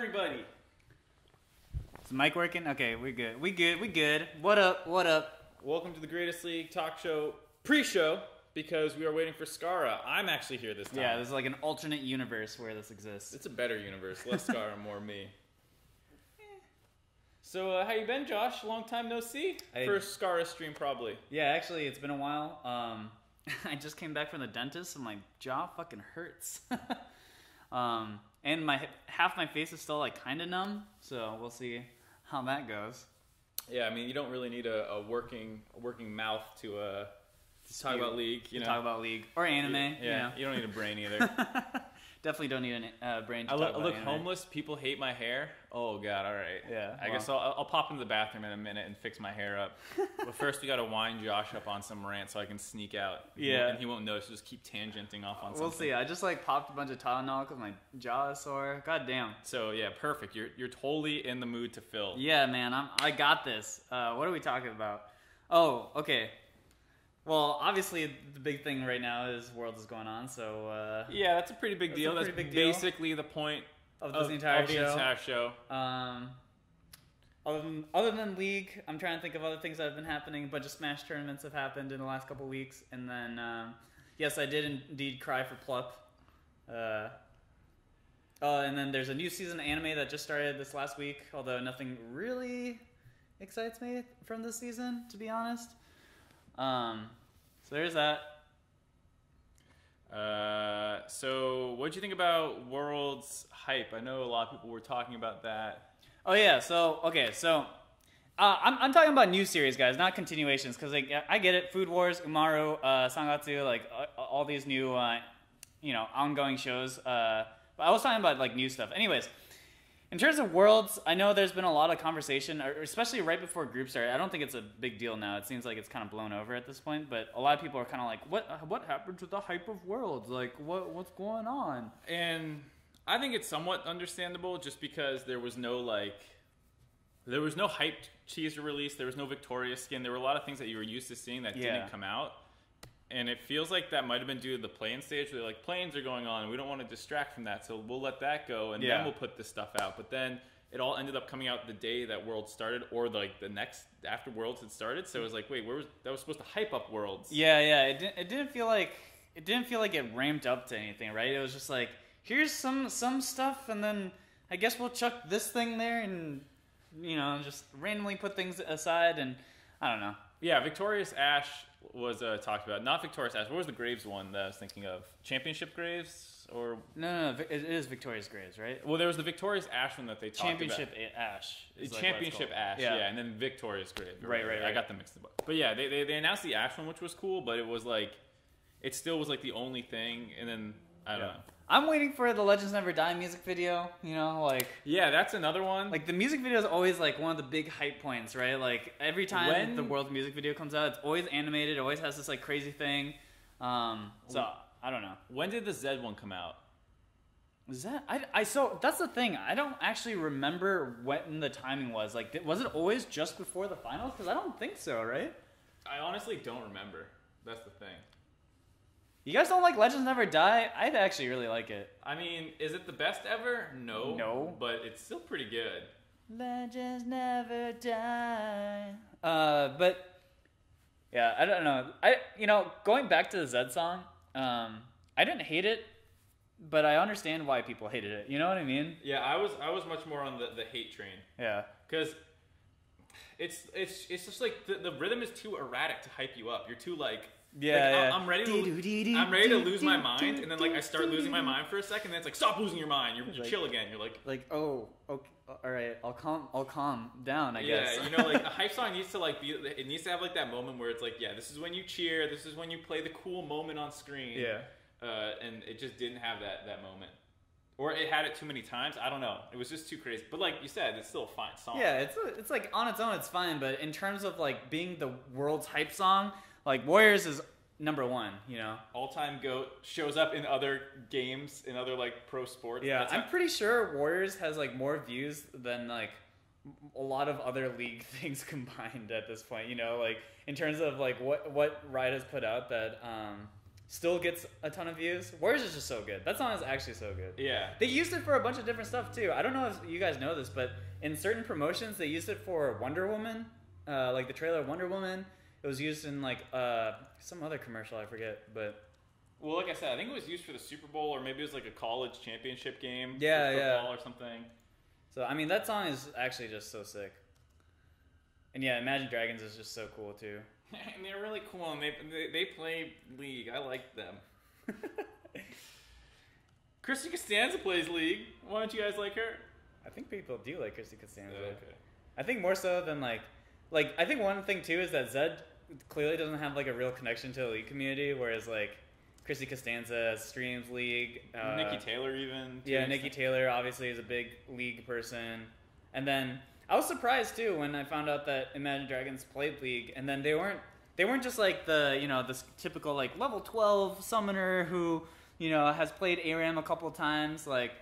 everybody? Is the mic working? Okay, we good. What up? Welcome to the Greatest League Talkshow pre-show, because we are waiting for Scarra. I'm actually here this time. Yeah, there's like an alternate universe where this exists. It's a better universe. Less Scarra, more me. So, how you been, Josh? Long time no see. First Scarra stream, probably. Yeah, actually, it's been a while. I just came back from the dentist, and my jaw fucking hurts. And half my face is still like kind of numb, so we'll see how that goes. Yeah, I mean, you don't really need a working mouth to talk about League, you know. Talk about League or anime. Yeah, you don't need a brain either. Definitely don't need a brain to talk about I look anime. Homeless. People hate my hair. Oh god, all right. Yeah. I guess I'll pop into the bathroom in a minute and fix my hair up. But first, we gotta wind Josh up on some rant so I can sneak out. Yeah. And he won't notice. Just keep tangenting off on something. We'll see. I just like popped a bunch of Tylenol because my jaw is sore. God damn. So yeah, perfect. You're totally in the mood to fill. Yeah, man. I got this. What are we talking about? Oh, okay. Well, obviously, the big thing right now is Worlds is going on, so... yeah, that's a pretty big deal. That's basically the point of this entire show. Other than League, I'm trying to think of other things that have been happening. A bunch of Smash tournaments have happened in the last couple of weeks. And then, yes, I did indeed cry for Plup. And then there's a new season of anime that just started this last week, although nothing really excites me from this season, to be honest. So there's that. So what'd you think about Worlds hype? I know a lot of people were talking about that. Oh yeah, I'm talking about new series, guys, not continuations, because like, I get it, Food Wars, Umaru, Sangatsu, like all these new, ongoing shows. But I was talking about like new stuff. Anyways. In terms of Worlds, I know there's been a lot of conversation, especially right before group start. I don't think it's a big deal now. It seems like it's kind of blown over at this point. But a lot of people are kind of like, what happened to the hype of Worlds? Like, what's going on? And I think it's somewhat understandable, just because there was no hyped teaser release. There was no Victoria skin. There were a lot of things that you were used to seeing that didn't come out. And it feels like that might have been due to the play-in stage, where like, planes are going on, and we don't want to distract from that, so we'll let that go, and then we'll put this stuff out. But then it all ended up coming out the day that Worlds started, or like the next after Worlds had started. So it was like, wait, that was supposed to hype up Worlds? Yeah. It didn't feel like it ramped up to anything, right? It was just like, here's some stuff, and then I guess we'll chuck this thing there, and just randomly put ththings aside, and I don't know. Yeah, Victorious Ash was talked about. Not Victorious Ash. What was the Graves one that I was thinking of? Championship Graves? Or No, it is Victorious Graves, right? Well, there was the Victorious Ash one that they talked Championship about. Ash. Championship Ash, yeah, and then Victorious Graves. Right. I got them mixed up. But yeah, they announced the Ash one, which was cool, but it was like, it still was like the only thing, and then, I don't know. I'm waiting for the Legends Never Die music video, Yeah, that's another one. Like, the music video is always, like, one of the big hype points, right? Like, every time the World music video comes out, it's always animated, it always has this, like, crazy thing. So, I don't know. When did the Z one come out? So, that's the thing. I don't actually remember when the timing was. Like, was it always just before the finals? Because I don't think so, right? I honestly don't remember. That's the thing. You guys don't like Legends Never Die? I actually really like it. I mean, is it the best ever? No. But it's still pretty good. Legends Never Die. But yeah, I don't know. Going back to the Zed song, I didn't hate it, but I understand why people hated it. You know what I mean? Yeah, I was much more on the hate train. Yeah. Because it's just like the rhythm is too erratic to hype you up. You're too like, I'm ready to lose my mind, and then like I start losing my mind for a second, and then it's like, stop losing your mind. You chill again. You're like, oh, okay, all right, I'll calm down. I guess. Yeah, like a hype song needs to like be. It needs to have like that moment where it's like, yeah, this is when you cheer. This is when you play the cool moment on screen. Yeah. And it just didn't have that moment. Or it had it too many times. I don't know. It was just too crazy. But like you said, it's still a fine song. Yeah, it's like on its own, it's fine. But in terms of like being the world's hype song, like Warriors is number one. All-time GOAT, shows up in other games, in other like pro sports. Yeah, I'm pretty sure Warriors has like more views than like a lot of other league things combined at this point. Like in terms of like what Riot has put out, that still gets a ton of views. Warriors is just so good. That song is actually so good. Yeah. They used it for a bunch of different stuff too. I don't know if you guys know this, but in certain promotions they used it for Wonder Woman, like the trailer of Wonder Woman. It was used in like some other commercial, I forget, but. Well, like I said, I think it was used for the Super Bowl, or maybe it was like a college championship game. Yeah, for football or something. So I mean, that song is actually just so sick. And yeah, Imagine Dragons is just so cool too. And they're really cool, and they play League. I like them. Christy Costanza plays League. Why don't you guys like her? I think people do like Christy Costanza. Okay. I think more so than like I think one thing too is that Zed clearly doesn't have like a real connection to the League community, whereas like Christy Costanza streams League. Nikki Taylor even. Yeah, Nikki Taylor obviously is a big League person. And then I was surprised too when I found out that Imagine Dragons played League, and then they weren't just like this typical like level 12 summoner who has played ARAM a couple times. Like,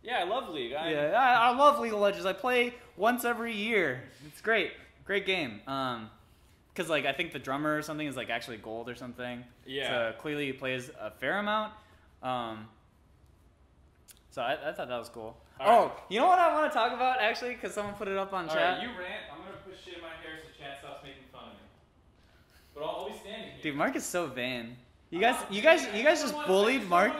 yeah, I love League. I love League of Legends. I play once every year. It's great game. Because like I think the drummer or something is like actually gold or something. Yeah. So clearly he plays a fair amount. So I thought that was cool. All right. You know what I want to talk about actually? Because someone put it up on chat. All right, you rant. I'm gonna put shit in my hair so chat stops making fun of me. But I'll be standing here. Dude, Mark is so vain. You guys just bullied Mark.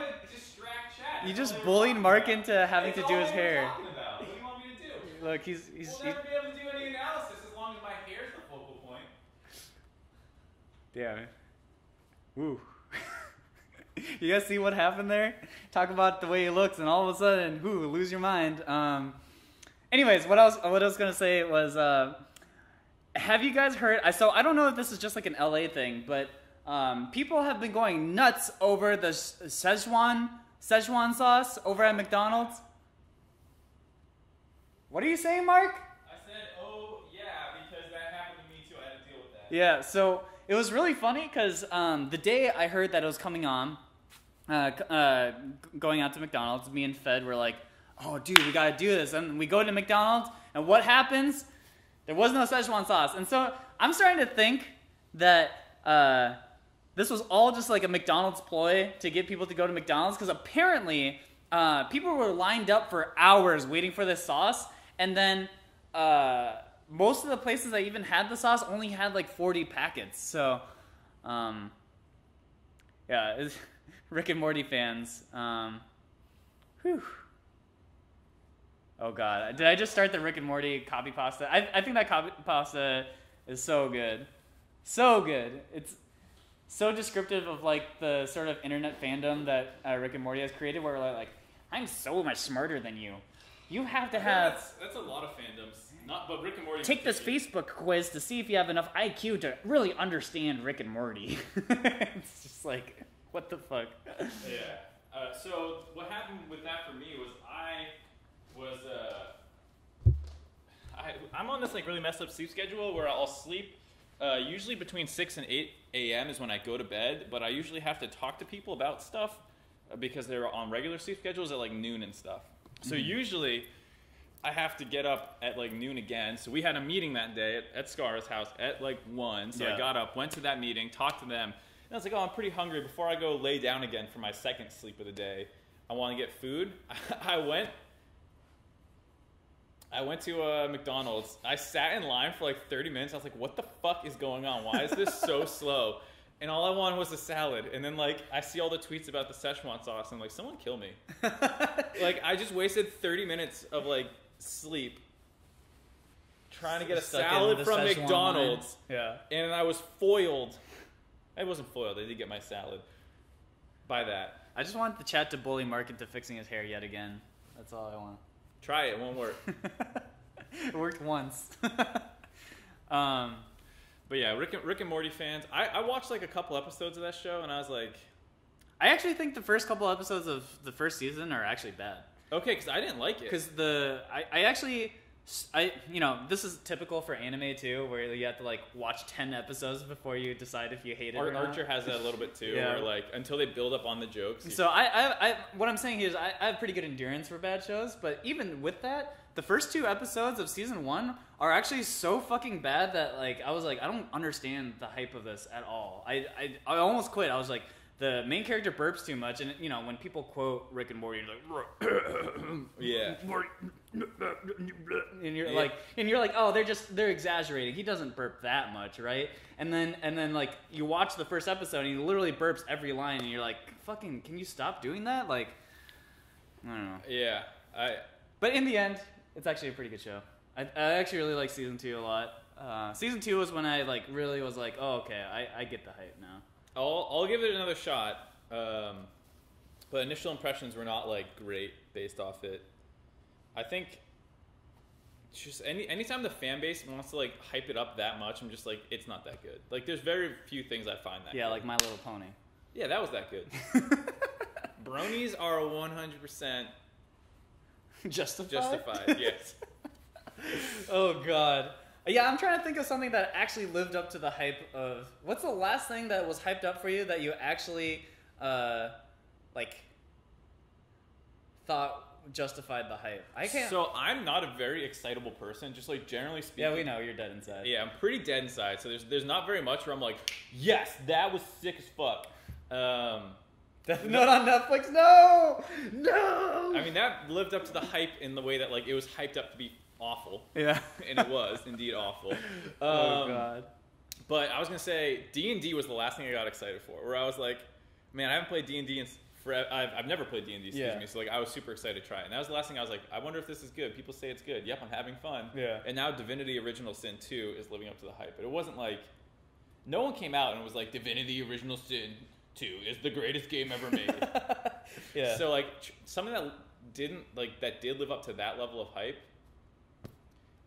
You just bullied Mark into having to do his hair. What do you want me to do? Look, he's We'll never be able to do any analysis as long as my hair is the focal point. Damn it. Woo. You guys see what happened there? Talk about the way he looks, and all of a sudden, lose your mind. Anyways, what I was gonna say was, have you guys heard? So I don't know if this is just like an LA thing, but people have been going nuts over the Szechuan sauce over at McDonald's. What are you saying, Mark? I said, oh yeah, because that happened to me too. I had to deal with that. Yeah, so it was really funny because the day I heard that it was coming on, going out to McDonald's, me and Fed were like, oh dude, we gotta do this. And we go to McDonald's, and what happens? There was no Szechuan sauce. And so I'm starting to think that this was all just like a McDonald's ploy to get people to go to McDonald's, because apparently people were lined up for hours waiting for this sauce, and then most of the places that even had the sauce only had like 40 packets. So yeah, Rick and Morty fans. Whew. Oh god, did I just start the Rick and Morty copy pasta? I think that copy pasta is so good. So good. It's so descriptive of like the sort of internet fandom that Rick and Morty has created, where we're like, I'm so much smarter than you. You have to have... That's a lot of fandoms. But Rick and Morty... Take this Facebook quiz to see if you have enough IQ to really understand Rick and Morty. It's just like, what the fuck? Yeah. So what happened with that for me was I'm on this like really messed up sleep schedule where I'll sleep usually between 6 and 8 a.m. is when I go to bed, but I usually have to talk to people about stuff because they're on regular sleep schedules at like noon and stuff. So usually I have to get up at like noon again. So we had a meeting that day at Scarra's house at like 1. So I got up, went to that meeting, talked to them. And I was like, oh, I'm pretty hungry. Before I go lay down again for my second sleep of the day, I want to get food. I went to McDonald's. I sat in line for like 30 minutes. I was like, what the fuck is going on? Why is this so slow? And all I wanted was a salad. And then like I see all the tweets about the Szechuan sauce. And I'm like, someone kill me. Like I just wasted 30 minutes of like sleep trying to get a salad from Szechuan McDonald's. Line. Yeah. And I was foiled. I wasn't foiled. I did get my salad by that. I just want the chat to bully Mark into fixing his hair yet again. That's all I want. Try it. It won't work. It worked once. But yeah, Rick and Morty fans. I watched like a couple episodes of that show, and I was like... I actually think the first couple episodes of the first season are actually bad. Okay, because I didn't like it. Because this is typical for anime too, where you have to like watch 10 episodes before you decide if you hate it or not. Archer has that a little bit too, where like until they build up on the jokes. So what I'm saying here is I have pretty good endurance for bad shows, but even with that, the first 2 episodes of season 1 are actually so fucking bad that like I was like, I don't understand the hype of this at all. I almost quit. I was like, the main character burps too much, and you know when people quote Rick and Morty, you're like, yeah, and you're like, oh, they're exaggerating. He doesn't burp that much, right? And then like you watch the first episode, and he literally burps every line, and you're like, fucking, can you stop doing that? Like, I don't know. Yeah, But in the end, it's actually a pretty good show. I actually really like season 2 a lot. Season 2 was when I like really was like, oh, okay, I get the hype now. I'll give it another shot, but initial impressions were not like great based off it. I think just anytime the fan base wants to like hype it up that much, I'm just like, it's not that good. Like there's very few things I find that good. Like My Little Pony. Yeah, that was that good. Bronies are 100% justified. Yes. Oh god. Yeah, I'm trying to think of something that actually lived up to the hype of... What's the last thing that was hyped up for you that you actually, thought justified the hype? I can't... So I'm not a very excitable person, just like generally speaking. Yeah, we know, you're dead inside. Yeah, I'm pretty dead inside, so there's not very much where I'm like, yes, that was sick as fuck. Death Note on Netflix, no! I mean, that lived up to the hype in the way that like it was hyped up to be awful. Yeah. And it was indeed awful. Oh god. But I was gonna say D&D was the last thing I got excited for. Where I was like, man, I haven't played D&D in forever. I've never played D&D, excuse me. So like I was super excited to try it. And that was the last thing I was like, I wonder if this is good. People say it's good. Yep, I'm having fun. Yeah. And now Divinity Original Sin 2 is living up to the hype. But it wasn't like no one came out and was like Divinity Original Sin 2 is the greatest game ever made. Yeah. So like something that did live up to that level of hype.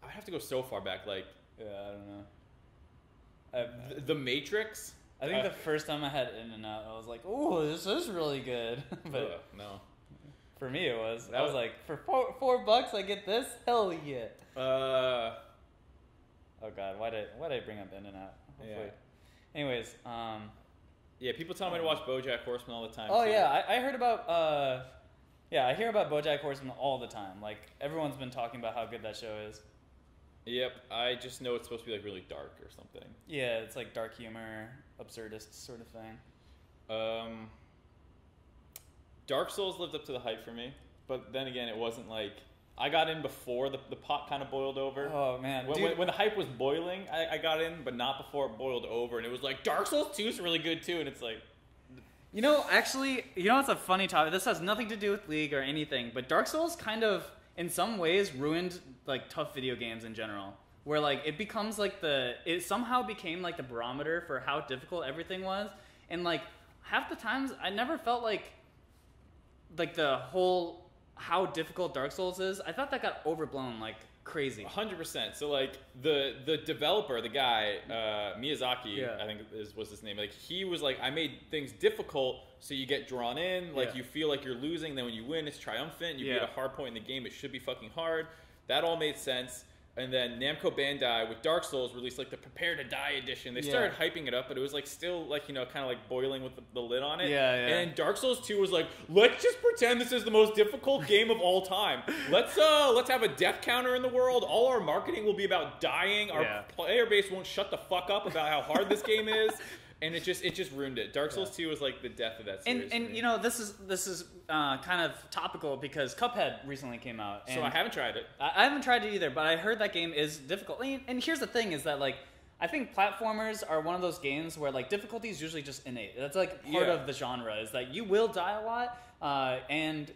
I would have to go so far back, like... Yeah, I don't know. The Matrix? I think the first time I had In-N-Out, I was like, ooh, this is really good. But no. For me, it was. I was like, for $4 I get this? Hell yeah. Oh, God, why did I bring up In-N-Out? Yeah. Anyways, yeah, people tell me to watch BoJack Horseman all the time. Oh, too. Yeah, I heard about... I hear about BoJack Horseman all the time. Like, everyone's been talking about how good that show is. Yep, I just know it's supposed to be like really dark or something. Yeah, it's like dark humor, absurdist sort of thing. Dark Souls lived up to the hype for me, but then again, it wasn't like I got in before the pot kind of boiled over. Oh man, when the hype was boiling, I got in, but not before it boiled over, and it was like Dark Souls 2 is really good too, and it's like. You know, actually, it's a funny topic. This has nothing to do with League or anything, but Dark Souls kind of, in some ways, ruined like tough video games in general. Where like it becomes like it somehow became like the barometer for how difficult everything was, and like half the times I never felt like the whole how difficult Dark Souls is. I thought that got overblown like crazy. 100%. So like the developer, the guy Miyazaki, I think was his name. Like he was like, I made things difficult so you get drawn in. Like you feel like you're losing. Then when you win, it's triumphant. You beat a hard point in the game. It should be fucking hard. That all made sense. And then Namco Bandai with Dark Souls released like the Prepare to Die edition. They started hyping it up, but it was like still like kind of like boiling with the lid on it. And Dark Souls 2 was like, let's just pretend this is the most difficult game of all time. Let's have a death counter in the world. All our marketing will be about dying. Our player base won't shut the fuck up about how hard this game is. And it just ruined it. Dark Souls 2 was like the death of that series. And this is kind of topical because Cuphead recently came out. And so I haven't tried it. I haven't tried it either, but I heard that game is difficult. And here's the thing: is that like I think platformers are one of those games where like difficulty is usually just innate. That's like part of the genre is that you will die a lot, I'm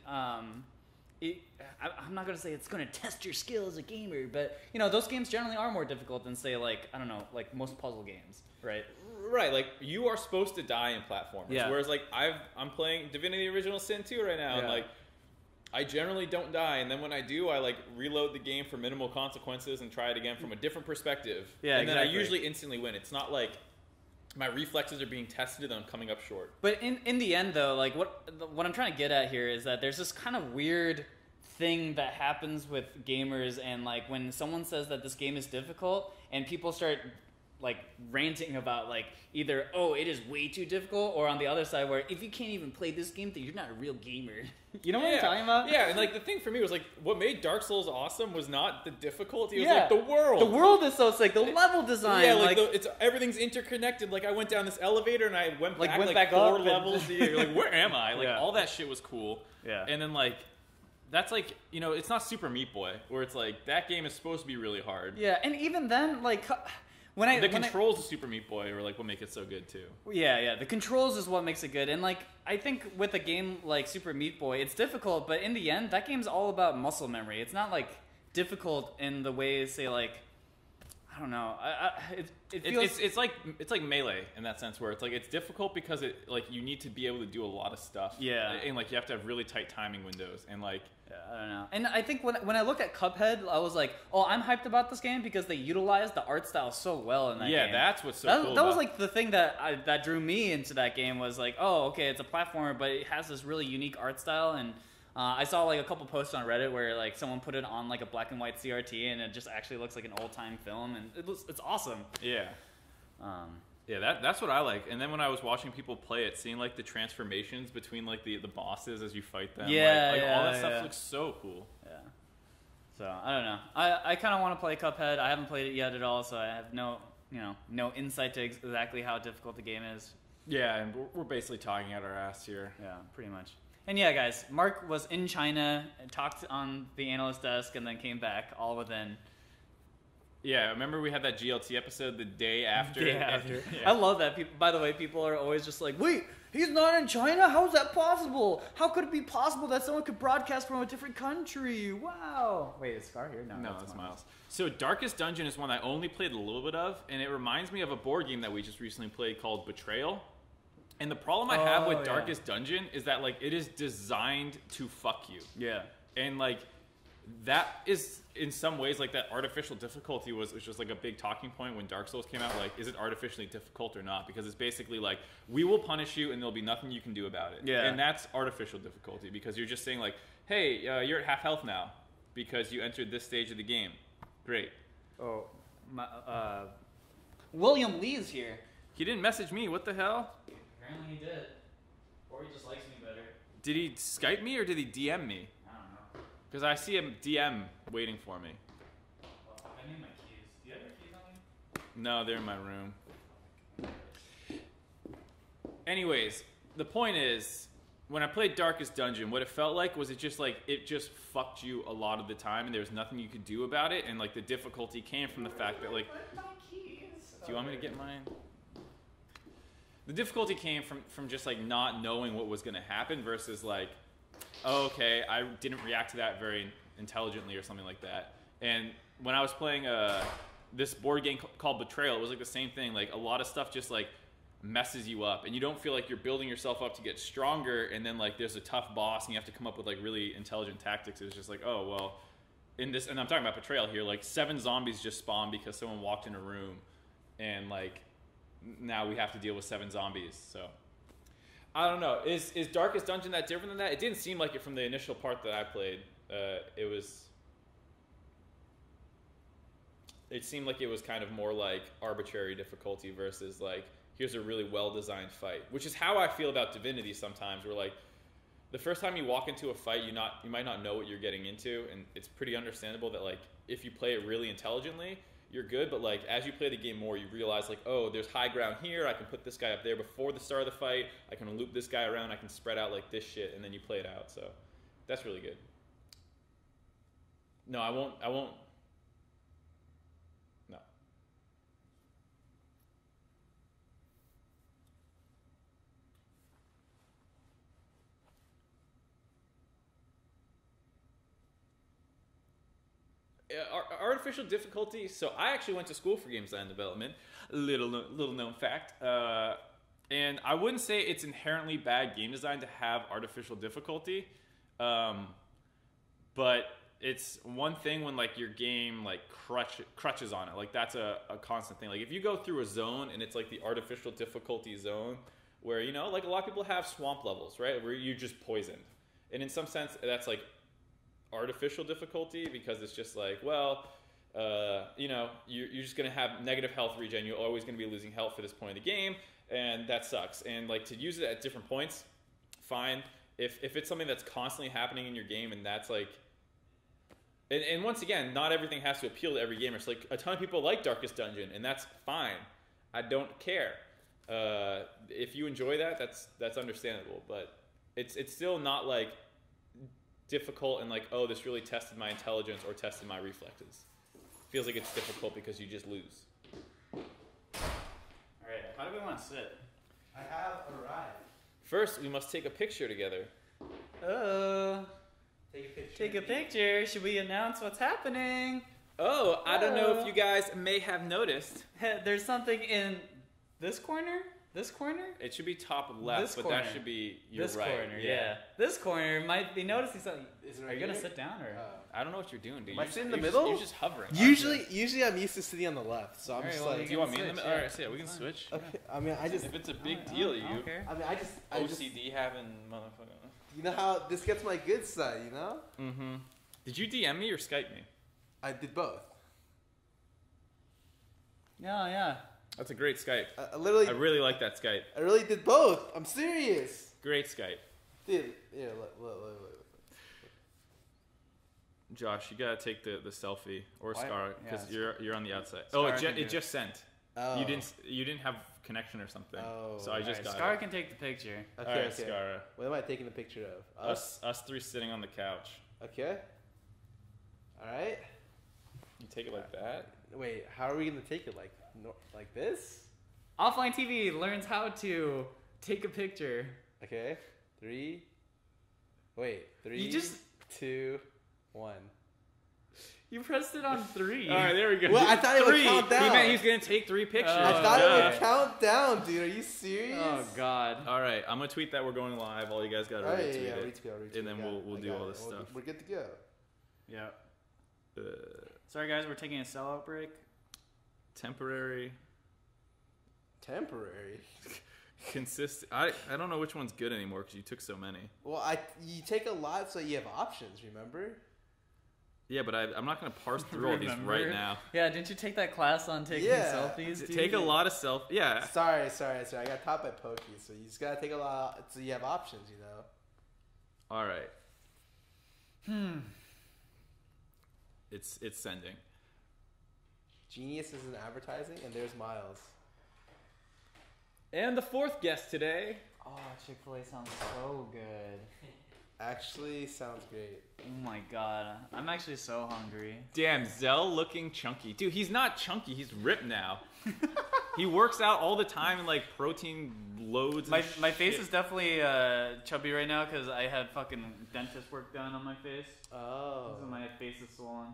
not going to say it's going to test your skill as a gamer, but those games generally are more difficult than say like I don't know like most puzzle games, right? Right, like you are supposed to die in platformers. Whereas like I'm playing Divinity Original Sin 2 right now, and like I generally don't die, and then when I do, I like reload the game for minimal consequences and try it again from a different perspective. And then I usually instantly win. It's not like my reflexes are being tested and I'm coming up short. But in the end though, like what I'm trying to get at here is that there's this kind of weird thing that happens with gamers, and like when someone says that this game is difficult and people start like ranting about like either it is way too difficult, or on the other side where if you can't even play this game, then you're not a real gamer. You know what I'm talking about? Yeah, and like the thing for me was like what made Dark Souls awesome was not the difficulty, it was like the world. The world is so sick. The level design. Yeah, like it's everything's interconnected. Like I went down this elevator and I went back 4 levels. You're like, where am I? Like all that shit was cool. Yeah. And then like that's like, you know, it's not Super Meat Boy where it's like that game is supposed to be really hard. Yeah, and even then like the controls of Super Meat Boy are like what make it so good too. Yeah, the controls is what makes it good. And like I think with a game like Super Meat Boy, it's difficult, but in the end, that game's all about muscle memory. It's not like difficult in the way, say like, I don't know. It feels it's like Melee in that sense where it's like it's difficult because it like you need to be able to do a lot of stuff. Yeah, and like you have to have really tight timing windows and like. I don't know. And I think when I looked at Cuphead, I was like, I'm hyped about this game because they utilized the art style so well in that game. Yeah, that's what's so cool. That was like the thing that drew me into that game was like, okay, it's a platformer, but it has this really unique art style. And I saw like a couple posts on Reddit where like someone put it on like a black and white CRT, and it just actually looks like an old time film, and it's awesome. Yeah. Yeah, that's what I like. And then when I was watching people play it, seeing like the transformations between like the bosses as you fight them, all that stuff looks so cool. Yeah. So I don't know. I kind of want to play Cuphead. I haven't played it yet at all, so I have no insight to exactly how difficult the game is. Yeah, and we're basically talking out our ass here. Yeah, pretty much. And yeah, guys, Mark was in China, talked on the analyst desk, and then came back all within. Yeah, remember we had that GLT episode the day after? Yeah. I love that. By the way, people are always just like, wait, he's not in China? How is that possible? How could it be possible that someone could broadcast from a different country? Wow. Wait, is Scar here? No, that's Miles. So Darkest Dungeon is one I only played a little bit of, and it reminds me of a board game that we just recently played called Betrayal. And the problem I have with Darkest Dungeon is that like it is designed to fuck you. Yeah. And like that is in some ways like that artificial difficulty was just like a big talking point when Dark Souls came out. Like, is it artificially difficult or not? Because it's basically like we will punish you and there'll be nothing you can do about it. Yeah. And that's artificial difficulty because you're just saying like, hey, you're at half health now because you entered this stage of the game. Great. William Lee is here. He didn't message me. What the hell? Apparently he did. Or he just likes me better. Did he Skype me or did he DM me? Because I see a DM waiting for me. Well, I need my keys. Do you have your keys on you? No, they're in my room. Anyways, the point is, when I played Darkest Dungeon, what it felt like was it just fucked you a lot of the time, and there was nothing you could do about it, and like the difficulty came from the fact that like. Where's my keys? Do you want me to get mine? The difficulty came from just like not knowing what was going to happen versus like. Oh, okay, I didn't react to that very intelligently or something like that. And when I was playing this board game called Betrayal, it was like the same thing. Like a lot of stuff just like messes you up, and you don't feel like you're building yourself up to get stronger. And then like there's a tough boss, and you have to come up with like really intelligent tactics. It's just like, oh well, in this, and I'm talking about Betrayal here. Like 7 zombies just spawned because someone walked in a room, and like now we have to deal with 7 zombies. So. I don't know. Is Darkest Dungeon that different than that? It didn't seem like it from the initial part that I played. It seemed like it was kind of more like arbitrary difficulty versus like here's a really well-designed fight, which is how I feel about Divinity sometimes. Where like the first time you walk into a fight, you might not know what you're getting into, and it's pretty understandable that like if you play it really intelligently, you're good, but like as you play the game more, you realize like, oh, there's high ground here. I can put this guy up there before the start of the fight. I can loop this guy around. I can spread out like this shit, and then you play it out. So that's really good. No, I won't. No. Artificial difficulty. So I actually went to school for game design development. Little known fact. And I wouldn't say it's inherently bad game design to have artificial difficulty, but it's one thing when like your game like crutches on it. Like that's a constant thing. Like if you go through a zone and it's like the artificial difficulty zone, where like a lot of people have swamp levels, right? Where you're just poisoned, and in some sense that's like artificial difficulty because it's just like, well, you know, you're just going to have negative health regen. You're always going to be losing health at this point of the game, and that sucks. And like to use it at different points, fine. If it's something that's constantly happening in your game, and that's like, and once again, not everything has to appeal to every gamer. So like a ton of people like Darkest Dungeon, and that's fine. I don't care. If you enjoy that, that's understandable. But it's still not like difficult and like, oh, this really tested my intelligence or tested my reflexes. Feels like it's difficult because you just lose. All right, how do we want to sit? I have arrived. First, we must take a picture together. Oh. Take a picture. Take a picture. Should we announce what's happening? Oh, I don't know if you guys may have noticed. There's something in this corner? This corner? It should be top left, This but corner. that should be your This right. corner, yeah. This corner might be noticing something. Is it Are right you going to here? sit down or? I don't know what you're doing, dude. Am I You're sitting in the you're middle? You're just hovering. Usually I'm used to sitting on the left, so I'm Alright, just well, like. Do you want me in the switch, middle? yeah. All right, so yeah, we can switch. Okay. I mean, I just. If it's a big deal to I you, don't care. I mean, I just. OCD having motherfucker. You know how this gets my good side, you know? Mm-hmm. Did you DM me or Skype me? I did both. Yeah. That's a great Skype. I literally. I really like that Skype. I really did both. I'm serious. Great Skype. Dude, yeah, look. Josh, you gotta take the selfie or Why? Scarra because Yeah, you're on the outside. Scarra Oh, can do it it. just sent. Oh. You didn't have connection or something. Oh. So I just got Scarra it. can take the picture. Okay, All right, okay. Scarra. What am I taking a picture of? Us three sitting on the couch. Okay. Alright. You take it like that. Wait, how are we gonna take it? Like this? Offline TV learns how to take a picture. Okay. 3. Wait. 3. You just- 2, 1. You pressed it on 3. All right, there we go. Well, I thought it would count down. He meant he's gonna take 3 pictures. Oh, I thought it okay. would count down, dude. Are you serious? Oh God. All right, I'm gonna tweet that we're going live. All you guys gotta Oh, retweet yeah, it. retweet. And then we'll do all this We're- stuff. We're good to go. Yeah. Uh, Sorry guys, we're taking a sellout break. temporary, Temporary. consistent. I don't know which one's good anymore because you took so many. Well, you take a lot, so you have options. Remember? Yeah, but I'm not gonna parse through all these Remember? right now. Yeah, didn't you take that class on taking selfies? Dude? Take a lot of self. Yeah. Sorry. I got taught by Pokey, so you just gotta take a lot. So you have options, you know. All right. It's sending. Genius is in advertising, and there's Miles. And the fourth guest today. Oh, Chick-fil-A sounds so good. Actually, sounds great. Oh my God, I'm actually so hungry. Damn, Xell looking chunky. Dude, he's not chunky. He's ripped now. He works out all the time and like protein loads. My and face shit. is definitely chubby right now because I had fucking dentist work done on my face. Oh. So my face is swollen.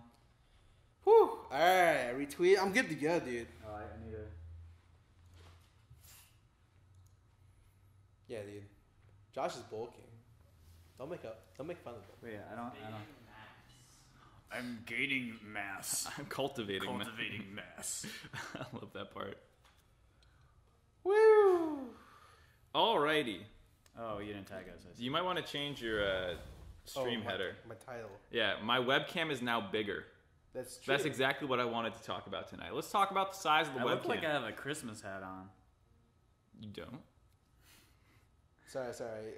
Whew. Alright, I retweet. I'm good to go, dude. Oh, I need to. Yeah, dude. Josh is bulking. Don't make fun of him. Wait, I don't. I'm gaining mass. I'm cultivating mass. I love that part. Woo! Alrighty. Oh, you didn't tag us. I see. You might want to change your stream header. My title. Yeah, my webcam is now bigger. That's true. That's exactly what I wanted to talk about tonight. Let's talk about the size of the I webcam. look like I have a Christmas hat on. You don't? Sorry.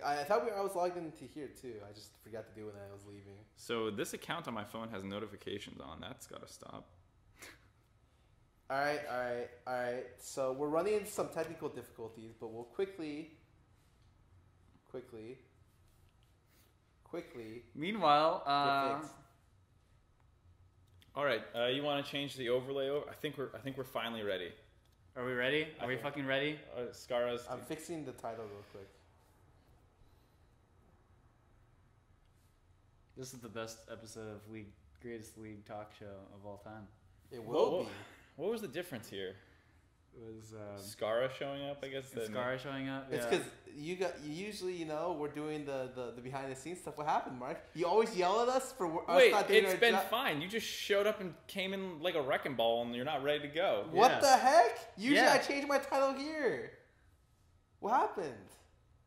I thought I was logged into here too. I just forgot to do it when I was leaving. So this account on my phone has notifications on. That's got to stop. All right. So we're running into some technical difficulties, but we'll quickly. Meanwhile, get fixed. All right, you want to change the overlay over? I think we're finally ready. are we ready? Are we Okay. fucking ready? Scarra's. I'm fixing the title real quick. This is the best episode of Greatest League Talkshow of all time. It will be. What was the difference here? It was Scarra showing up, I guess. Scarra showing up. It's yeah. because you usually we're doing the behind the scenes stuff. What happened, Mark? You always yell at us for us Wait, not doing it's our been job. fine. You just showed up and came in like a wrecking ball, and you're not ready to go. What Yeah. the heck? Usually Yeah. I change my title here. What happened?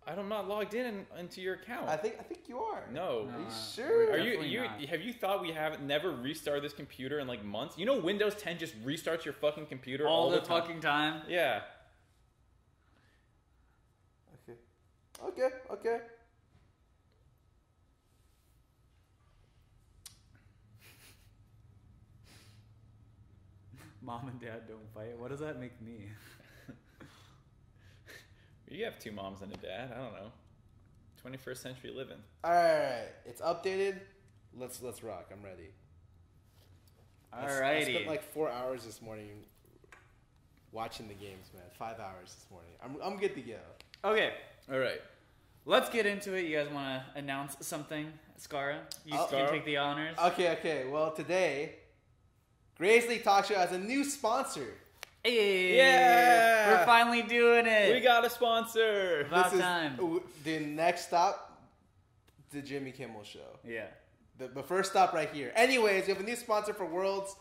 I'm not logged into your account. I think you are. No. Are you sure? Are you have you thought we haven't never restarted this computer in like months? You know Windows 10 just restarts your fucking computer all the time. fucking time. Yeah. Okay. Mom and dad don't fight. What does that make me? You have 2 moms and a dad. I don't know. 21st century living. All right. It's updated. Let's rock. I'm ready. Alrighty. I spent like 4 hours this morning watching the games, man. 5 hours this morning. I'm good to go. Okay. All right. Let's get into it. You guys want to announce something? Scarra, you can take the honors. Okay. Well, today, Greatest League Talkshow has a new sponsor. Hey, yeah! We're finally doing it. We got a sponsor. About time. The next stop, the Jimmy Kimmel Show. Yeah. The first stop right here. Anyways, we have a new sponsor for Worlds.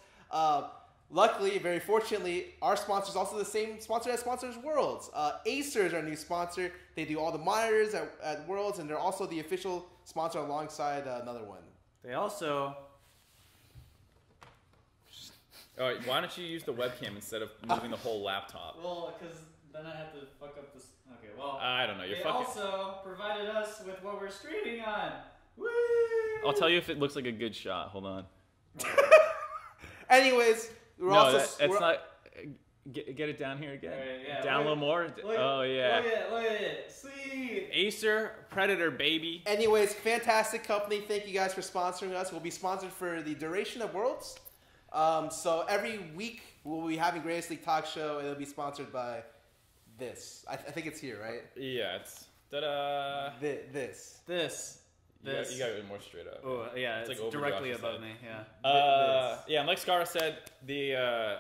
Luckily, very fortunately, our sponsor is also the same sponsor that sponsors Worlds. Acer is our new sponsor. They do all the monitors at Worlds, and they're also the official sponsor alongside another one. They also... All right, why don't you use the webcam instead of moving the whole laptop? Well, because then I have to fuck up this... Okay, well... I don't know. You're they fucking... also provided us with what we're streaming on. Woo! I'll tell you if it looks like a good shot. Hold on. Anyways, it's not... Get it down here again. Right, yeah. Down a little more. Oh, yeah. Look at it. Sweet. Acer, Predator, baby. Anyways, fantastic company. Thank you guys for sponsoring us. We'll be sponsored for the duration of Worlds. So every week we'll be having Greatest League Talk Show, and it'll be sponsored by this. I think it's here, right? Yeah, it's ta-da. This. You got it more straight up. Oh yeah, it's like directly above me. Yeah. Yeah, and like Scarra said,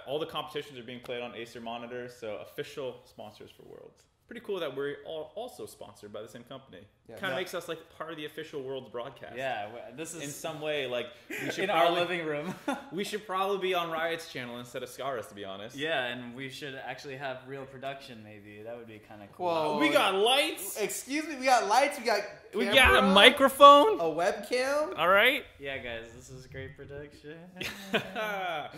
all the competitions are being played on Acer monitors, so official sponsors for Worlds. Pretty cool that we're also sponsored by the same company. Yeah, kind of makes us like part of the official Worlds broadcast. Yeah, this is in some way like we should in our living room. We should probably be on Riot's channel instead of Scarra's, to be honest. Yeah, and we should actually have real production. Maybe that would be kind of cool. Whoa, we got lights. Excuse me, we got lights. We got camera, we got a microphone, a webcam. All right. Yeah, guys, this is great production. Yeah.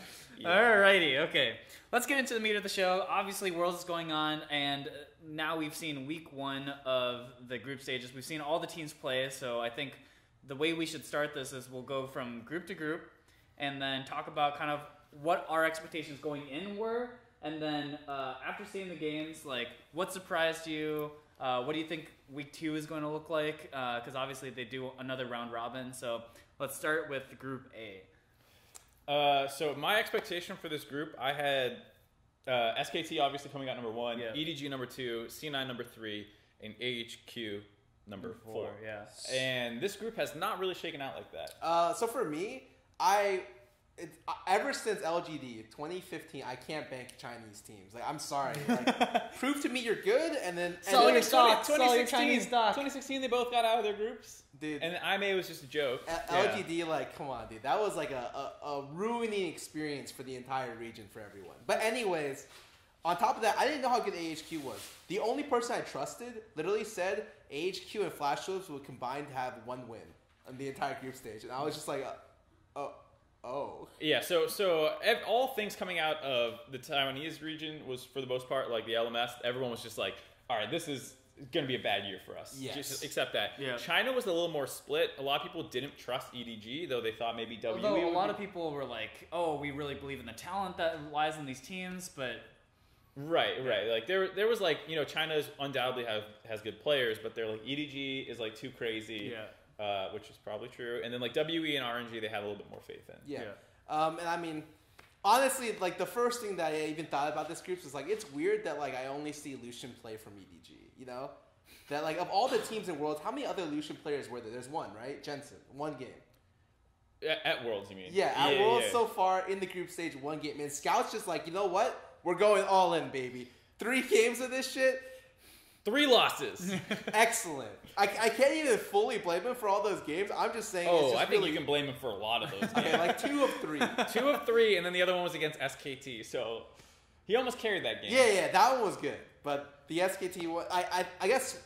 Alrighty, okay. Let's get into the meat of the show. Obviously, Worlds is going on, and now we've seen week 1 of the group stages. We've seen all the teams play, so I think the way we should start this is we'll go from group to group, and then talk about kind of what our expectations going in were, and then after seeing the games, like what surprised you? What do you think week 2 is going to look like? Because obviously they do another round robin, so let's start with Group A. So my expectation for this group, I had SKT obviously coming out number 1, yeah. EDG number 2, C9 number 3, and AHQ number 4. Yeah. And this group has not really shaken out like that. So for me, ever since LGD 2015, I can't bank Chinese teams. Like, I'm sorry. Like, prove to me you're good, and then sell your stocks. Sell your Chinese stock. 2016, they both got out of their groups. Dude, and IMA was just a joke. LGD, like, come on, dude. That was like a ruining experience for the entire region for everyone. But anyways, on top of that, I didn't know how good AHQ was. The only person I trusted literally said AHQ and Flash Wolves would combine to have 1 win on the entire group stage. And I was just like, oh. Yeah, so all things coming out of the Taiwanese region was, for the most part, like the LMS, everyone was just like, all right, this is going to be a bad year for us. Yes. Just accept that. Yeah. China was a little more split. A lot of people didn't trust EDG, though they thought maybe WE Although a lot of people were like, oh, we really believe in the talent that lies in these teams, but... Right. Like there was like, China undoubtedly has good players, but they're like EDG is like too crazy. Yeah. Which is probably true. And then like WE and RNG, they have a little bit more faith in. Yeah. And I mean, honestly, like the first thing that I even thought about this group was like, it's weird that like I only see Lucian play from EDG, That like of all the teams in Worlds, how many other Lucian players were there? There's 1, right? Jensen, 1 game. At Worlds, you mean? Yeah, at Worlds so far in the group stage, 1 game. Man, Scout's just like, you know what? We're going all in, baby. 3 games of this shit. 3 losses. Excellent. I can't even fully blame him for all those games. I'm just saying. Oh, it's just I think you can blame him for a lot of those games. Okay, like 2 of 3. 2 of 3, and then the other one was against SKT. So he almost carried that game. Yeah, that one was good. But the SKT one, I guess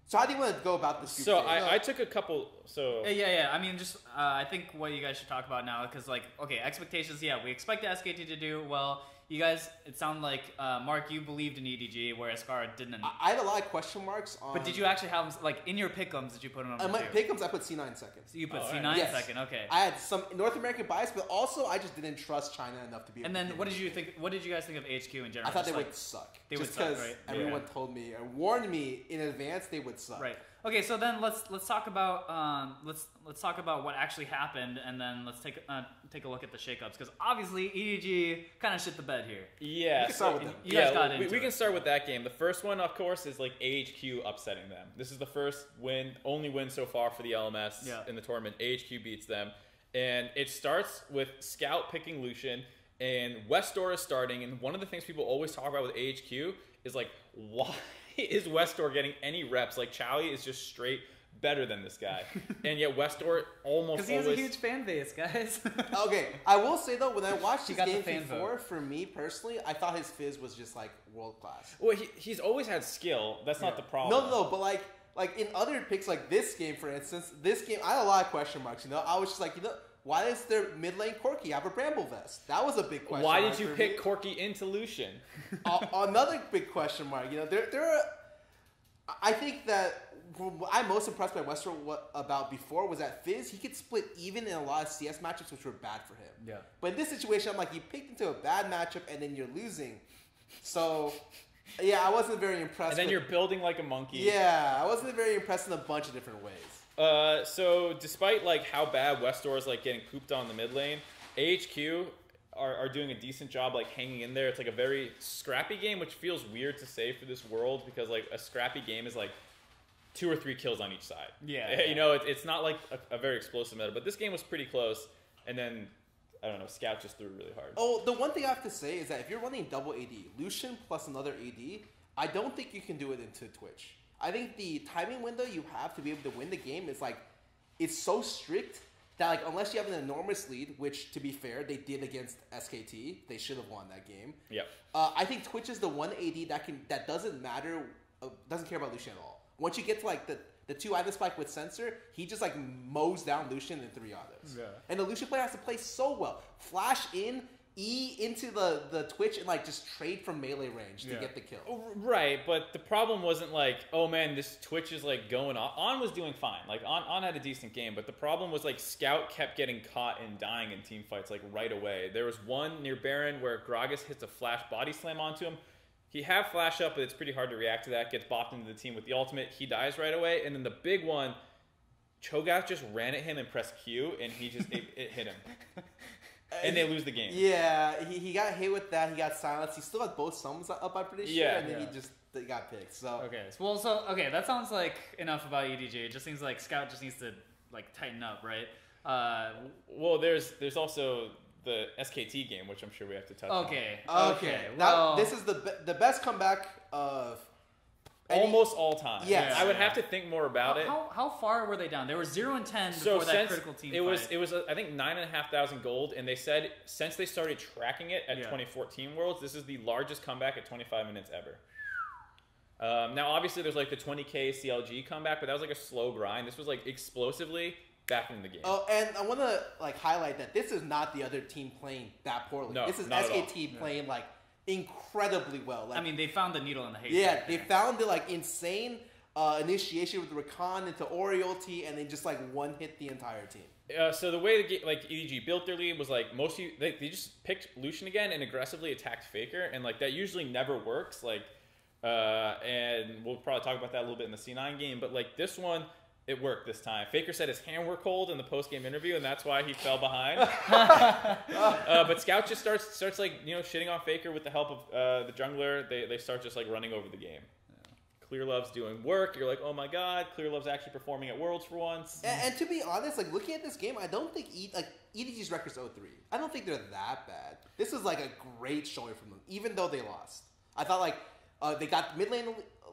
So how do you want to go about this? So I took a couple. So yeah. I mean, just I think what you guys should talk about now, because like, okay, expectations. Yeah, we expect SKT to do well. You guys, it sounded like Mark, you believed in EDG, whereas Scarra didn't. I had a lot of question marks on. But did you actually have like in your pick'ems? Did you put them on? My pick'ems, I put C9 second. So you put C9 yes. second. Okay. I had some North American bias, but also I just didn't trust China enough to be. And then what did you think? What did you guys think of HQ in general? I thought they would suck. They just would suck, because right? everyone told me or warned me in advance they would suck. Right. Okay, so then let's talk about let's talk about what actually happened, and then let's take a look at the shakeups, because obviously EDG kind of shit the bed here. Yeah, we can start with them. You guys got into we can start with that game. The first one, of course, is like AHQ upsetting them. This is the first win, only win so far for the LMS in the tournament. AHQ beats them, and it starts with Scout picking Lucian, and Westdoor is starting. And one of the things people always talk about with AHQ is like, why is Westdoor getting any reps? Like, Chowie is just straight better than this guy. And yet Westdoor almost because he has a huge fan base, guys. Okay, I will say though, when I watched his game before, vote. for me personally, I thought his fizz was just like world class. Well, he's always had skill. That's not the problem. No, but like in other picks, like this game, for instance, I had a lot of question marks. You know, I was just like, why does their mid lane Corki have a Bramble Vest? That was a big question. Why did you pick Corki into Lucian? Another big question mark. You know, there are. I think that what I'm most impressed by Western about before was that Fizz, he could split even in a lot of CS matchups, which were bad for him. Yeah. But in this situation, I'm like, you picked into a bad matchup and then you're losing. So, yeah, I wasn't very impressed. And then you're building like a monkey. Yeah, I wasn't very impressed in a bunch of different ways. So despite like how bad Westdoor is like getting pooped on in the mid lane, AHQ are doing a decent job like hanging in there. It's like a very scrappy game, which feels weird to say for this world, because like a scrappy game is like 2 or 3 kills on each side. Yeah. You know, it's not like a very explosive meta, but this game was pretty close. And then, I don't know, Scout just threw really hard. Oh, the one thing I have to say is that if you're running double AD, Lucian plus another AD, I don't think you can do it into Twitch. I think the timing window you have to be able to win the game is like, it's so strict that like unless you have an enormous lead, which to be fair, they did against SKT, they should have won that game. Yep. I think Twitch is the one AD that doesn't matter, doesn't care about Lucian at all. Once you get to like the 2 item spike with Sensor, he just like mows down Lucian and 3 others. Yeah. And the Lucian player has to play so well. Flash in, E into the Twitch and like just trade from melee range to get the kill. Right, but the problem wasn't like, oh man, this Twitch is like going on. On was doing fine. Like On had a decent game, but the problem was like Scout kept getting caught and dying in team fights like right away. There was one near Baron where Gragas hits a flash body slam onto him. He had flash up, but it's pretty hard to react to that. Gets bopped into the team with the ultimate. He dies right away. And then the big one, Cho'Gath just ran at him and pressed Q, and he just it hit him. And they lose the game. Yeah, he got hit with that. He got silenced. He still had both summons up, I'm pretty sure. And then he got picked. So okay, that sounds like enough about EDG. It just seems like Scout just needs to like tighten up, right? Well, there's also the SKT game, which I'm sure we have to touch on. Okay. Well, this is the best comeback of almost all time. Yes. I would have to think more about it. How far were they down? They were 0-10 before that critical team it was fight. It was I think 9,500 gold, and they said since they started tracking it at 2014 Worlds, this is the largest comeback at 25 minutes ever. Now obviously there's like the 20k CLG comeback, but that was like a slow grind. This was like explosively back in the game. Oh, and I want to like highlight that this is not the other team playing that poorly. No, this is not SKT playing like incredibly well. Like, I mean, they found the needle in the haystack. Yeah, they found the like insane initiation with Rakan into Oriolty, and they just like one hit the entire team. So the way the like EDG built their lead was like they just picked Lucian again and aggressively attacked Faker, and like that usually never works. Like, and we'll probably talk about that a little bit in the C9 game, but like this one, it worked this time. Faker said his hands were cold in the post-game interview, and that's why he fell behind. But Scout just starts like, you know, shitting on Faker with the help of the jungler. They start just like running over the game. Clear Love's doing work. You're like, oh my god, Clear Love's actually performing at Worlds for once. And to be honest, like looking at this game, I don't think EDG's record's 0-3. I don't think they're that bad. This is like a great showing from them, even though they lost. I thought like they got mid lane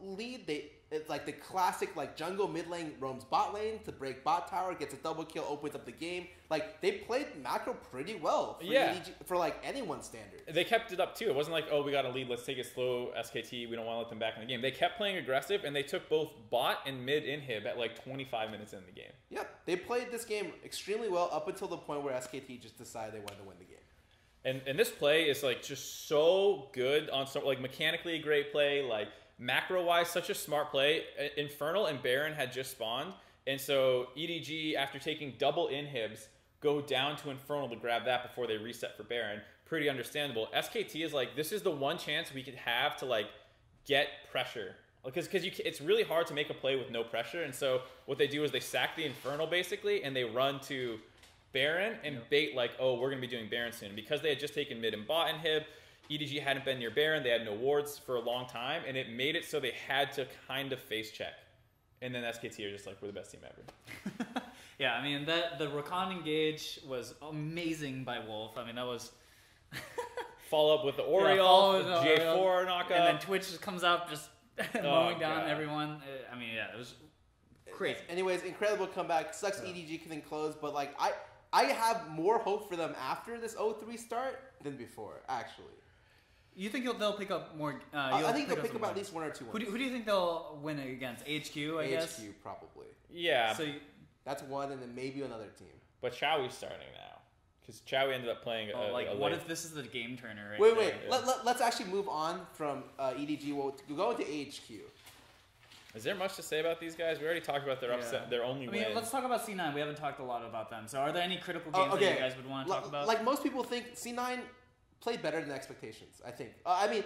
lead. It's like the classic like jungle mid lane roams bot lane to break bot tower, gets a double kill, opens up the game. Like they played macro pretty well for EDG, for like anyone's standards. They kept it up too. It wasn't like, oh, we got a lead, let's take it slow, SKT, we don't want to let them back in the game. They kept playing aggressive, and they took both bot and mid inhib at like 25 minutes in the game. Yep, they played this game extremely well up until the point where SKT just decided they wanted to win the game. And this play is like just so good on some like mechanically a great play, like macro wise such a smart play. Infernal and Baron had just spawned, and so EDG after taking double inhibs go down to Infernal to grab that before they reset for Baron. Pretty understandable. SKT is like, this is the one chance we could have to like get pressure, because it's really hard to make a play with no pressure. And so what they do is they sack the Infernal basically, and they run to Baron and bait like, oh, we're going to be doing Baron soon. Because they had just taken mid and bot inhib, EDG hadn't been near Baron, they had no wards for a long time, and it made it so they had to kind of face check. And then SKT are just like, we're the best team ever. Yeah, I mean, the Rakan engage was amazing by Wolf. I mean, that was... Follow up with the Oriole, J4 knockup. And then Twitch just comes out just mowing down everyone. I mean, yeah, it was crazy. Anyways, incredible comeback. Sucks EDG couldn't close, but like I have more hope for them after this 0-3 start than before, actually. You think they'll pick up more? I think they'll pick up at least 1 or 2 wins. Who do you think they'll win against? HQ, I guess? HQ, probably. Yeah. So that's one, and then maybe another team. But Chowie's starting now. Because Chowie ended up playing what if this is the game turner Wait. Let's actually move on from EDG. We'll go into HQ. Is there much to say about these guys? We already talked about their upset, their only win. Let's talk about C9. We haven't talked a lot about them. So are there any critical games that you guys would want to talk about? Like most people think, C9 played better than expectations, I think. I mean,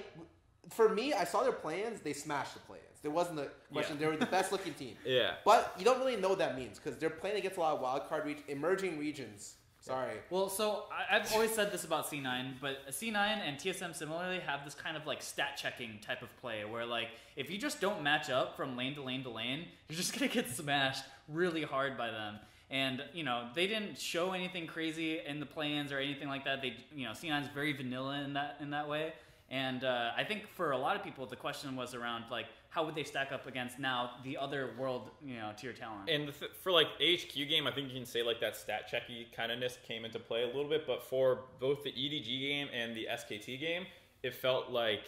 for me, I saw their plans. They smashed the plans. There wasn't a question. They were the best-looking team. Yeah. But you don't really know what that means because they're playing against a lot of wildcard emerging regions. Sorry. Well, so I've always said this about C9, but C9 and TSM similarly have this kind of like stat checking type of play where like if you just don't match up from lane to lane to lane, you're just gonna get smashed really hard by them. And you know they didn't show anything crazy in the plans or anything like that. They C9 is very vanilla in that way. And I think for a lot of people, the question was around like how would they stack up against now the other world tier talent. And for like HQ game, I think you can say like that stat checky kindness came into play a little bit. But for both the EDG game and the SKT game, it felt like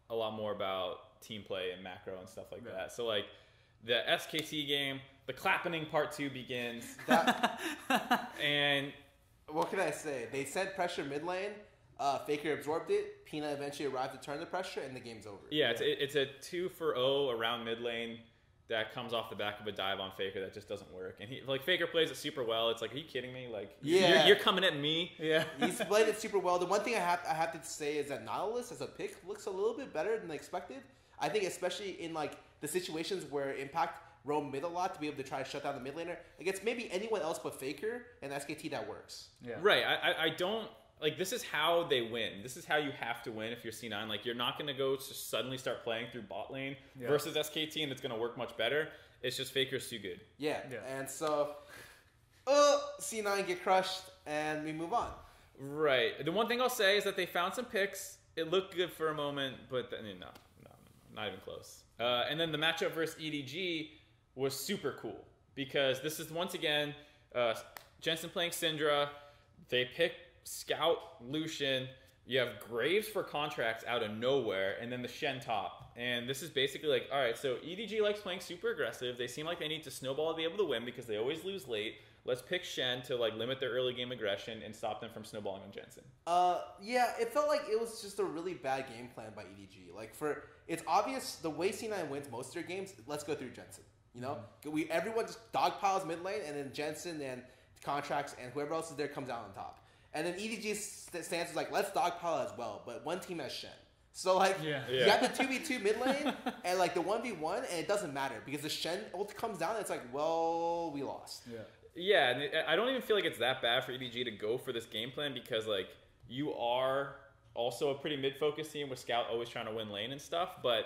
a lot more about team play and macro and stuff like that. So like the SKT game, the clapping part 2 begins. And what can I say? They sent pressure mid lane. Faker absorbed it. Peanut eventually arrived to turn the pressure, and the game's over. Yeah, it's a 2-for-0 around mid lane that comes off the back of a dive on Faker that just doesn't work. And Faker plays it super well. It's like, are you kidding me? Like, you're coming at me. Yeah, he's played it super well. The one thing I have to say is that Nautilus as a pick looks a little bit better than expected. I think especially in like the situations where Impact roam mid a lot to be able to try to shut down the mid laner against maybe anyone else but Faker and SKT, that works. Yeah. Right. I don't. Like, this is how they win. This is how you have to win if you're C9. Like, you're not going to go to suddenly start playing through bot lane versus SKT, and it's going to work much better. It's just Faker's too good. Yeah. And so, C9 get crushed, and we move on. Right. The one thing I'll say is that they found some picks. It looked good for a moment, but no, not even close. And then the matchup versus EDG was super cool because this is, once again, Jensen playing Syndra. They pick Scout, Lucian, you have Graves for contracts out of nowhere, and then the Shen top. And this is basically like, all right, so EDG likes playing super aggressive. They seem like they need to snowball to be able to win because they always lose late. Let's pick Shen to like limit their early game aggression and stop them from snowballing on Jensen. Yeah, it felt like it was just a really bad game plan by EDG. Like it's obvious the way C9 wins most of their games. Let's go through Jensen. Everyone just dogpiles mid lane, and then Jensen and contracts and whoever else is there comes out on top. And then EDG's stance is like, let's dogpile as well, but one team has Shen. So, like, you have the 2v2 mid lane and, like, the 1v1, and it doesn't matter because the Shen ult comes down and it's like, well, we lost. Yeah, and I don't even feel like it's that bad for EDG to go for this game plan because, like, you are also a pretty mid-focused team with Scout always trying to win lane and stuff, but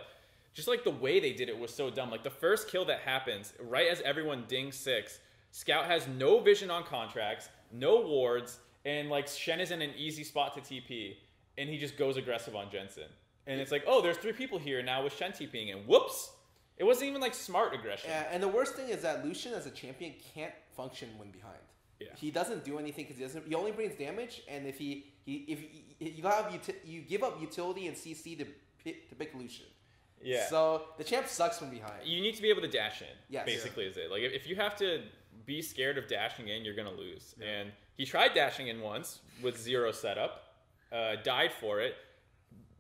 just, like, the way they did it was so dumb. Like, the first kill that happens, right as everyone dings 6, Scout has no vision on contracts, no wards, and, like, Shen is in an easy spot to TP, and he just goes aggressive on Jensen. And it's like, oh, there's 3 people here now with Shen TPing, and whoops! It wasn't even like smart aggression. Yeah, and the worst thing is that Lucian as a champion can't function when behind. Yeah. He doesn't do anything because he only brings damage, and if you give up utility and CC to pick Lucian. Yeah. So the champ sucks from behind. You need to be able to dash in. Yes. Basically, is it like if you have to be scared of dashing in, you're gonna lose. Yeah. And he tried dashing in once with 0 setup, died for it.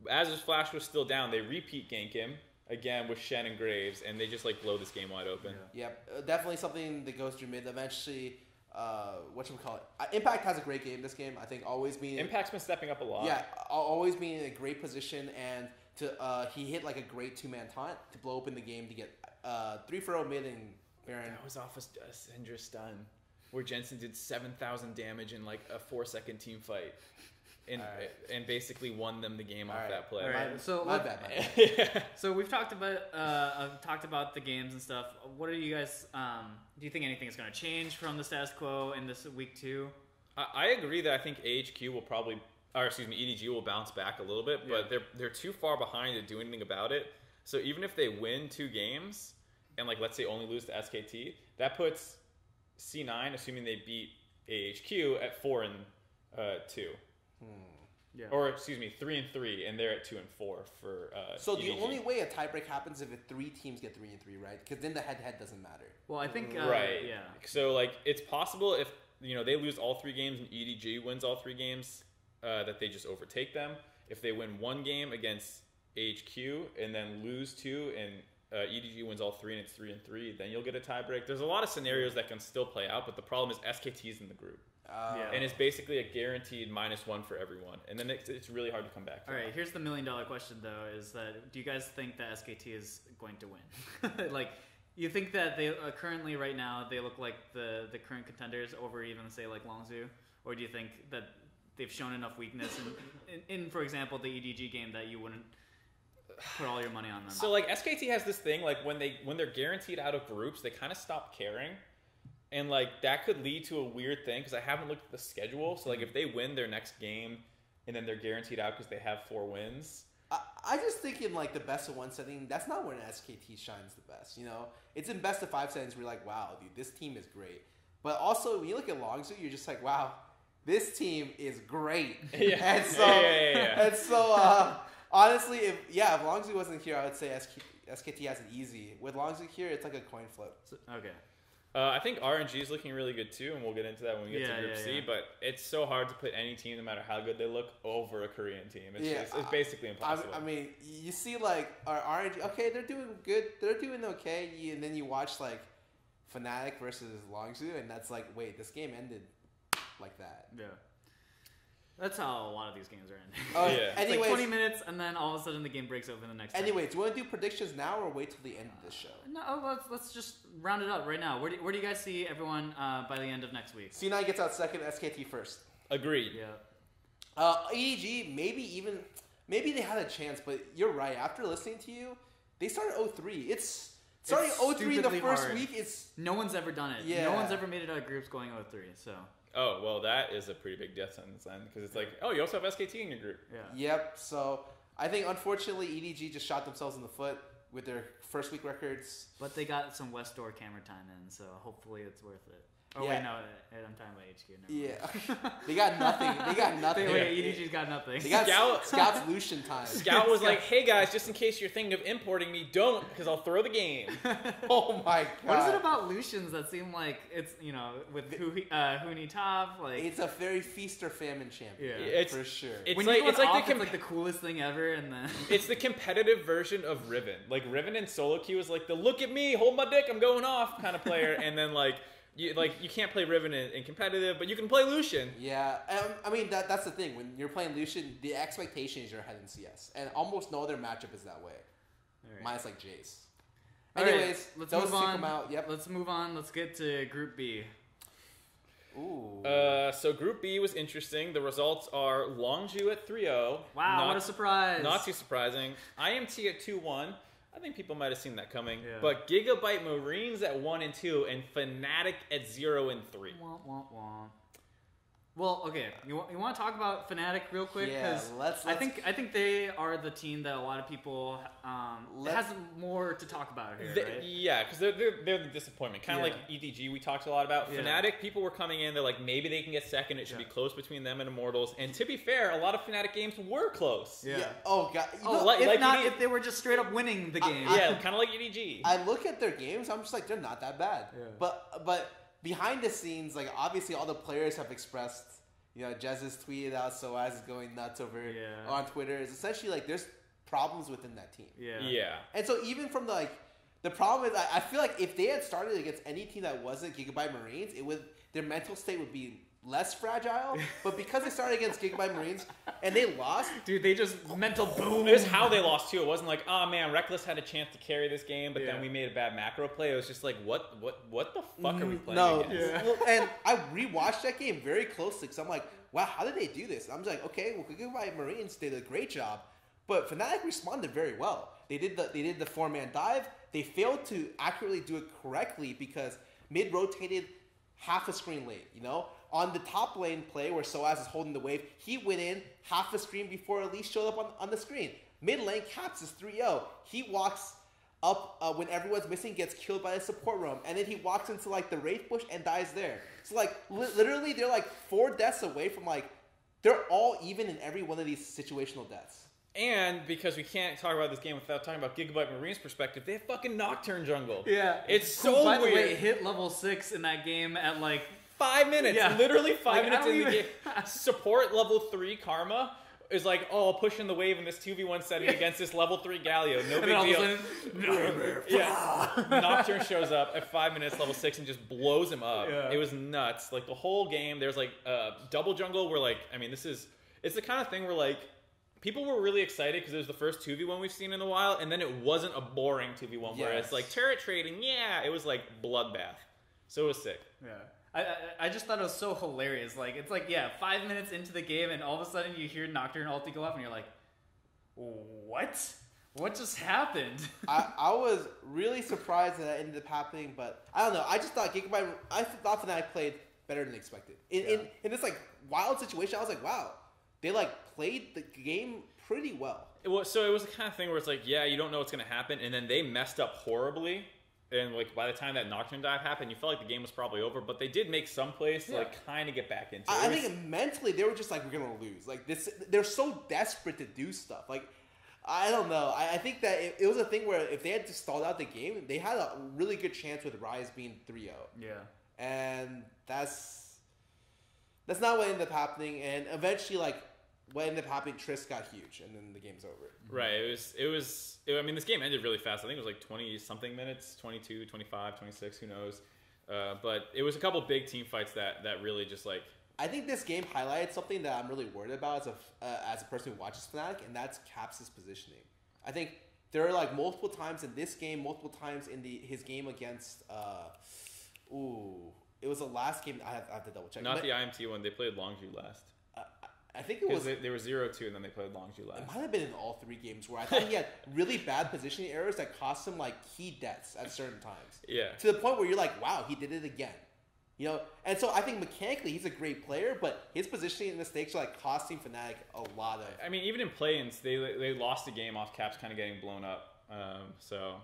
As his flash was still down, they repeat gank him again with Shen and Graves, and they just like blow this game wide open. Yeah, definitely something that goes through mid. Eventually, whatchamacallit? Impact has a great game this game. I think always being Impact's been stepping up a lot. Yeah, always being in a great position, and he hit like a great 2-man taunt to blow open the game to get 3-0 mid and Baron. That was off a Syndra stun, where Jensen did 7,000 damage in like a 4-second team fight. And basically won them the game off that play. All right. So my bad. So we've talked about the games and stuff. What are you guys? Do you think anything is going to change from the status quo in this week 2? I agree that I think AHQ will probably, or excuse me, EDG will bounce back a little bit, but they're too far behind to do anything about it. So even if they win 2 games and like let's say only lose to SKT, that puts C9, assuming they beat AHQ, at 4-2. Yeah. Or excuse me, 3-3, and they're at 2-4 for. So EDG. the only way a tiebreak happens if 3 teams get 3-3, right? Because then the head-to-head doesn't matter. Well, I think right. Yeah. So like it's possible if they lose all 3 games and EDG wins all 3 games, that they just overtake them. If they win 1 game against AHQ and then lose 2 and EDG wins all 3 and it's 3-3, then you'll get a tiebreak. There's a lot of scenarios that can still play out, but the problem is SKT's in the group. And it's basically a guaranteed -1 for everyone, and then it's really hard to come back. All right, here's the $1 million question though: is that do you guys think that SKT is going to win? Like, you think that they currently right now they look like the current contenders over even say like Longzhu, or do you think that they've shown enough weakness in for example the EDG game that you wouldn't put all your money on them? So like SKT has this thing like when they're guaranteed out of groups, they kind of stop caring. And, like, that could lead to a weird thing because I haven't looked at the schedule. So, like, if they win their next game and then they're guaranteed out because they have 4 wins. I just think in, like, the best-of-1 setting, that's not when SKT shines the best, It's in best-of-5 settings where you're like, wow, dude, this team is great. But also, when you look at Longzhu, you're just like, wow, this team is great. Yeah. And so, honestly, if Longzhu wasn't here, I would say SKT has it easy. With Longzhu here, it's like a coin flip. Okay. I think RNG is looking really good too, and we'll get into that when we get to Group C. But it's so hard to put any team, no matter how good they look, over a Korean team. It's basically impossible. I mean, you see like our RNG. Okay, they're doing good. They're doing okay. And then you watch like Fnatic versus Longzhu, and that's like, wait, this game ended like that. Yeah. That's how a lot of these games are ending. Oh, yeah. It's like 20 minutes, and then all of a sudden the game breaks open the next time. Anyways, do you want to do predictions now or wait till the end of this show? No, let's just round it up right now. Where do you guys see everyone by the end of next week? C9 gets out second, SKT first. Agreed. Yeah. EDG, maybe they had a chance, but you're right. After listening to you, they started 0-3. It's starting 0-3 in the first hard. week. No one's ever done it. Yeah. No one's ever made it out of groups going 0-3, so... Oh, well, that is a pretty big death sentence then, because it's like, oh, you also have SKT in your group. Yeah. Yep, so I think, unfortunately, EDG just shot themselves in the foot with their first week records. But they got some West Door camera time in, so hopefully it's worth it. Oh, Yeah. wait, no, I'm talking about HQ. Yeah. They got nothing. Wait, EDG's got nothing. They got Scout's Lucian time. Scout was like, hey guys, just in case you're thinking of importing me, don't, because I'll throw the game. Oh my god. What is it about Lucians that seem like it's, with Huni top, like... It's a very feast or famine champion. Yeah. It's, for sure. It's when like, you it's like it's like the coolest thing ever, and then... It's the competitive version of Riven. Like, Riven in solo queue is like the look at me, hold my dick, I'm going off kind of player, and then you can't play Riven in competitive, but you can play Lucian. Yeah, I mean that's the thing. When you're playing Lucian, the expectation is you're ahead in CS, and almost no other matchup is that way. Right. Minus like Jace. All Anyways, right, let's those move two on. come out. Yep. Let's move on. Let's get to Group B. Ooh. So Group B was interesting. The results are Longzhu at 3-0. Wow, what a surprise! Not too surprising. IMT at 2-1. I think people might have seen that coming. Yeah. But Gigabyte Marines at 1-2 and Fnatic at 0-3. Wah, wah, wah. Well, okay. You want to talk about Fnatic real quick? Yeah, let's. I think they are the team that a lot of people has more to talk about here, right? Yeah, because they're the disappointment. Kind of like EDG we talked a lot about. Fnatic, people were coming in, they're like, maybe they can get second. It should be close between them and Immortals. And to be fair, a lot of Fnatic games were close. Yeah. Oh, God. If they were just straight up winning the game. Yeah, kind of like EDG. I look at their games, I'm just like, they're not that bad. Yeah. But behind the scenes, like, obviously all the players have expressed, Jez has tweeted out, Soaz is going nuts over on Twitter. It's essentially like there's problems within that team. Yeah. And so even from the problem is, I feel like if they had started against any team that wasn't Gigabyte Marines, their mental state would be less fragile. But because they started against Gigabyte Marines and they lost, dude, they just mental boom. It was how they lost too. It wasn't like, oh man, Reckless had a chance to carry this game, but then we made a bad macro play. It was just like, what the fuck are we playing against? Well, and I rewatched that game very closely because I'm like, wow, how did they do this? And I'm just like, okay, well, Gigabyte Marines did a great job, but Fnatic responded very well. They did the 4-man dive. They failed to accurately do it correctly because mid rotated half a screen late, On the top lane play where Soaz is holding the wave, he went in half a screen before Elise showed up on the screen. Mid lane caps is 3-0. He walks up when everyone's missing, gets killed by the support roam, and then he walks into the Wraith bush and dies there. So literally they're 4 deaths away from they're all even in every one of these situational deaths. And because we can't talk about this game without talking about Gigabyte Marine's perspective, they have fucking Nocturne jungle. Yeah. It's so by weird. The way, it hit level 6 in that game at 5 minutes. Yeah. Literally 5 minutes in the game. Support level 3 Karma is I'll push in the wave in this 2v1 setting against this level 3 Galio. No big deal. Nocturne shows up at 5 minutes, level 6, and just blows him up. Yeah. It was nuts. The whole game, there's double jungle where it's the kind of thing where people were really excited because it was the first 2v1 we've seen in a while, and then it wasn't a boring 2v1 where it's turret trading. Yeah, it was bloodbath. So it was sick. Yeah. I just thought it was so hilarious. It's 5 minutes into the game, and all of a sudden you hear Nocturne ulti go off, and you're like, what? What just happened? I was really surprised that ended up happening, but I don't know. I just thought I thought Fnatic played better than expected. In this wild situation, I was like, wow. They played the game pretty well. So it was the kind of thing where it's you don't know what's going to happen, and then they messed up horribly. And by the time that Nocturne dive happened, you felt like the game was probably over. But they did make some plays to kind of get back into it. I think mentally they were just we're going to lose. They're so desperate to do stuff. I don't know. I think that it was a thing where if they had just stalled out the game, they had a really good chance with Rise being 3-0. Yeah. And that's not what ended up happening. And eventually, what ended up happening, Triss got huge, and then the game's over. Right. I mean, this game ended really fast. I think it was 20-something minutes, 22, 25, 26, who knows. But it was a couple big team fights that really just I think this game highlighted something that I'm really worried about as a person who watches Fnatic, and that's Caps' positioning. I think there are multiple times in this game, multiple times in his game against it was the last game. I have to double check. Not the IMT one. They played Longzhu last. I think it was... They were 0-2, and then they played Longzhu last. It might have been in all 3 games where I thought he had really bad positioning errors that cost him, key deaths at certain times. Yeah. To the point where you're wow, he did it again. And so I think mechanically he's a great player, but his positioning mistakes are, costing Fnatic a lot of... I mean, even in play-ins, they lost a game off Caps kind of getting blown up. So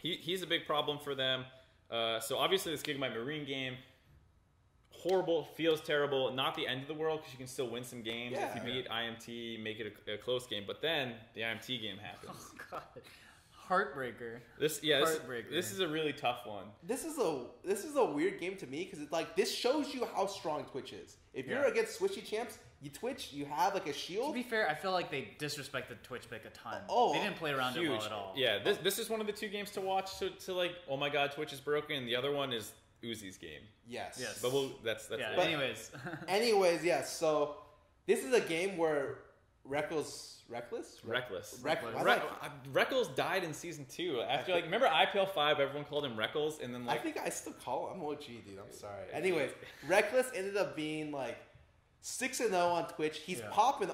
he's a big problem for them. So obviously this Gigabyte Marine game... horrible, feels terrible, not the end of the world because you can still win some games if you beat IMT, make it a close game. But then the IMT game happens. Oh god, heartbreaker. This is a really tough one. This is a weird game to me because it's this shows you how strong Twitch is. If you're against Switchy champs, Twitch, you have a shield. To be fair, I feel like they disrespected Twitch pick a ton. They didn't play around it well at all. Yeah, this is one of the 2 games to watch to oh my god, Twitch is broken. And the other one is Uzi's game. Yes. But that's yeah. But anyways, yes. So this is a game where Reckless died in season 2 after remember IPL 5, everyone called him Reckles, and then I think I still call him OG, dude. I'm sorry. Anyways, Reckless ended up being 6-0 on Twitch. He's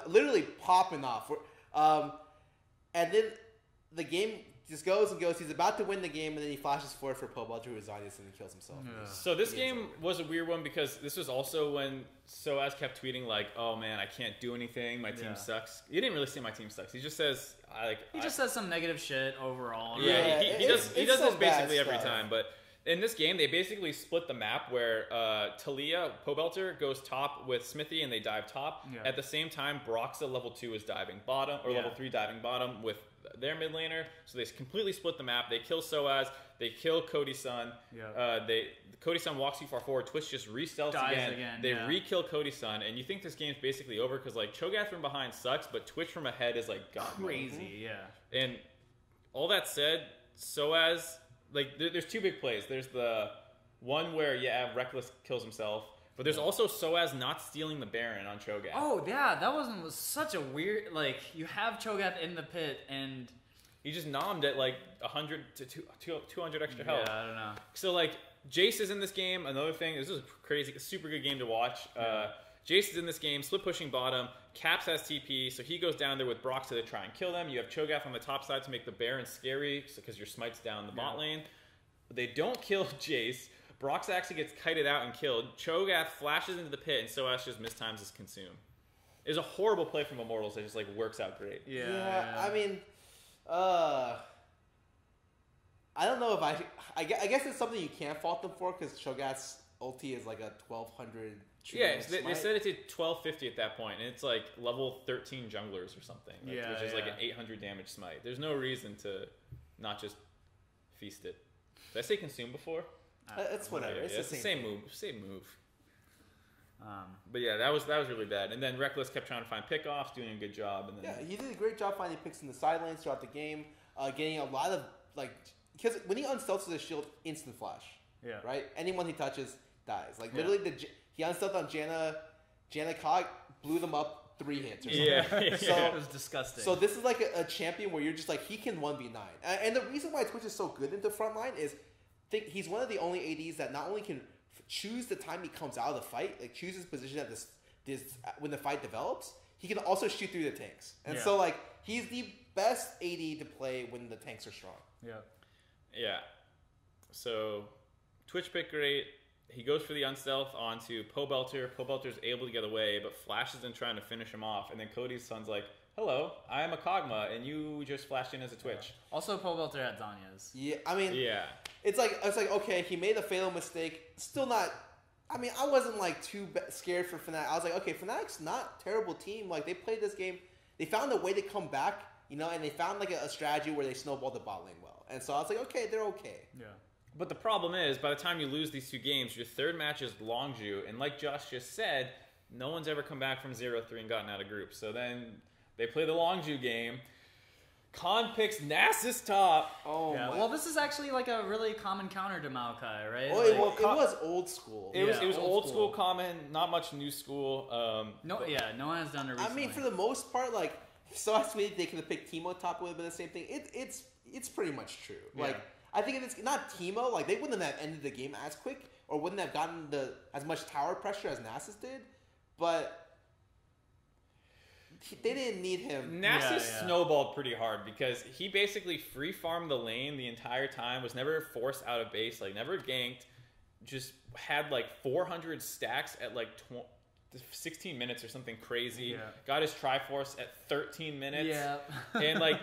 literally popping off. And then the game just goes and goes. He's about to win the game, and then he flashes forward for Pobal to Rosanius and kills himself. Yeah. So this game was a weird one because this was also when Soaz kept tweeting like, "Oh man, I can't do anything. My team sucks." He didn't really say my team sucks. He just says, He just says some negative shit overall. Yeah, right? he does this basically every time. But in this game, they basically split the map where Talia, Pobelter, goes top with Smithy, and they dive top. Yeah. At the same time, Broxa level 2 is diving bottom, or level 3 diving bottom with their mid laner. So they completely split the map. They kill Soaz. They kill Cody-san. Yeah. Cody-san walks too far forward. Twitch just re-stealths again. They re-kill Cody-san, and you think this game's basically over because like Cho'Gath from behind sucks, but Twitch from ahead is like crazy. Yeah. And all that said, Soaz, like there's two big plays. There's the one where Reckless kills himself, but there's also Soaz not stealing the Baron on Cho'Gath. Oh yeah, that was such a weird. Like you have Cho'Gath in the pit and he just nommed at like 100 to 200 extra health. Yeah, I don't know. So like Jace is in this game. Another thing, this is a crazy, super good game to watch. Jace is in this game, split pushing bottom. Caps has TP, so he goes down there with Broxa to try and kill them. You have Cho'Gath on the top side to make the Baron scary because your smite's down the bot lane. But they don't kill Jace. Broxa actually gets kited out and killed. Cho'Gath flashes into the pit, and Soaz just mistimes his consume. It was a horrible play from Immortals that just like works out great. Yeah. I mean, I don't know if I guess it's something you can't fault them for because Cho'Gath's ulti is like a 1200. Yeah, they said it's at 1250 at that point, and it's like level 13 junglers or something, which is like an 800 damage smite. There's no reason to not just feast it. Did I say consume before? It's whatever. It's the same move. Same move. But yeah, that was really bad. And then Reckless kept trying to find pickoffs, doing a good job. And then he did a great job finding picks in the side lanes throughout the game, getting a lot of like because when he unstealths with his shield, instant flash. Yeah. Right. Anyone he touches dies. Like literally, he unstealthed on Janna Cog, blew them up 3 hits or something. So it was disgusting. So this is like a champion where you're just like he can 1v9, and the reason why Twitch is so good into frontline is he's one of the only ADs that not only can choose the time he comes out of the fight, like choose his position at this when the fight develops. He can also shoot through the tanks, and so like he's the best AD to play when the tanks are strong. Yeah. So Twitch picked great. He goes for the unstealth onto Pobelter. Pobelter's able to get away, but flashes in trying to finish him off. And then Cody's son's like, "Hello, I am a Kog'Maw, and you just flashed in as a Twitch." Also, Pobelter had Zanya's. Yeah, I mean, it's like okay, he made a fatal mistake. Still not. I mean, I wasn't like too scared for Fnatic. I was like, okay, Fnatic's not a terrible team. Like they played this game, they found a way to come back, and they found like a strategy where they snowballed the bot lane well. And so I was like, okay, they're okay. Yeah. But the problem is, by the time you lose these 2 games, your third match is Longzhu, and like Josh just said, no one's ever come back from 0-3 and gotten out of groups. So then they play the Longzhu game. Khan picks Nasus top. Oh, yeah. Well, this is actually like a really common counter to Maokai, right? Well, it was old school. It was old school common, not much new school. No one has done it recently. I mean, for the most part, like, so I swear they could have picked Teemo top, would have been the same thing. It's pretty much true. Yeah. Like, I think it's not Teemo. Like, they wouldn't have ended the game as quick, or wouldn't have gotten as much tower pressure as Nasus did, but they didn't need him. Nasus snowballed pretty hard because he basically free farmed the lane the entire time, was never forced out of base, like never ganked, just had like 400 stacks at like 16 minutes or something crazy. Yeah. Got his Triforce at 13 minutes. Yeah. And like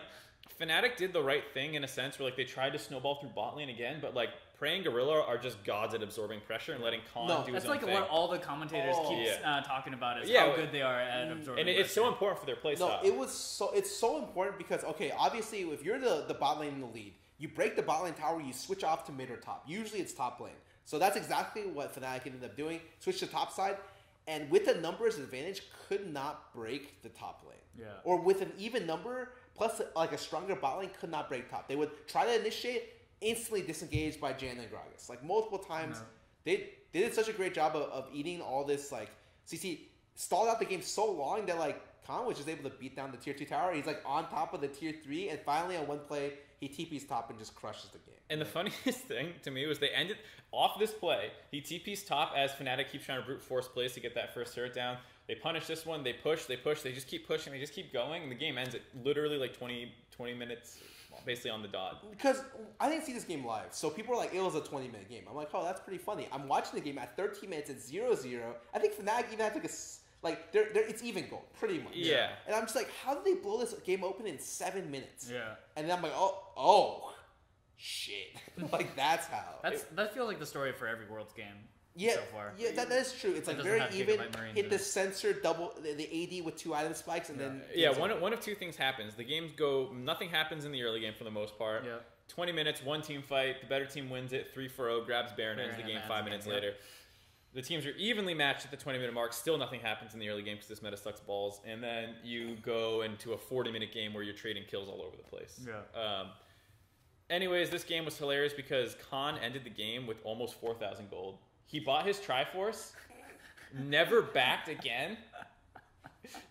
Fnatic did the right thing in a sense where like they tried to snowball through bot lane again, but like Prey and Gorilla are just gods at absorbing pressure and letting Khan do his own thing. That's like what all the commentators keep talking about is how good they are at absorbing pressure. And it's so important for their play style. It's so important because, okay, obviously if you're the bot lane in the lead, you break the bot lane tower, you switch off to mid or top. Usually it's top lane. So that's exactly what Fnatic ended up doing. Switch to top side, and with a numbers advantage, could not break the top lane. Yeah. Or with an even number, plus like a stronger bot lane, could not break top. They would try to initiate, instantly disengaged by Janna and Gragas. Like multiple times. They did such a great job of eating all this, like, CC stalled out the game so long that like Khan was just able to beat down the tier 2 tower. He's like on top of the tier 3, and finally on one play he TP's top and just crushes the game. And the funniest thing to me was they ended off this play. He TP's top as Fnatic keeps trying to brute force plays to get that first turret down. They punish this one. They push. They just keep pushing. They just keep going. And the game ends at literally like 20 minutes, basically on the dot. Because I didn't see this game live, so people were like, it was a 20-minute game. I'm like, oh, that's pretty funny. I'm watching the game at 13 minutes, it's 0-0. I think Fnatic even had like it's even goal, pretty much. Yeah. And I'm just like, how did they blow this game open in 7 minutes? Yeah. And then I'm like, oh, shit. Like, that's how. That feels like the story for every Worlds game. Yeah, so far. yeah, that is true. It's like very even. Hit the sensor double the AD with 2 item spikes, and then one of two things happens. The games go. Nothing happens in the early game for the most part. Yeah. 20 minutes, one team fight. The better team wins it. 3-4-0, grabs Baron, ends the game 5 minutes later. The teams are evenly matched at the 20-minute mark. Still nothing happens in the early game because this meta sucks balls. And then you go into a 40-minute game where you're trading kills all over the place. Yeah. Anyways, this game was hilarious because Khan ended the game with almost 4,000 gold. He bought his Triforce, never backed again,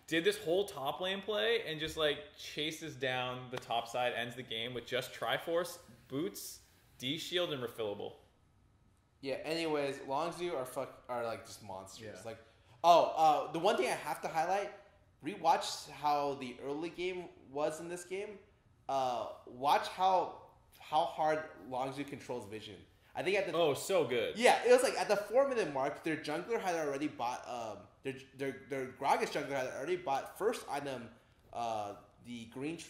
did this whole top lane play, and just like chases down the top side, ends the game with just Triforce, boots, D-shield, and refillable. Yeah, anyways, Longzhu are like just monsters. Yeah. Like, the one thing I have to highlight, rewatch how the early game was in this game. Watch how hard Longzhu controls vision. I think at the so good. Yeah, it was like at the 4-minute mark, their jungler had already bought their Gragas jungler had already bought first item, the green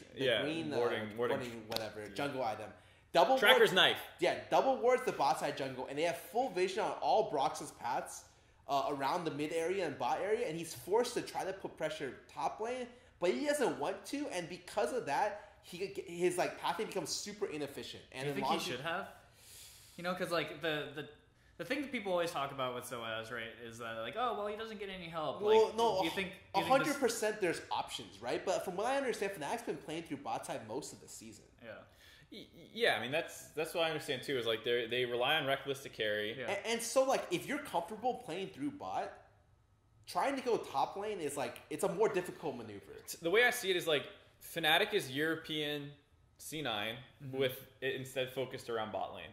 warding whatever jungle item. Double Tracker's wards, knife. Yeah, double wards the bot side jungle, and they have full vision on all Brox's paths around the mid area and bot area, and he's forced to try to put pressure top lane, but he doesn't want to, and because of that, his like pathing becomes super inefficient. And do you think he should have? You know, because like the thing that people always talk about with Soaz, right, is that like, oh, well, he doesn't get any help. Well, like, no, do you think 100% there's options, right? But from what I understand, Fnatic's been playing through bot side most of the season. Yeah. Yeah, I mean that's what I understand too. Is like they rely on Reckless to carry. Yeah. And so like if you're comfortable playing through bot, trying to go top lane is like it's a more difficult maneuver. The way I see it is like Fnatic is European C9 with it instead focused around bot lane.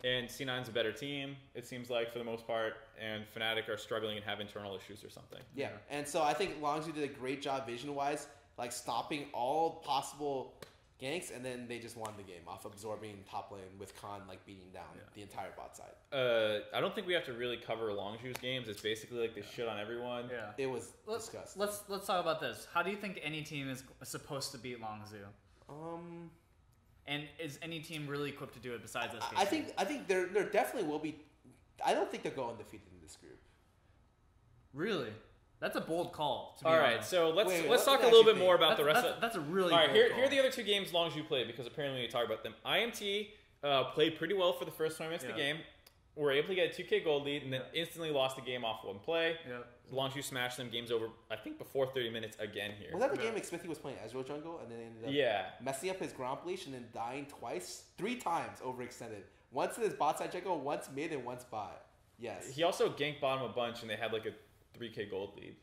And C9's a better team, it seems like, for the most part, and Fnatic are struggling and have internal issues or something. Yeah, and so I think Longzhu did a great job vision-wise, like stopping all possible ganks, and then they just won the game off absorbing top lane with Khan like beating down the entire bot side. I don't think we have to really cover Longzhu's games. It's basically like they shit on everyone. Yeah, it was disgusting. Let's talk about this. How do you think any team is supposed to beat Longzhu? And is any team really equipped to do it besides us? I think there definitely will be. I don't think they'll go undefeated in this group. Really? That's a bold call. To be all right, honest. so let's talk a little bit more about the rest of. That's a really. All right, bold here call. are the other two games Longzhu played because apparently we talk about them. IMT played pretty well for the first 20 minutes of the game. Were able to get a 2K gold lead and then instantly lost the game off one play. Yeah. Longzhu smashed them. Game's over, I think, before 30 minutes again here. Was that the game Smithy was playing Ezreal jungle and then ended up messing up his ground leash and then dying 3 times overextended? Once in his bot side jungle, once mid, and once bot. Yes. He also ganked bottom a bunch and they had like a 3K gold lead.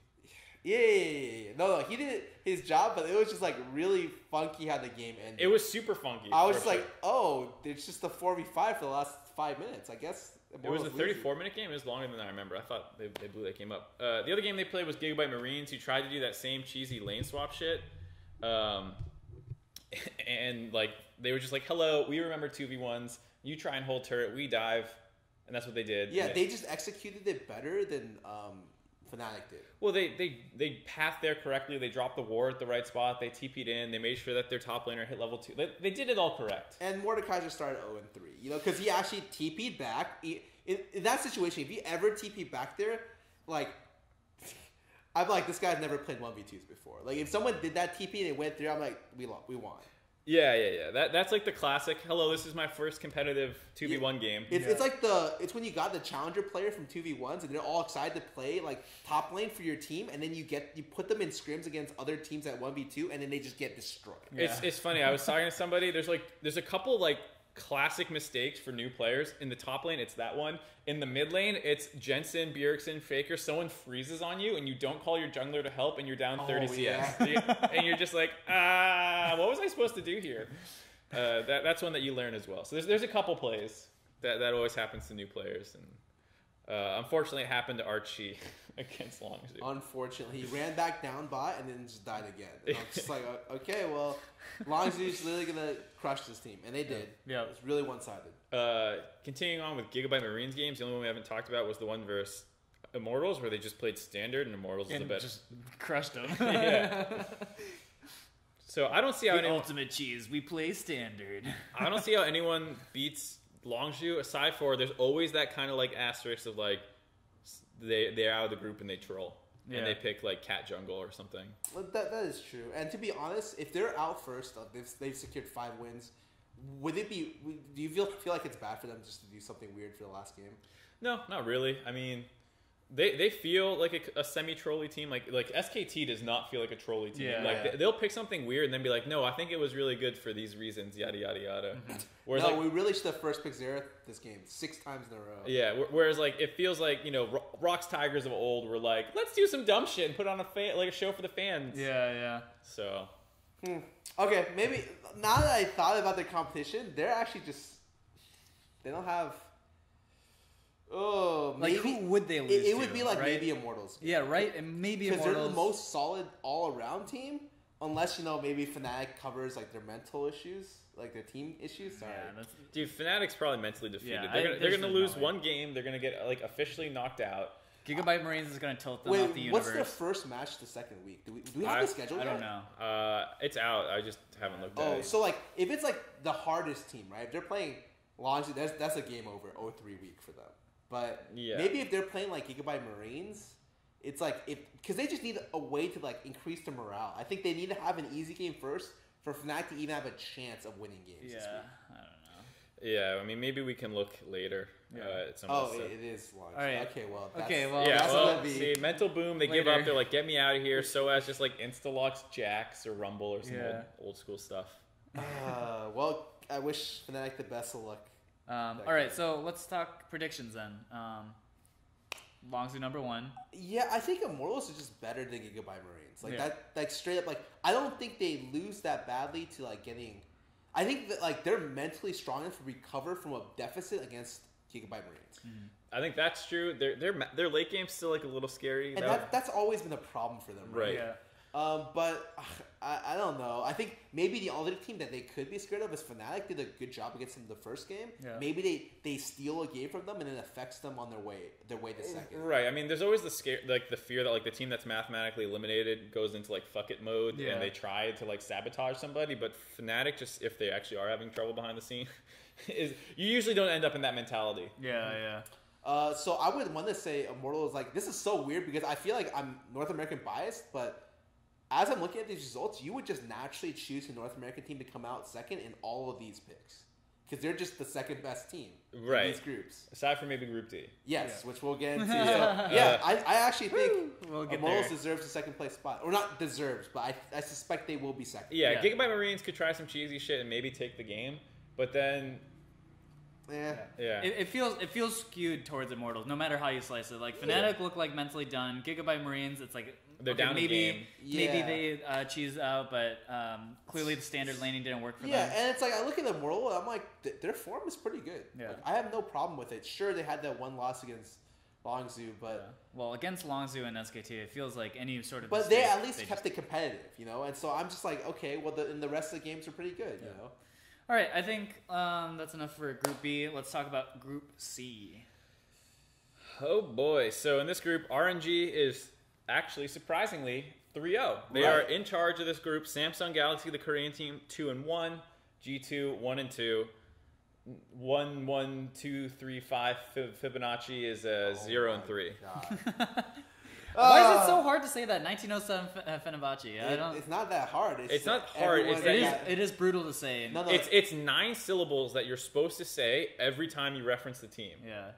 Yeah. No, he did his job, but it was just like really funky how the game ended. It was super funky. I was just like, oh, it's just a 4v5 for the last 5 minutes. I guess it was a 34-minute game. It was longer than I remember. I thought they blew that game up. The other game they played was Gigabyte Marines, who tried to do that same cheesy lane swap shit. And like they were just like, hello, we remember 2v1s. You try and hold turret, we dive. And that's what they did. Yeah, they just executed it better than Fnatic did. Well, they pathed there correctly. They dropped the ward at the right spot. They TP'd in. They made sure that their top laner hit level 2. They did it all correct. And Mordekai just started 0-3. You know, because he actually TP'd back. In that situation, if he ever TP'd back there, like, I'm like, this guy's never played 1v2s before. Like, if someone did that TP and it went through, I'm like, we won. Yeah. That's like the classic, hello, this is my first competitive 2v1 game. It's like it's when you got the challenger player from 2v1s and they're all excited to play like top lane for your team, and then you put them in scrims against other teams at 1v2 and then they just get destroyed. Yeah. It's funny. I was talking to somebody, there's a couple like classic mistakes for new players. In the top lane, it's that one. In the mid lane, it's Jensen, Bjergsen, Faker. Someone freezes on you and you don't call your jungler to help and you're down 30 CS. And you're just like, what was I supposed to do here? That's one that you learn as well. So there's a couple plays that always happens to new players. Unfortunately, it happened to Archie against Longzhu. Unfortunately, he ran back down bot and then just died again. And I'm just like, okay, well, Longzhu's literally gonna crush this team, and they did. Yeah, it's really one-sided. Continuing on with Gigabyte Marines games, the only one we haven't talked about was the one versus Immortals, where they just played Standard, and Immortals is the best. Just crushed them. Yeah. So I don't see how the ultimate cheese. We play Standard. I don't see how anyone beats Longzhu, aside for there's always that kind of like asterisk of like they're out of the group and they troll and they pick like cat jungle or something. Well, that is true. And to be honest, if they're out first, they've secured 5 wins. Do you feel like it's bad for them just to do something weird for the last game? No, not really. I mean, they feel like a semi-trolly team. Like SKT does not feel like a trolly team. Yeah, like they'll pick something weird and then be like, no, I think it was really good for these reasons. Yada yada yada. Whereas no, we really should have first picked Xerath this game 6 times in a row. Yeah. Whereas like it feels like Rock's Tigers of old were like, let's do some dumb shit and put on a show for the fans. Yeah. So. Okay, maybe now that I thought about the competition, they're actually they don't have. Oh, like maybe who would they lose? It would be like right? maybe Immortals. Yeah, right. And maybe because Immortals. they're the most solid all-around team, unless maybe Fnatic covers like their mental issues, like their team issues. Sorry, dude, Fnatic's probably mentally defeated. Yeah, they're gonna lose one game. They're gonna get like officially knocked out. Gigabyte Marines is gonna tilt them off the universe. What's their first match the second week? Do we have a schedule yet? I don't know. It's out. I just haven't looked at it. Oh, so like if it's like the hardest team, right? If they're playing Longzhu, that's a game over. 0-3 week for them. But maybe if they're playing like Gigabyte Marines, it's like because they just need a way to like increase their morale. I think they need to have an easy game first for Fnatic to even have a chance of winning games. Yeah, this week. I don't know. Yeah, I mean maybe we can look later. At some of it is Longzhu. All right. Okay, well, that's see, mental boom. They give up. They're like, get me out of here. So as just like insta-locks Jax or Rumble or some old school stuff. Well, I wish Fnatic the best of luck. All right, so let's talk predictions then. Longzhu number 1. Yeah, I think Immortals is just better than Gigabyte Marines. Like that, like straight up. Like I don't think they lose that badly to like getting. I think that like they're mentally strong enough to recover from a deficit against Gigabyte Marines. Mm-hmm. I think that's true. Their late game's still like a little scary. And that's always been a problem for them, right? Yeah. But I don't know. I think maybe the only team that they could be scared of is Fnatic. Did a good job against them the first game. Yeah. Maybe they steal a game from them and it affects them on their way to second. Right. I mean, there's always the fear that like the team that's mathematically eliminated goes into like fuck it mode and they try to like sabotage somebody. But Fnatic, just if they actually are having trouble behind the scene, you usually don't end up in that mentality. Yeah. So I would want to say Immortal is like, this is so weird because I feel like I'm North American biased, but as I'm looking at these results, you would just naturally choose a North American team to come out second in all of these picks. Because they're just the second best team in these groups. Aside from maybe Group D. Yes, which we'll get into. I actually think Immortals deserves the second place spot. Or not deserves, but I suspect they will be second. Yeah, Gigabyte Marines could try some cheesy shit and maybe take the game, but then... Yeah. It feels skewed towards Immortals, no matter how you slice it. Like Fnatic look like mentally done. Gigabyte Marines, it's like they're down maybe they cheese out, but clearly the standard laning didn't work for them. Yeah, and it's like I look at Immortal, I'm like their form is pretty good. Yeah, like, I have no problem with it. Sure, they had that one loss against Longzhu, but well, against Longzhu and SKT, it feels like any sort of. But they at least kept it competitive, And so I'm just like, okay, well, the rest of the games are pretty good, All right, I think that's enough for Group B. Let's talk about Group C. Oh boy! So in this group, RNG is actually surprisingly 3-0. They are in charge of this group. Samsung Galaxy, the Korean team, 2-1. G2 1-2. 1, 1, 2, 3, 5. Fibonacci is 0-3. Why is it so hard to say that 1907 Fenerbahce? It's not that hard. It's not hard. It is brutal to say. No. It's 9 syllables that you're supposed to say every time you reference the team. Yeah.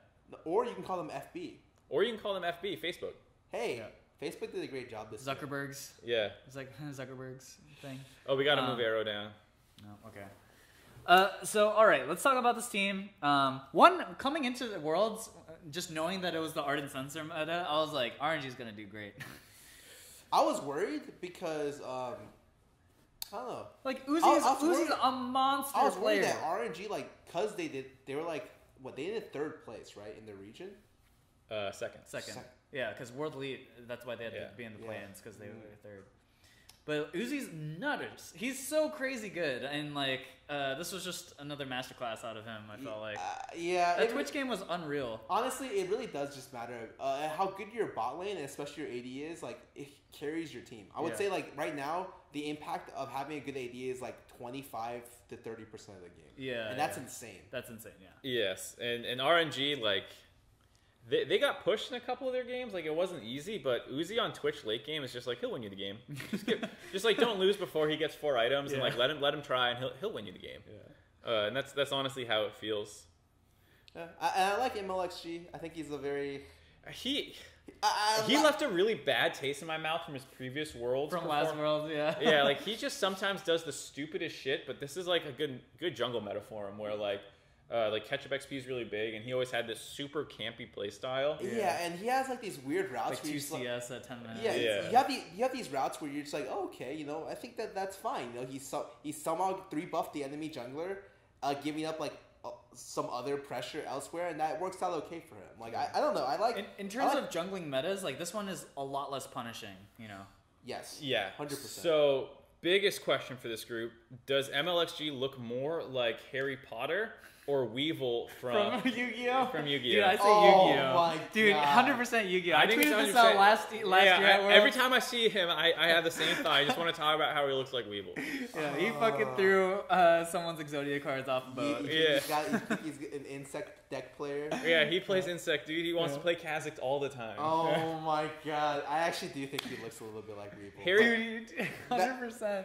Or you can call them FB. Or you can call them FB, Facebook. Hey, Facebook did a great job this Zuckerberg's. Yeah. It's like Zuckerberg's thing. Oh, we got to move Arrow down. No, okay. So, all right, let's talk about this team. One, coming into the Worlds, just knowing that it was the Ardent Sensor meta, I was like, RNG is going to do great. I was worried because, I don't know. Like, Uzi's a monster player. I was worried that RNG, like, because they were like, they ended 3rd place, right, in their region? Second. Yeah, because World Elite, that's why they had to be in the plans, because they were third. But Uzi's nutters. He's so crazy good, and like this was just another masterclass out of him. I felt like that Twitch game was unreal. Honestly, it really does just matter how good your bot lane and especially your AD is. Like it carries your team. I would say like right now the impact of having a good AD is like 25 to 30% of the game. Yeah, and that's insane. That's insane. Yeah. Yes, and RNG like. They got pushed in a couple of their games. Like, it wasn't easy, but Uzi on Twitch late game is just like, he'll win you the game. Just like, don't lose before he gets 4 items, and like let him try, and he'll win you the game. Yeah. And that's honestly how it feels. Yeah. I like MLXG. I think he's a very he left a really bad taste in my mouth from his previous Worlds. From last Worlds, yeah. Yeah, like he just sometimes does the stupidest shit, but this is like a good jungle meta for him where like Ketchup XP is really big, and he always had this super campy play style. Yeah, and he has like these weird routes. Like 2 CS at 10 minutes. Yeah. You have these routes where you're just like, oh, okay, you know, I think that's fine. You know, he somehow 3-buffed the enemy jungler, giving up like some other pressure elsewhere, and that works out okay for him. Like I don't know, I like in terms of jungling metas, like this one is a lot less punishing. You know. Yes. Yeah. 100%. So biggest question for this group: does MLXG look more like Harry Potter or Weevil from Yu-Gi-Oh? From Yu-Gi-Oh. Dude, I say Yu-Gi-Oh. My Dude, God. 100% Yu-Gi-Oh. I I think tweeted it's this out 100%. last year at Worlds. Every time I see him, I have the same thought. I just want to talk about how he looks like Weevil. Yeah, he fucking threw someone's Exodia cards off a boat. He's an insect deck player. Yeah, he plays Insect, dude. He wants to play Kha'Zix all the time. Oh my God, I actually do think he looks a little bit like Weevil. Harry, 100%.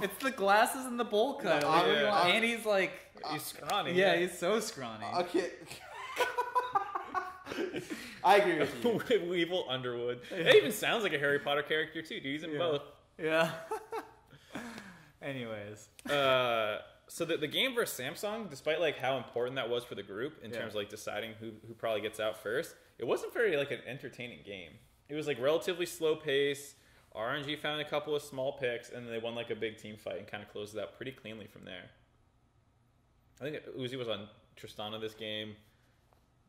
It's the glasses and the bowl cut. And he's like... He's scrawny. Yeah, he's so scrawny. Okay. I agree with you. Weevil Underwood. It even sounds like a Harry Potter character too, dude. He's in both. Yeah. Anyways. So the game versus Samsung, despite like how important that was for the group in terms of like deciding who probably gets out first, it wasn't very like an entertaining game. It was like relatively slow pace. RNG found a couple of small picks, and then they won like a big team fight and kind of closed it out pretty cleanly from there. I think Uzi was on Tristana this game.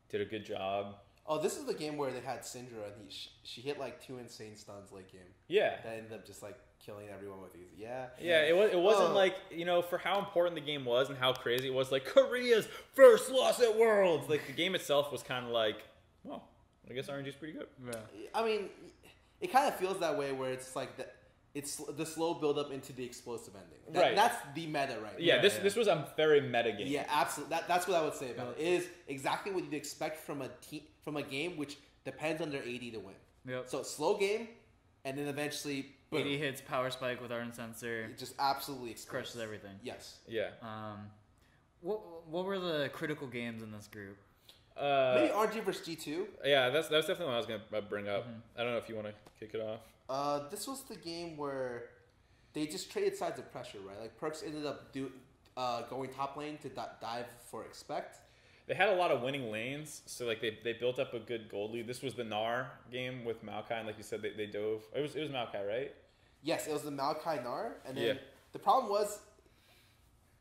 Did a good job. Oh, this is the game where they had Syndra, and she hit like 2 insane stuns late game. Yeah. That ended up just like killing everyone with Uzi. Yeah. Yeah, it wasn't like, you know, for how important the game was and how crazy it was, like Korea's first loss at Worlds. Like the game itself was kind of like, well, I guess RNG's pretty good. Yeah. I mean, it kind of feels that way where it's like it's the slow build up into the explosive ending. Right. That's the meta right now. Yeah, this was a very meta game. Yeah, absolutely. That's what I would say about it. It is exactly what you'd expect from a game which depends on their AD to win. Yep. So slow game, and then eventually boom. 80 hits, power spike with Ardent Sensor. It just absolutely explodes. Crushes everything. Yes. Yeah. What were the critical games in this group? Maybe RG versus G2. Yeah, that's definitely what I was going to bring up. I don't know if you want to kick it off. This was the game where they just traded sides of pressure, right? Like Perks ended up going top lane to dive for Expect. They had a lot of winning lanes, so like they built up a good gold lead. This was the Gnar game with Maokai, and like you said, they dove. It was Maokai, right? Yes, it was the Maokai Gnar, and then the problem was,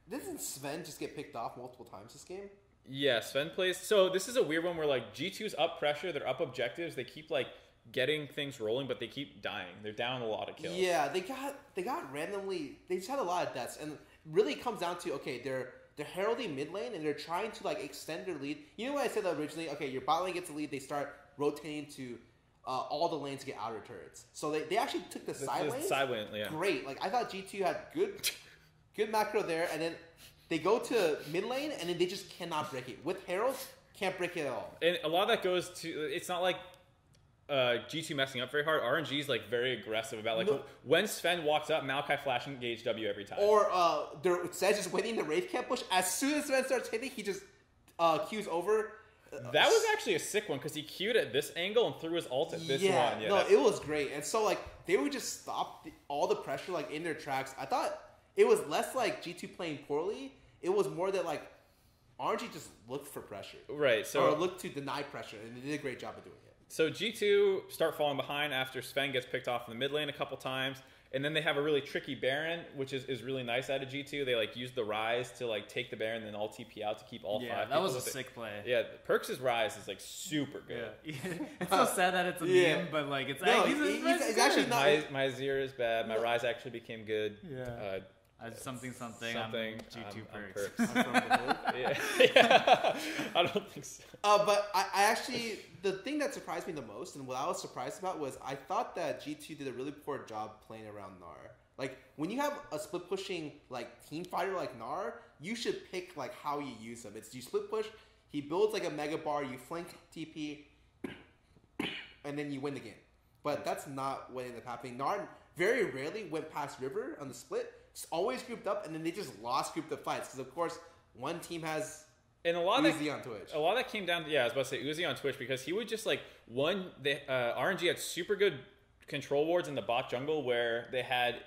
didn't Sven just get picked off multiple times this game? Yeah, Sven plays. So this is a weird one where like G2's up pressure, they're up objectives, they keep like getting things rolling, but they keep dying. They're down a lot of kills. Yeah, they got randomly. They just had a lot of deaths, and really it comes down to they're heralding mid lane and they're trying to like extend their lead. You know what I said originally? Okay, your bot lane gets the lead, they start rotating to all the lanes to get outer turrets. So they actually took the side lane. Side lane, yeah. Great. Like I thought G2 had good macro there, and then they go to mid lane and then they just cannot break it. With heralds, can't break it at all. And a lot of that goes to, it's not like G2 messing up very hard. RNG is like very aggressive about like when Sven walks up, Maokai flash engage W every time. Or Sedge just waiting the Wraith Camp push. As soon as Sven starts hitting, he just Qs over. That was actually a sick one because he Q'd at this angle and threw his ult at this one. Yeah, no, it was great. And so like they would just stop all the pressure like in their tracks. I thought it was less like G2 playing poorly. It was more that like RNG just looked for pressure, right? So or looked to deny pressure, and they did a great job of doing it. So G2 start falling behind after Sven gets picked off in the mid lane a couple times, And then they have a really tricky Baron, which is really nice out of G2. They like use the Rise to like take the Baron and then all TP out to keep all 5. Yeah, that was a sick play. Yeah, Perks' Rise is like super good. Yeah. It's so sad that it's a meme, but like it's he's actually not. My Zero is bad. My Rise actually became good. Yeah. Something. G2 Perks. Yeah. I don't think so. But I actually, the thing that surprised me the most, and what I was surprised about, was I thought that G2 did a really poor job playing around Gnar. Like, when you have a split pushing like team fighter like Gnar, you should pick like how you use him. It's you split push, he builds like a mega bar, you flank TP, and then you win the game. But that's not what ended up happening. Gnar very rarely went past River on the split. It's always grouped up, and then they just lost grouped up fights because, of course, one team has Uzi on Twitch. A lot of that came down to, I was about to say Uzi on Twitch, because he would just like, RNG had super good control wards in the bot jungle where they had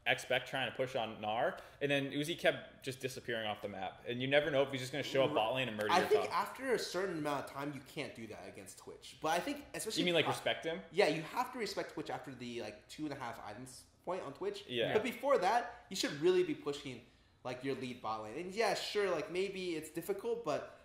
X-Spec trying to push on Gnar, and then Uzi kept just disappearing off the map. And you never know if he's just going to show up bot lane and murder your top. I think after a certain amount of time, you can't do that against Twitch. But I think, especially... You mean like respect him? Yeah, you have to respect Twitch after the like 2.5 items point on Twitch. Yeah. But before that, you should really be pushing like your lead bot lane. And yeah, sure, like maybe it's difficult, but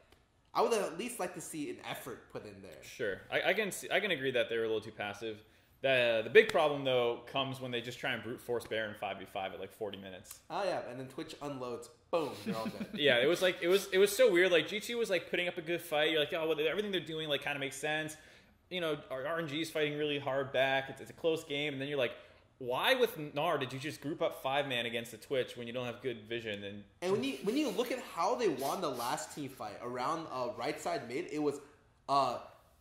I would at least like to see an effort put in there. Sure. I can agree that they were a little too passive. The big problem though comes when they just try and brute force Baron 5v5 at like 40 minutes. Oh yeah, and then Twitch unloads. Boom, they're all dead. Yeah, it was like it was so weird. Like G2 was like putting up a good fight. You're like, oh, well, everything they're doing like kind of makes sense. You know, our RNG is fighting really hard back. It's a close game, and then you're like, why with Gnar did you just group up 5-man against the Twitch when you don't have good vision? And when you look at how they won the last team fight around right side mid, it was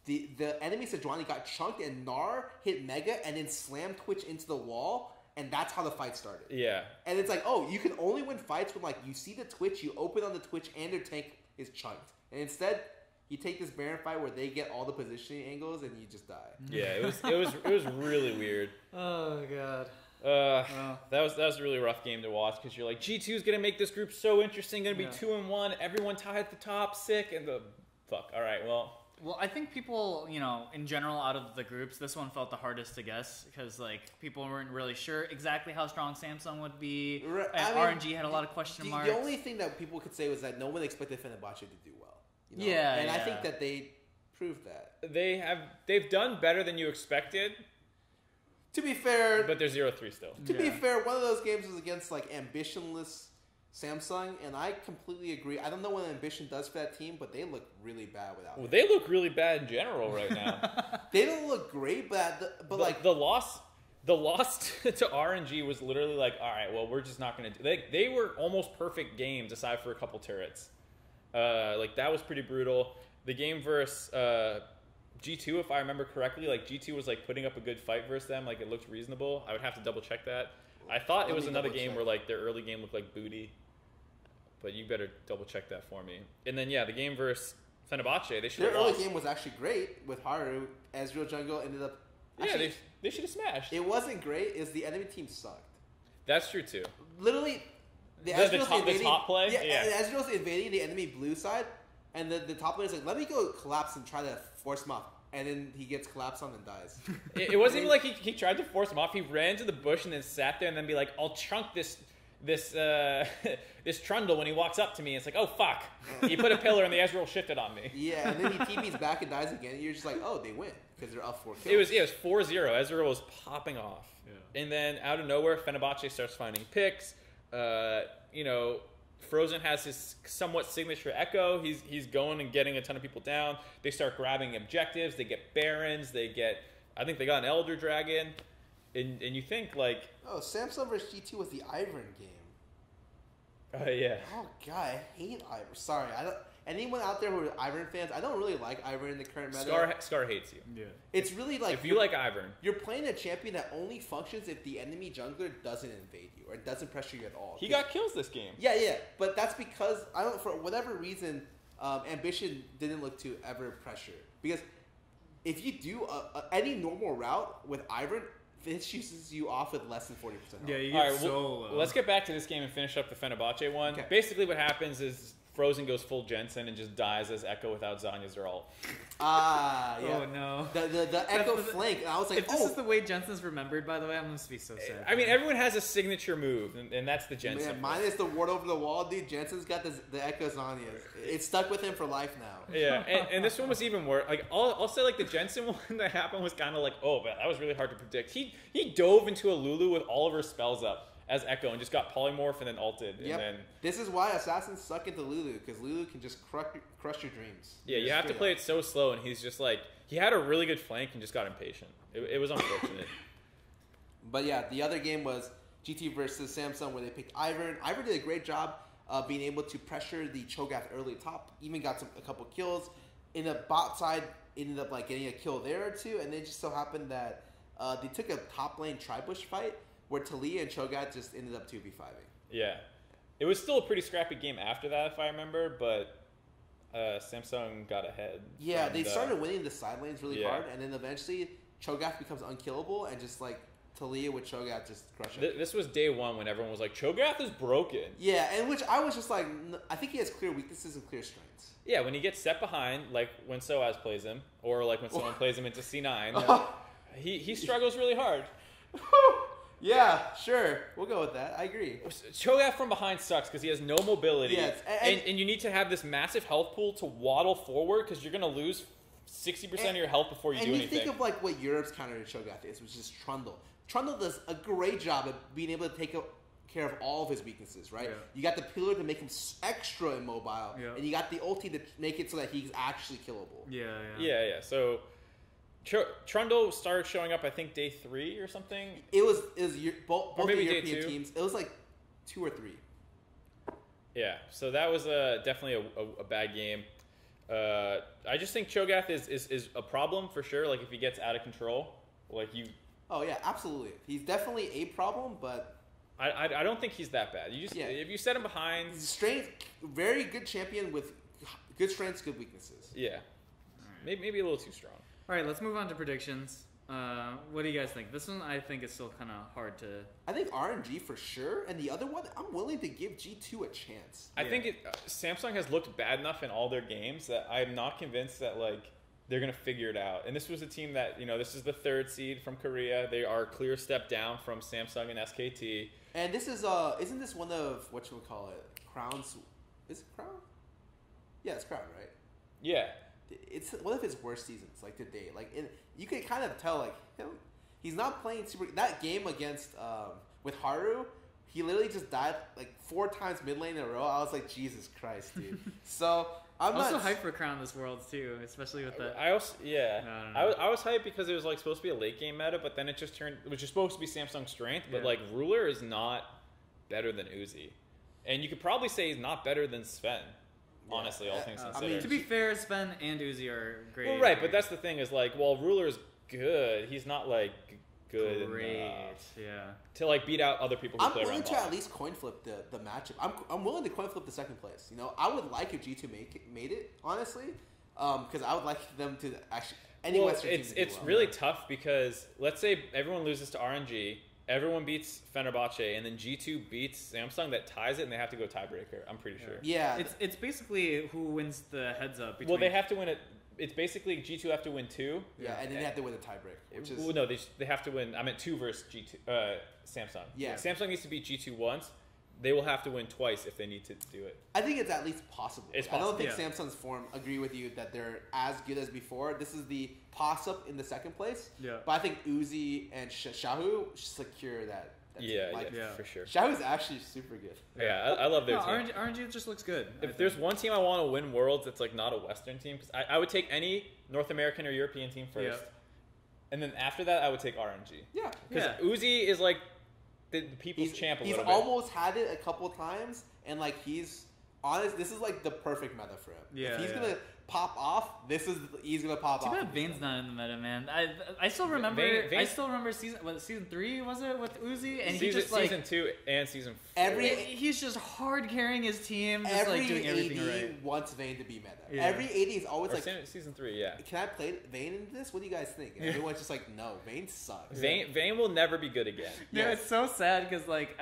the enemy Sejuani got chunked and Gnar hit Mega and then slammed Twitch into the wall, and that's how the fight started. Yeah. And it's like, oh, you can only win fights when like you see the Twitch, you open on the Twitch, and their tank is chunked. And instead, you take this Baron fight where they get all the positioning angles and you just die. Yeah, it was really weird. Oh god. That was a really rough game to watch because you're like, G2 is gonna make this group so interesting, gonna be 2-1, everyone tied at the top, sick, and the fuck. All right, well, I think people, you know, in general, out of the groups, this one felt the hardest to guess because like people weren't really sure exactly how strong Samsung would be. And RNG had a lot of question marks. The only thing that people could say was that no one expected Fenerbahce to do well. You know? Yeah, and I think that they proved that. They've done better than you expected. To be fair, but they're 0-3 still. To be fair, one of those games was against like ambitionless Samsung, and I completely agree. I don't know what Ambition does for that team, but they look really bad without him. They look really bad in general right now. They don't look great, but the loss to RNG was literally like, all right, well, we're just not going to do. They were almost perfect games aside for a couple turrets. Like that was pretty brutal. The game versus G2, if I remember correctly, like G2 was like putting up a good fight versus them. Like it looked reasonable. I would have to double check that. I thought it was another game where like their early game looked like booty, but you better double check that for me. And then the game versus Fenerbahce, they should. Their early game was actually great with Haru. Ezreal jungle ended up. Actually, they should have smashed. It wasn't great. Is the enemy team sucked. That's true too. Literally, the top play. Yeah, Ezreal's invading the enemy blue side, and the top player is like, "Let me go collapse and try to force him off." And then he gets collapsed on and dies. It wasn't even like he tried to force him off. He ran to the bush and then sat there and then be like, "I'll chunk this Trundle when he walks up to me." It's like, oh fuck! He put a pillar and the Ezreal shifted on me. Yeah, and then he TP's back and dies again. And you're just like, oh, they win because they're up 4 kills. It was 4-0. Ezreal was popping off, and then out of nowhere, Fenerbahce starts finding picks. You know, Frozen has his somewhat signature echo. He's going and getting a ton of people down. They start grabbing objectives. They get Barons. I think they got an Elder Dragon. And you think like... Oh, Samsung vs. G2 was the Ivern game. Yeah. Oh, God, I hate Ivern. Sorry, anyone out there who are Ivern fans, I don't really like Ivern in the current meta. Scar hates you. Yeah. It's really like... If you like Ivern... You're playing a champion that only functions if the enemy jungler doesn't invade you or doesn't pressure you at all. He got kills this game. Yeah, but that's because, for whatever reason, Ambition didn't look to ever pressure. Because if you do any normal route with Ivern, this shoots you off with less than 40% health. Yeah, you get so low. Let's get back to this game and finish up the Fenerbahce one. Okay. Basically what happens is Frozen goes full Jensen and just dies as Echo without Zanya's ult. Yeah. Oh no. The Echo flank. And I was like, if this is the way Jensen's remembered, by the way, I'm gonna be so sad. I mean, everyone has a signature move, and that's the Jensen. Man, mine is the ward over the wall, dude. Jensen's got the Echo Zanya's. It's stuck with him for life now. Yeah, and this one was even worse. Like, I'll say, like, the Jensen one that happened was kind of like, oh, but that was really hard to predict. He dove into a Lulu with all of her spells up as Echo and just got polymorph and then ulted. Yep. And then this is why assassins suck into Lulu, because Lulu can just crush your dreams. Yeah, you have to play it so slow, and he's just like, he had a really good flank and just got impatient. It was unfortunate. But yeah, the other game was GT versus Samsung, where they picked Ivern. Ivern did a great job being able to pressure the Cho'Gath early top, even got a couple kills. In the bot side, ended up like getting a kill there or two, and then it just so happened that they took a top lane tri-bush fight, where Talia and Cho'Gath just ended up 2v5ing. Yeah. It was still a pretty scrappy game after that, if I remember, but Samsung got ahead. Yeah, they started winning the side lanes really hard, and then eventually Cho'Gath becomes unkillable, and just like Talia with Cho'Gath just crush it. This was day one when everyone was like, Cho'Gath is broken. Yeah, and which I was just like, I think he has clear weaknesses and clear strengths. Yeah, when he gets set behind, like when Soaz plays him, or like when someone plays him into C9, he struggles really hard. Yeah, sure. We'll go with that. I agree. Cho'Gath from behind sucks because he has no mobility. Yes, and you need to have this massive health pool to waddle forward because you're going to lose 60% of your health before you do anything. And you think of like what Europe's counter to Cho'Gath is, which is Trundle. Trundle does a great job of being able to take care of all of his weaknesses, right? Yeah. You got the pillar to make him extra immobile, and you got the ulti to make it so that he's actually killable. Yeah. So Trundle started showing up, I think, day 3 or something. It was both the day European teams. It was like 2 or 3. Yeah, so that was definitely a bad game. I just think Cho'Gath is a problem for sure. Like if he gets out of control, like you. Oh yeah, absolutely. He's definitely a problem, but I don't think he's that bad. You just if you set him behind, strength, very good champion with good strengths, good weaknesses. Yeah, maybe a little too strong. All right, let's move on to predictions. What do you guys think? This one I think is still kind of hard to. I think RNG for sure, and the other one I'm willing to give G2 a chance. I think Samsung has looked bad enough in all their games that I'm not convinced that like they're gonna figure it out. And this was a team that this is the 3rd seed from Korea. They are a clear step down from Samsung and SKT. And this is isn't this one of Crown's? Is it Crown? Yeah, it's Crown, right? Yeah. It's one of his worst seasons, like to date. Like you can kind of tell, like he's not playing super. That game against with Haru, he literally just died like 4 times mid lane in a row. I was like, Jesus Christ, dude. So I'm also hyped for Crown this Worlds too, especially with the. I was hyped because it was like supposed to be a late game meta, but then it was just supposed to be Samsung's strength. But like Ruler is not better than Uzi, and you could probably say he's not better than Sven. Honestly, all things considered. I mean, to be fair, Sven and Uzi are great. Well, right, but that's the thing is like, well, Ruler is good. He's not like good enough to like beat out other people who play around. I'm willing to at least coin flip the matchup. I'm willing to coin flip the 2nd place. I would like if G2 made it, honestly, because I would like them to actually. It's really tough because let's say everyone loses to RNG. Everyone beats Fenerbahce, and then G2 beats Samsung. That ties it, and they have to go tiebreaker. I'm pretty sure. Yeah, it's basically who wins the heads up. Well, they have to win it. It's basically G2 have to win 2. Yeah, and then they have to win a tiebreak. Well, no, they have to win. I meant 2 versus G2. Samsung. Yeah, Samsung needs to beat G2 once. They will have to win twice if they need to do it. I think it's at least possible. It's possible. I don't think Samsung's form agree with you that they're as good as before. This is the toss-up in the 2nd place. Yeah. But I think Uzi and Shahu secure that. For sure. Shahu's actually super good. Yeah, I love their team. RNG just looks good. If there's one team I want to win Worlds that's like not a Western team, because I would take any North American or European team first. Yeah. And then after that, I would take RNG. Yeah. Because Uzi is like the people's champ a little bit. He's almost had it a couple times, and like he's honest. This is like the perfect meta for him. Yeah, if he's gonna pop off, he's gonna pop off. Too bad Vane's not in the meta, man. I still remember. I still remember season 3 was it with Uzi, and he just like season 2 and season 4. He's just hard carrying his team, just like doing everything right. Wants Vane to be meta. Yeah. Every AD is always like season 3. Yeah. Can I play Vane in this? What do you guys think? And everyone's just like, no, Vane sucks. Vane will never be good again. Yeah, it's so sad because like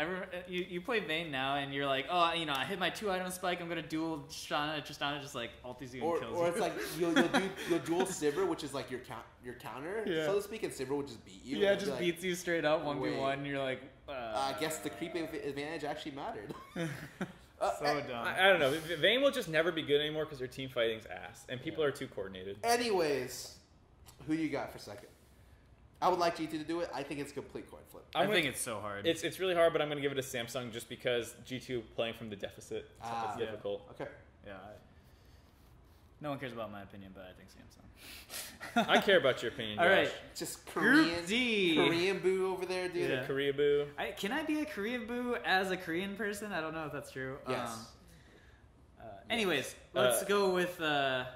you play Vane now and you're like, oh, you know, I hit my 2-item spike, I'm gonna duel Tristana just like ultis you and kills you. Or it's like you'll duel Sivir, which is like your counter, so to speak, and Sivir will just beat you. Yeah, it just beats you straight up 1v1. And you're like, I guess the creep advantage actually mattered. So dumb. I don't know. Vayne will just never be good anymore because their team fighting's ass, and people are too coordinated. Anyways, who you got for second? I would like G2 to do it. I think it's a complete coin flip. I think it's so hard. It's really hard, but I'm going to give it to Samsung just because G2 playing from the deficit. It's difficult. Okay. Yeah. No one cares about my opinion, but I think Samsung. I care about your opinion, Josh. All right. Just Korean boo over there, dude. Yeah. Korea boo. Can I be a Korean boo as a Korean person? I don't know if that's true. Yes. Anyways, let's go with an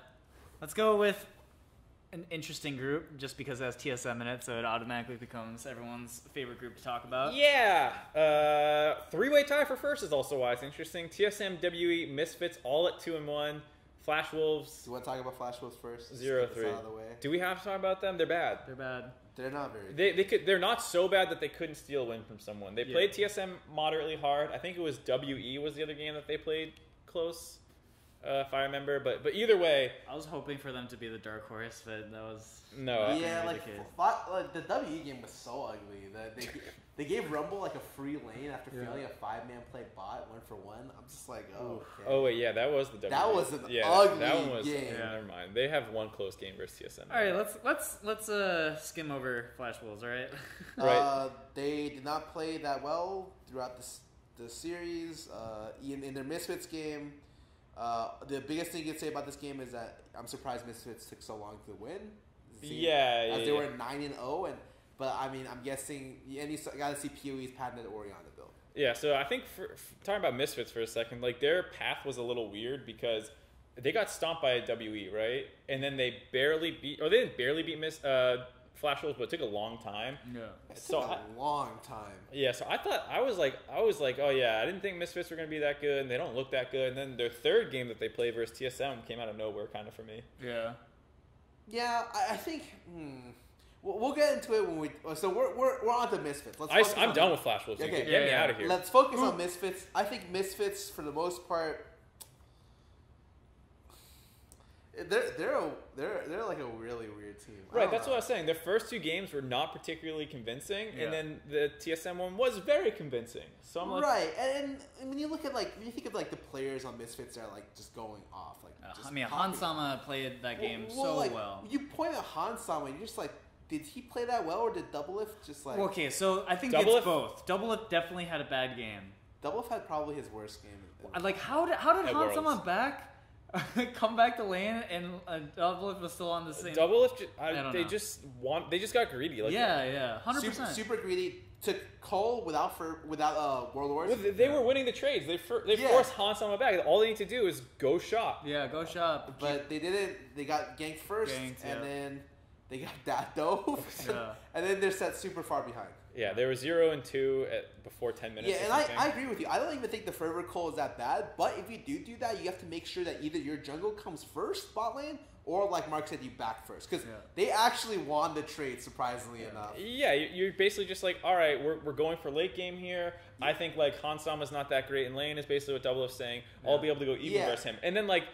interesting group, just because it has TSM in it, so it automatically becomes everyone's favorite group to talk about. Yeah. 3-way tie for first is also why it's interesting. TSM, WE, Misfits, all at 2-1. Flash Wolves. Do you want to talk about Flash Wolves first? 0-3. Out of the way. Do we have to talk about them? They're bad. They're not very good. They're not so bad that they couldn't steal a win from someone. They played TSM moderately hard. I think it was WE was the other game that they played close, if I remember. But either way, I was hoping for them to be the dark horse, but that was no. Yeah, like the WE game was so ugly. They gave Rumble like a free lane after failing a 5-man play bot 1-for-1. I'm just like, okay. Oh wait, yeah, that was the WE. That was an ugly that one was, game. Yeah, never mind. They have one close game versus TSM. All right, let's skim over Flash Wolves. All right. Right. They did not play that well throughout the series. In their Misfits game, the biggest thing you can say about this game is that I'm surprised Misfits took so long to win. They were 9-0, but I mean, I'm guessing you got to see PoE's patented Orianna build. Yeah, so I think for talking about Misfits for a second, like their path was a little weird because they got stomped by a WE, right? And then they barely beat Flash Wolves, but it took a long time. Yeah, it took a long time. Yeah, so I was like, oh yeah, I didn't think Misfits were gonna be that good, and they don't look that good. And then their third game that they played versus TSM came out of nowhere, kind of for me. Yeah. Yeah, I think. We'll get into it when we. So we're on to Misfits. I'm done with Flash Wolves. Okay. Get me out of here. Let's focus on Misfits. I think Misfits, for the most part, they're like a really weird team. Right, that's what I was saying. Their first 2 games were not particularly convincing, and then the TSM one was very convincing. So I'm like, right, and when you look at when you think of the players on Misfits that are like just going off, Hansama played that game well. You point at Hansama, and you're just like, did he play that well, or did Doublelift just like? Okay, so I think it's both. Doublelift definitely had a bad game. Doublelift had probably his worst game. Like how did Hansama come back to lane and Doublelift was still on the same. Doublelift, they just got greedy. 100%. Super greedy. Took Cole without World Wars. Well, they were winning the trades. They forced Hansama back. All they need to do is go shop. Yeah, go shop. But they didn't. They got ganked first, and then they got that dove. And then they're set super far behind. Yeah, they were 0-2 before 10 minutes. Yeah, and I agree with you. I don't even think the Fervor Cole is that bad. But if you do that, you have to make sure that either your jungle comes first, bot lane, or like Mark said, you back first. Because they actually won the trade, surprisingly enough. Yeah, you're basically just like, all right, we're going for late game here. Yeah. I think like Hansama's not that great in lane is basically what Doublelift's saying. I'll be able to go even versus him. And then like,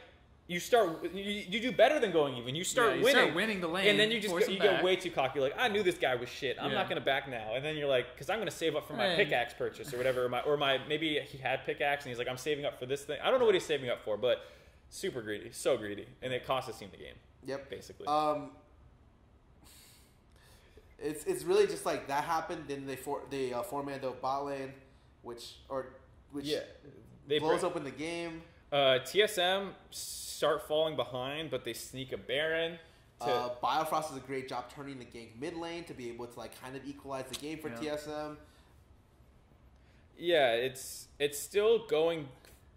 you do better than going even. You start winning. Start winning the lane. And then you go way too cocky. Like, I knew this guy was shit. I'm not going to back now. And then you're like, because I'm going to save up for my pickaxe purchase or whatever. Maybe he had pickaxe and he's like, I'm saving up for this thing. I don't know what he's saving up for, but super greedy. So greedy. And it cost his team the game. Yep. Basically. It's really just like that happened. Then they four-man bot lane, which blows open the game. TSM start falling behind, but they sneak a Baron. Biofrost does a great job turning the gank mid lane to be able to like kind of equalize the game for TSM. Yeah, it's still going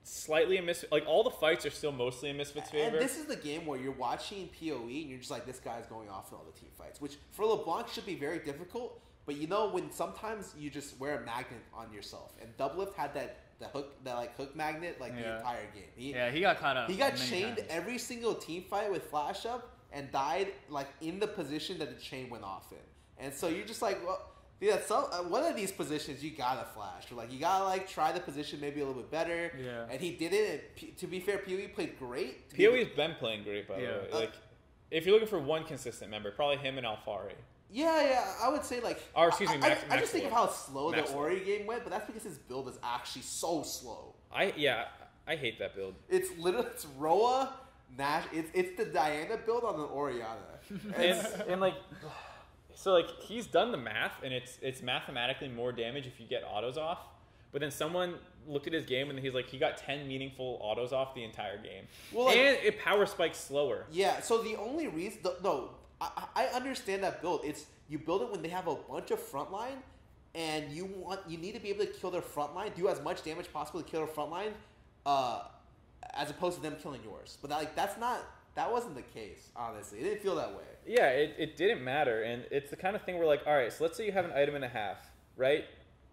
slightly a Misfit. Like, all the fights are still mostly in Misfit's favor. And this is the game where you're watching PoE and you're just like, this guy's going off in all the team fights, which for LeBlanc should be very difficult. But you know, when sometimes you just wear a magnet on yourself, and Doublelift had that hook magnet the entire game. He got caught up. He got chained every single team fight with flash up and died like in the position that the chain went off in. And so you're just like, well, yeah, one of these positions you gotta flash, or like you gotta like try the position maybe a little bit better. Yeah. And he did it. And to be fair, PoE played great. PoE's been playing great, by the way. Like, if you're looking for one consistent member, probably him and Alfari. Yeah, I would say like. Or excuse me, Max. I just think of how slow Max the Ori game went, but that's because his build is actually so slow. I hate that build. It's Roa, Nash. It's the Diana build on the Orianna. and like, so like he's done the math, and it's mathematically more damage if you get autos off. But then someone looked at his game and he's like, he got 10 meaningful autos off the entire game. Well, like, and it power spikes slower. Yeah. So the only reason, I understand that build. It's you build it when they have a bunch of frontline, and you need to be able to kill their frontline, do as much damage possible to kill their frontline, as opposed to them killing yours. But that wasn't the case. Honestly, it didn't feel that way. Yeah, it didn't matter, and it's the kind of thing where like, all right, so let's say you have an item and a half, right?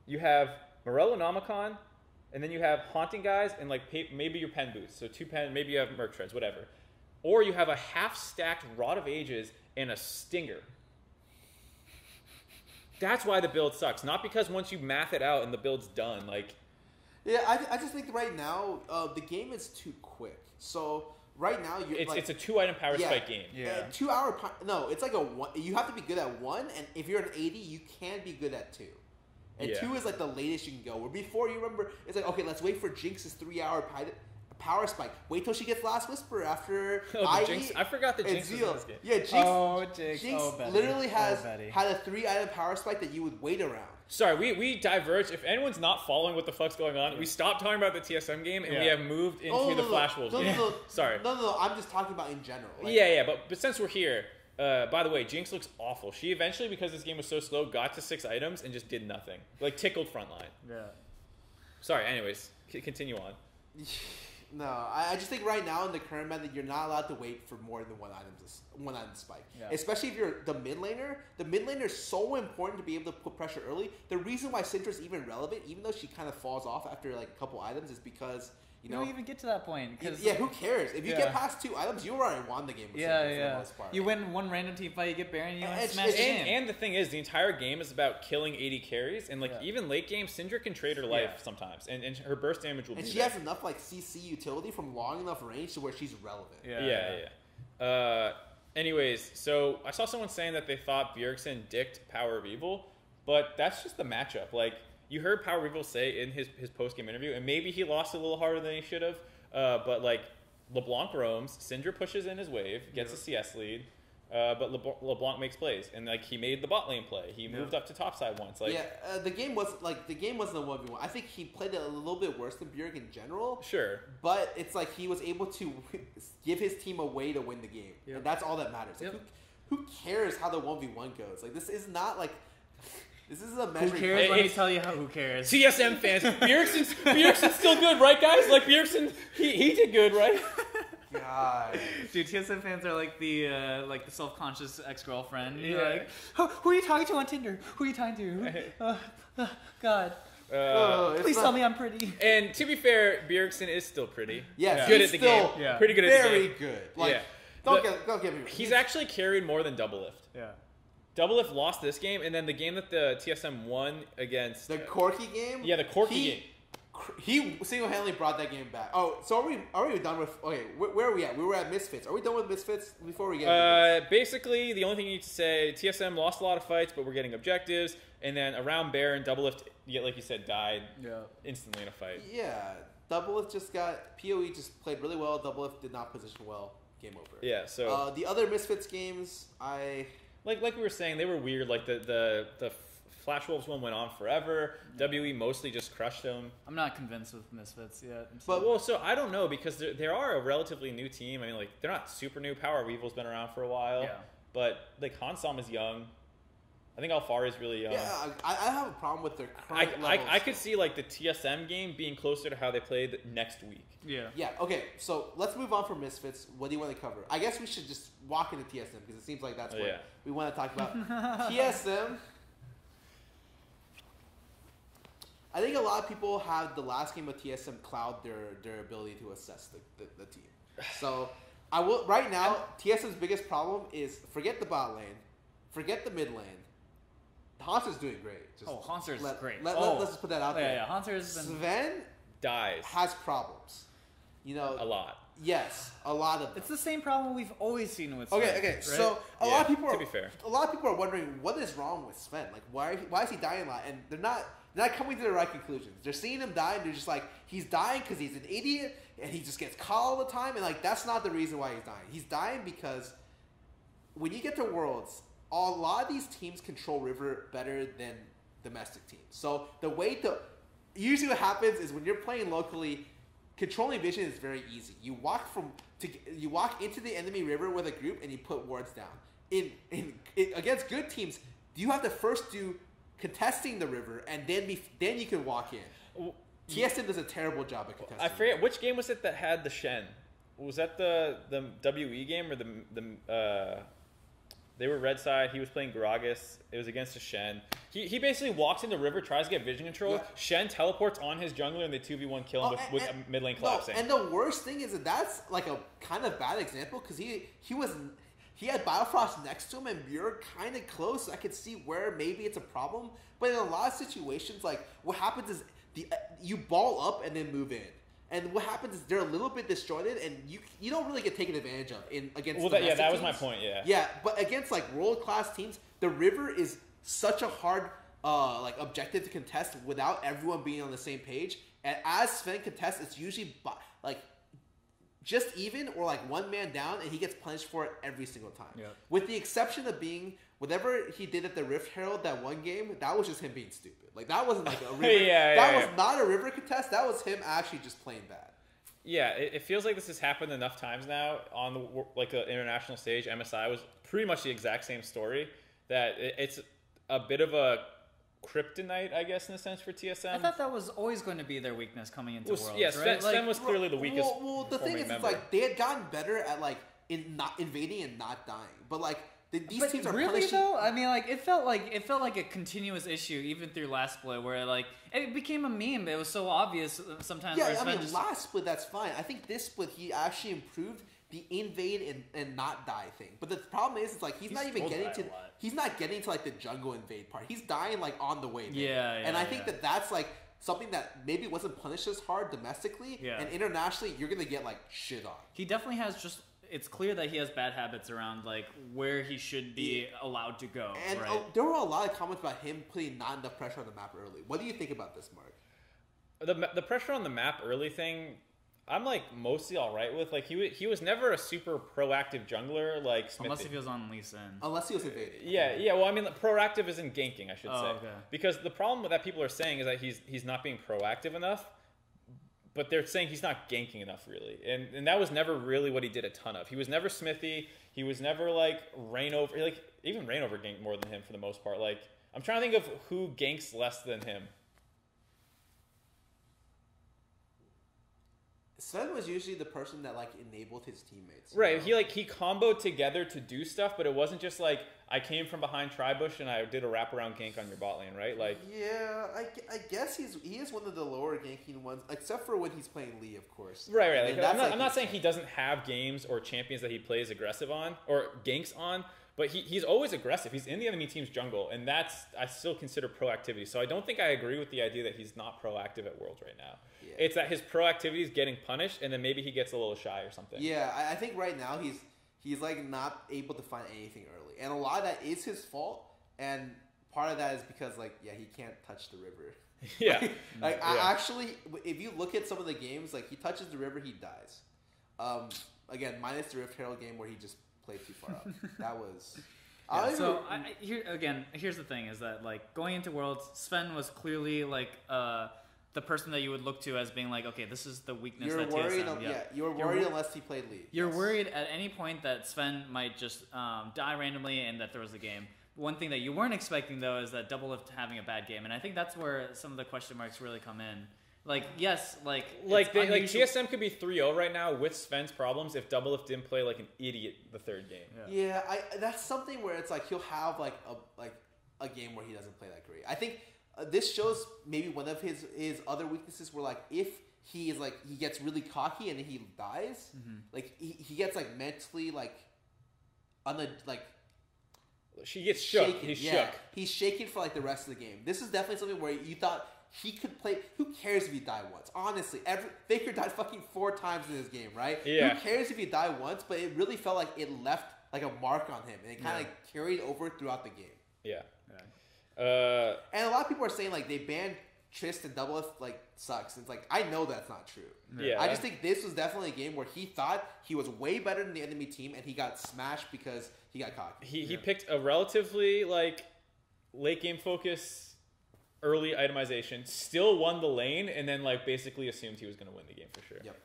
You have Morello Nomicon, and then you have Haunting Guys, and like maybe your pen boots, so 2 pen, maybe you have Merc Treads, whatever. Or you have a half-stacked Rod of Ages and a Stinger. That's why the build sucks. Not because once you math it out and the build's done. Like, yeah, I just think right now the game is too quick. So right now it's a 2-item power spike game. Yeah, 2 hour. No, it's like a one. You have to be good at 1, and if you're an 80, you can be good at 2. And 2 is like the latest you can go. Where before, you remember, it's like, okay, let's wait for Jinx's 3-hour power spike. Wait till she gets Last Whisper after Jinx. I forgot that Jinx was in this game. Yeah, Jinx. Jinx literally had a 3-item power spike that you would wait around. Sorry, we diverged. If anyone's not following what the fuck's going on, we stopped talking about the TSM game and we have moved into the Flash Wolves game. Sorry. No. I'm just talking about in general. Like, but since we're here, by the way, Jinx looks awful. She eventually, because this game was so slow, got to 6 items and just did nothing. Like, tickled frontline. Yeah. Sorry, anyways, continue on. No, I just think right now in the current meta, you're not allowed to wait for more than one item spike. Yeah. Especially if you're the mid laner. The mid laner is so important to be able to put pressure early. The reason why Syndra's even relevant, even though she kind of falls off after like a couple items, is because you don't even get to that point. Yeah, who cares? If you get past 2 items, you already won the game with Syndra for the most part. You win one random team fight, you get Baron, you smash the game. And the thing is, the entire game is about killing 80 carries, and like even late game, Syndra can trade her life sometimes, and her burst damage will be And she has enough like CC utility from long enough range to where she's relevant. Yeah. Anyways, so I saw someone saying that they thought Bjergsen dicked Power of Evil, but that's just the matchup. Like, you heard Power of Evil say in his post-game interview, and maybe he lost a little harder than he should have, but like, LeBlanc roams, Syndra pushes in his wave, gets a CS lead, but LeBlanc makes plays, and like, he made the bot lane play. He moved up to topside once. Like, the game wasn't a 1v1. I think he played it a little bit worse than Bjerg in general. Sure. But it's like he was able to give his team a way to win the game, and that's all that matters. Like, who cares how the 1v1 goes? Like, this is not like... This is a measuring. Who cares? Let me tell you who cares. TSM fans, Bjergsen's still good, right, guys? Like, Bjergsen, he did good, right? God, dude, TSM fans are like the self-conscious ex-girlfriend. You're like, who are you talking to on Tinder? Who are you talking to? God. Please tell me I'm pretty. And to be fair, Bjergsen is still pretty. Yeah, good at the game. Yeah. Pretty good at the game. Very good. Like, don't get me wrong. He's actually carried more than Doublelift. Yeah. Doublelift lost this game, and then the game that the TSM won against... The Corki game? Yeah, the Corki game. He single-handedly brought that game back. Oh, so are we done with... Okay, where are we at? We were at Misfits. Are we done with Misfits before we get... Basically, the only thing you need to say, TSM lost a lot of fights, but we're getting objectives, and then around Baron, Doublelift, like you said, died instantly in a fight. Yeah, Doublelift just got... PoE just played really well. Doublelift did not position well. Game over. Yeah, so... the other Misfits games, Like we were saying, they were weird. Like the Flash Wolves one went on forever. WE mostly just crushed them. I'm not convinced with Misfits yet. So I don't know, because they are a relatively new team. I mean, like, they're not super new. Power of Evil's been around for a while. Yeah. But like Hansam is young. I think Alfari is really young. Yeah, I have a problem with their current I could see like the TSM game being closer to how they played next week. Yeah. Yeah, okay, so let's move on from Misfits. What do you want to cover? I guess we should just walk into TSM because it seems like that's what we want to talk about. TSM, I think a lot of people have the last game of TSM cloud their ability to assess the team. So I will right now, TSM's biggest problem is forget the bot lane, forget the mid lane. Haunter's doing great. Haunter's great. Let's just put that out there. Yeah, Haunter's been... Sven dies. has problems. You know, a lot. Yes, a lot of them. It's the same problem we've always seen with Sven. Okay. Right? So a lot of people to be fair. A lot of people are wondering what is wrong with Sven. Like why is he dying a lot? And they're not coming to the right conclusions. They're seeing him die and they're just like, he's dying because he's an idiot and he just gets caught all the time, and like that's not the reason why he's dying. He's dying because when you get to Worlds, a lot of these teams control River better than domestic teams. So the way usually what happens is when you're playing locally, controlling vision is very easy. You walk into the enemy river with a group and you put wards down. In against good teams, you have to first do contesting the river and then you can walk in. TSM does a terrible job at contesting. I forget which game was it that had the Shen. Was that the WE game or the they were red side. He was playing Gragas. It was against a Shen. He basically walks into river, tries to get vision control. Yeah. Shen teleports on his jungler, and they 2v1 kill him with mid lane collapsing. And the worst thing is that's like a kind of bad example because he had Biofrost next to him, and you're kind of close. I could see where maybe it's a problem, but in a lot of situations, like what happens is you ball up and then move in. And what happens is they're a little bit disjointed, and you don't really get taken advantage of against. Well, that was my point. Yeah. Yeah, but against like world class teams, the river is such a hard objective to contest without everyone being on the same page. And as Sven contests, it's usually like just even or like one man down, and he gets punished for it every single time. Yeah. With the exception of being whatever he did at the Rift Herald that one game, that was just him being stupid. Like that wasn't like a river. That was not a river contest. That was him actually just playing bad. Yeah, it feels like this has happened enough times now on the international stage. MSI was pretty much the exact same story. That it's a bit of a kryptonite, I guess, in a sense for TSM. I thought that was always going to be their weakness coming into Worlds. Yeah, Sven was clearly the weakest. Well, the thing is, it's like they had gotten better at like not invading and not dying, but like. These teams are really punishing. though. I mean, like it felt like a continuous issue even through last split, where like it became a meme. It was so obvious sometimes. Yeah, I mean, last split that's fine. I think this split he actually improved the invade and not die thing. But the problem is, it's like he's not even getting to. He's not getting to like the jungle invade part. He's dying like on the way there. Yeah. And I think that's like something that maybe wasn't punished as hard domestically. Yeah. And internationally, you're gonna get like shit on. He definitely has just. It's clear that he has bad habits around like where he should be allowed to go. And right? There were a lot of comments about him putting not enough pressure on the map early. What do you think about this, Mark? The pressure on the map early thing, I'm like mostly all right with. Like he was never a super proactive jungler like Smithy. Unless if he was on Lee Sin. Unless he was invading. Yeah. Well, I mean, proactive isn't ganking, I should say. Okay. Because the problem that people are saying is that he's not being proactive enough. But they're saying he's not ganking enough, really. And that was never really what he did a ton of. He was never Smithy. He was never, like, Reignover. Like, even Reignover ganked more than him for the most part. Like, I'm trying to think of who ganks less than him. Sven was usually the person that, like, enabled his teammates. Right. Know? He comboed together to do stuff, but it wasn't just, like, I came from behind Tribush and I did a wraparound gank on your bot lane, right? Like, yeah, I guess he is one of the lower ganking ones, except for when he's playing Lee, of course. Right. Like, I'm not saying he doesn't have games or champions that he plays aggressive on or ganks on, but he's always aggressive. He's in the enemy team's jungle, and that's I still consider proactivity. So I don't think I agree with the idea that he's not proactive at Worlds right now. Yeah. It's that his proactivity is getting punished, and then maybe he gets a little shy or something. Yeah, I think right now he's like not able to find anything early, and a lot of that is his fault, and part of that is because like he can't touch the river. Yeah, Actually, if you look at some of the games, like he touches the river, he dies. Again, minus the Rift Herald game where he just played too far up. That was. Here's the thing: is that like going into Worlds, Sven was clearly like the person that you would look to as being like, okay, this is the weakness that TSM. You were worried unless he played Lee. You're worried at any point that Sven might just die randomly and that there was a game. one thing that you weren't expecting though is that Doublelift having a bad game, and I think that's where some of the question marks really come in. Like, yes, like TSM could be 3-0 right now with Sven's problems if Doublelift didn't play like an idiot the third game. Yeah, that's something where it's like he'll have like a game where he doesn't play that great. I think this shows maybe one of his other weaknesses where like if he is like he gets really cocky and he dies, like he gets like mentally like on the like. She gets shook. Shaken. He's shook. He's shaken for like the rest of the game. This is definitely something where you thought he could play. Who cares if he died once? Honestly, Faker died fucking 4 times in this game, right? Yeah. Who cares if he died once? But it really felt like it left like a mark on him, and it kind of carried over throughout the game. Yeah. And a lot of people are saying like they banned Trist and Doublelift like sucks. It's like I know that's not true. Yeah. I just think this was definitely a game where he thought he was way better than the enemy team, and he got smashed because he got cocky. He picked a relatively like late game focus, early itemization, still won the lane, and then like basically assumed he was going to win the game for sure. Yep.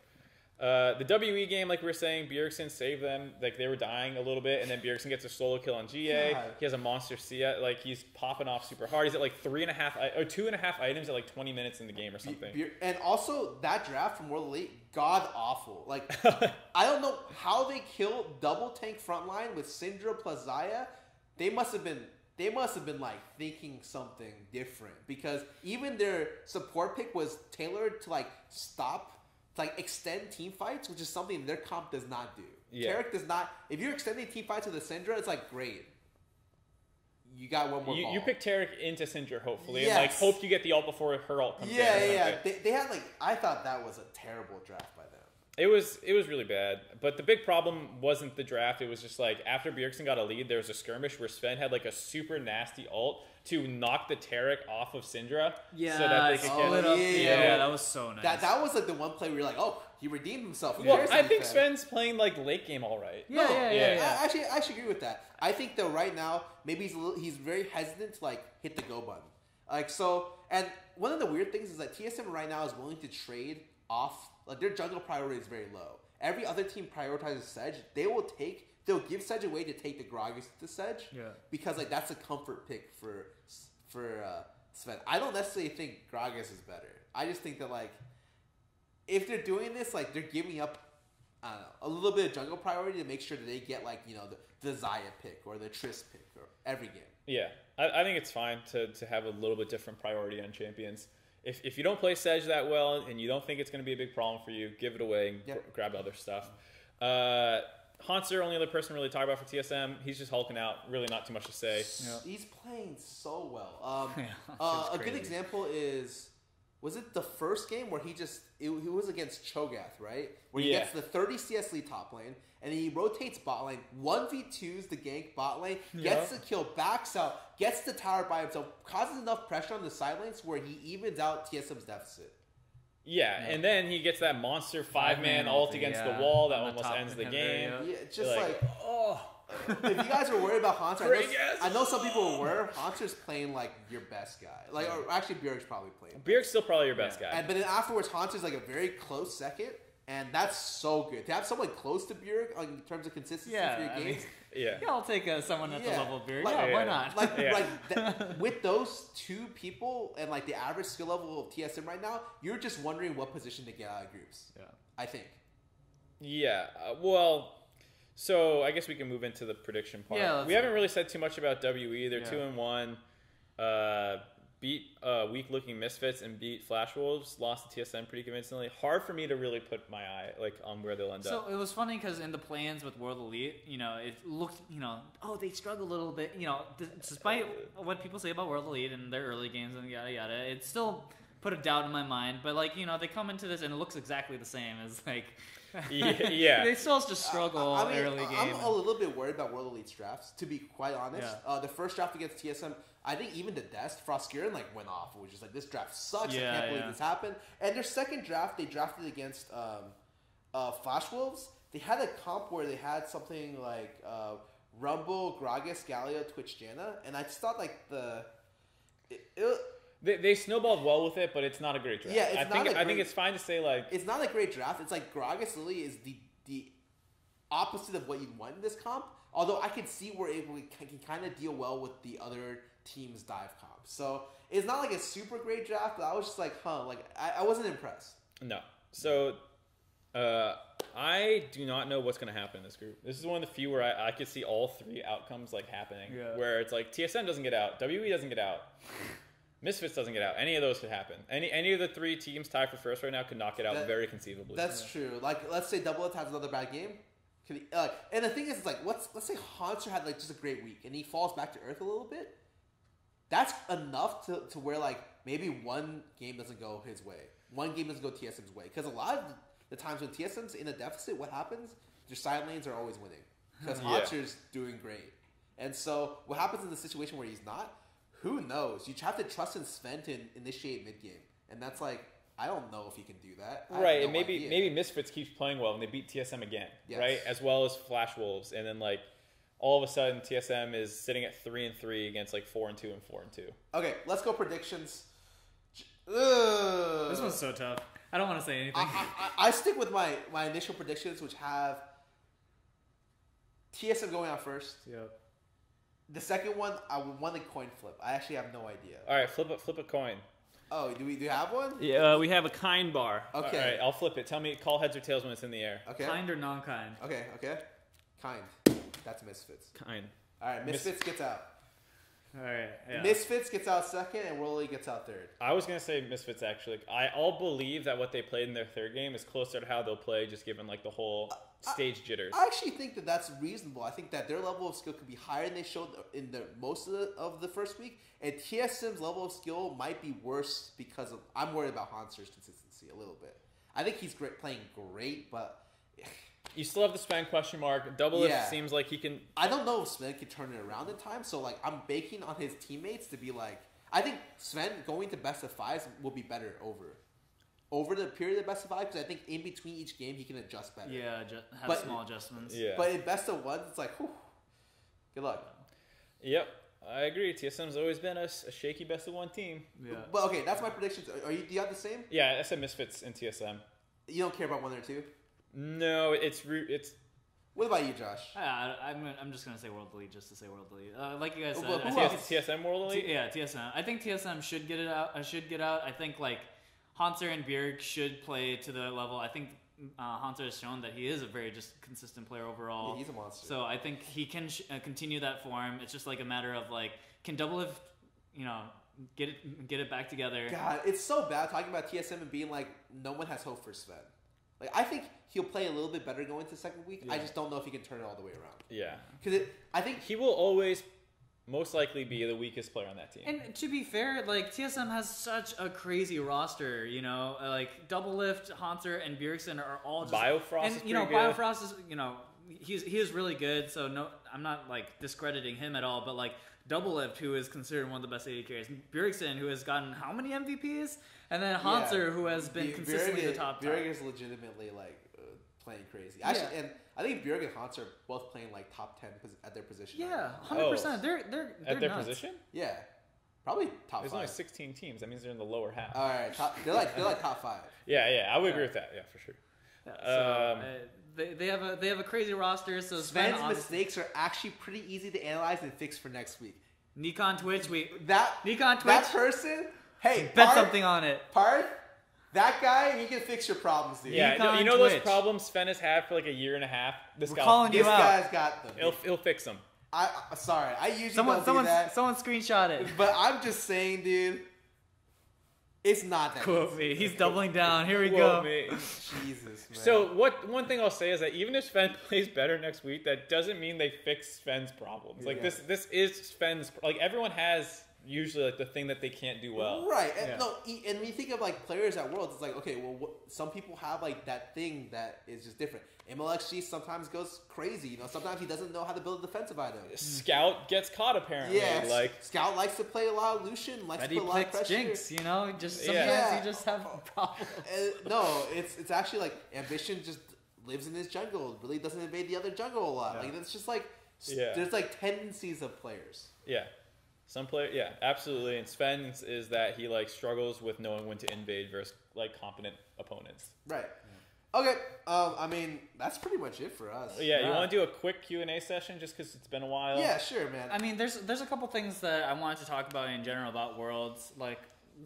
The WE game, like we were saying, Bjergsen saved them. Like they were dying a little bit, and then Bjergsen gets a solo kill on GA. God. He has a monster Cia. Like he's popping off super hard. He's at like 2.5 items at like 20 minutes in the game or something. And also that draft from World Elite, god awful. Like I don't know how they killed double tank frontline with Syndra plus Xayah. They must have been like thinking something different because even their support pick was tailored to like extend team fights, which is something their comp does not do. Yeah. Tarek does not. If you're extending team fights with a Syndra, it's like great. You got one more ball. You pick Tarek into Syndra, hopefully, Yes. and like hope you get the ult before her ult comes in. Yeah. They had like I thought that was a terrible draft by them. It was really bad, but the big problem wasn't the draft. It was just like after Bjergsen got a lead, there was a skirmish where Sven had like a super nasty ult to knock the Tarek off of Syndra, so that they could get up. Yeah, that was so nice. That was like the one play where you're like, oh, he redeemed himself. Well, I think Sven's playing like late game all right. Yeah. I actually agree with that. I think though right now maybe he's very hesitant to like hit the go button. Like so, and one of the weird things is that TSM right now is willing to trade off. Like their jungle priority is very low. Every other team prioritizes Sedge. They'll give Sedge away to take the Gragas to Sedge. Yeah. Because like that's a comfort pick for Sven. I don't necessarily think Gragas is better. I just think that like if they're doing this, like they're giving up I don't know, a little bit of jungle priority to make sure that they get like, you know, the Xayah pick or the Triss pick or every game. Yeah. I think it's fine to have a little bit different priority on champions. If you don't play Sedge that well and you don't think it's going to be a big problem for you, give it away and grab other stuff. Hanser, only other person really talk about for TSM. He's just hulking out. Really not too much to say. Yeah. He's playing so well. A good example is, was it the first game where he was against Cho'Gath, right? Where he gets the 30 CS lead top lane, and he rotates bot lane, 1v2s the gank bot lane, gets the kill, backs out, gets the tower by himself, causes enough pressure on the side lanes where he evens out TSM's deficit. Yeah, and then he gets that monster 5-man ult against the wall that almost ends the game. Yeah, just if you guys were worried about Hanser, I know some people were. Hanser's playing like your best guy. Like, or actually, Bjerg's probably playing. Bjerg's still probably your best guy. But then afterwards, Hanser's like a very close second, and that's so good to have someone close to Bjerg in terms of consistency for your games. I'll take someone at the level of Bjerg. Why not? With those two people and like the average skill level of TSM right now, you're just wondering what position to get out of groups. Yeah, I think. Yeah. Well. So I guess we can move into the prediction part. Yeah, we haven't really said too much about WE. They're 2-1. Beat weak-looking Misfits and beat Flash Wolves. Lost to TSM pretty convincingly. Hard for me to really put my eye on where they'll end up. So it was funny because in the plans with World Elite, it looked, they struggled a little bit. Despite what people say about World Elite and their early games and yada yada, it still put a doubt in my mind. But they come into this and it looks exactly the same as they still just struggle early game. I'm a little bit worried about World Elite's drafts, to be quite honest. The first draft against TSM, I think even the Dest, Froskirin went off. It was just like, this draft sucks. I can't believe this happened. And their second draft, they drafted against Flash Wolves. They had a comp where they had something like Rumble, Gragas, Galio, Twitch, Janna. And I just thought like They snowballed well with it, but it's not a great draft. Yeah, I think it's fine to say like it's not a great draft. It's like Gragas Lily is the opposite of what you'd want in this comp. Although I can see where it can kind of deal well with the other team's dive comp. So it's not like a super great draft, but I was just like, like I wasn't impressed. No. So I do not know what's going to happen in this group. This is one of the few where I could see all three outcomes like happening. Yeah. Where it's like TSM doesn't get out, WE doesn't get out, Misfits doesn't get out. Any of those could happen. Any of the three teams tied for first right now could knock it out very conceivably. That's true. Like, let's say Double Lift has another bad game. And the thing is, it's like, let's say Haunter had like just a great week and he falls back to earth a little bit. That's enough to where like maybe one game doesn't go his way. One game doesn't go TSM's way. Because a lot of the times when TSM's in a deficit, what happens? Their side lanes are always winning. Because Haunter's doing great. And so what happens in the situation where he's not? Who knows? You have to trust in Sven to initiate mid game. And that's like, I don't know if he can do that. Right, and maybe Misfits keeps playing well and they beat TSM again, right? As well as Flash Wolves, and then like all of a sudden TSM is sitting at 3-3 against like 4-2 and 4-2. Okay, let's go predictions. This one's so tough. I don't want to say anything. I stick with my initial predictions, which have TSM going out first. Yep. The second one, I would want a coin flip. I actually have no idea. All right, flip a coin. Oh, do you have one? Yeah, we have a kind bar. Okay. All right, I'll flip it. Tell me, call heads or tails when it's in the air. Okay. Kind or non-kind? Okay. Kind. That's Misfits. Kind. All right, Misfits gets out. All right. Yeah. Misfits gets out second, and Rolly gets out third. I was gonna say Misfits actually. I'll believe that what they played in their third game is closer to how they'll play, just given like the whole stage jitters. I actually think that that's reasonable. I think that their level of skill could be higher than they showed in the most of the first week, and TSM's level of skill might be worse because of I'm worried about Hanser's consistency a little bit. I think he's playing great, but. You still have the Sven question mark. Double Lift seems like he can. I don't know if Sven can turn it around in time. So like I'm banking on his teammates to be like. I think Sven going to best of fives will be better over the period of best of five, because I think in between each game he can adjust better. Yeah, have small adjustments. Yeah. But in best of ones, it's like, whew, good luck. Yep, I agree. TSM's always been a shaky best of one team. Yeah. But okay, that's my predictions. Do you have the same? Yeah, I said Misfits and TSM. You don't care about one or two? No, it's. What about you, Josh? I'm just gonna say World Elite just to say World Elite. Like you guys said, TSM World Elite. Yeah, TSM. I think TSM should get it out. I think like Hanser and Bjerg should play to the level. I think Hanser has shown that he is a very just consistent player overall. Yeah, he's a monster. So I think he can continue that form. It's just like a matter of like, can Double Lift, get it back together. God, it's so bad talking about TSM and being like, no one has hope for Sven. Like, I think he'll play a little bit better going to second week. Yeah. I just don't know if he can turn it all the way around. Yeah. Because I think he will always most likely be the weakest player on that team. And to be fair, like, TSM has such a crazy roster, like Double Lift, Hanser, and Bjergsen are all just... Biofrost is pretty good. Biofrost is, he is really good, so no, I'm not, like, discrediting him at all, but, like, Double Lift, who is considered one of the best AD carries, Bjergsen, who has gotten how many MVPs? And then Hanser, who has been consistently the top. Bjerg is legitimately, like, playing crazy. Actually, and I think Bjerg and Hanser are both playing, like, top 10 at their position. Yeah, 100%. They're at their nuts. position? Yeah. Probably top There's 5. only 16 teams. That means they're in the lower half. All right. They're like top 5. Yeah, I would agree with that. Yeah, for sure. Yeah, so, they have a crazy roster. So Sven's mistakes are actually pretty easy to analyze and fix for next week. Nikon Twitch, Nikon Twitch, that person. Hey, bet something on it. Parth, that guy, he can fix your problems, dude. Yeah, you know those problems Sven has had for like a year and a half. This guy's got them. He'll fix them. Sorry, I usually don't do that. Someone screenshot it. But I'm just saying, dude. It's not that Quote me. He's doubling down. Here we go. Me. Jesus, man. So one thing I'll say is that even if Sven plays better next week, that doesn't mean they fix Sven's problems. Like this is Sven's. Like everyone has usually like the thing that they can't do well. Right. And and when you think of like players at Worlds, it's like, okay, well, some people have like that thing that is just different. MLXG sometimes goes crazy. Sometimes he doesn't know how to build a defensive item. Scout gets caught apparently. Yeah, Scout likes to play a lot of Lucian, likes to put a lot of pressure. Jinx, just sometimes you just have problems. No, it's actually like Ambition just lives in his jungle, really doesn't invade the other jungle a lot. Like it's just like there's like tendencies of players. Yeah. Some player, absolutely. And Sven is that he like struggles with knowing when to invade versus like competent opponents. Right. Okay. I mean, that's pretty much it for us. Yeah, you want to do a quick Q&A session just because it's been a while? Yeah, sure, man. I mean, there's a couple things that I wanted to talk about in general about Worlds, like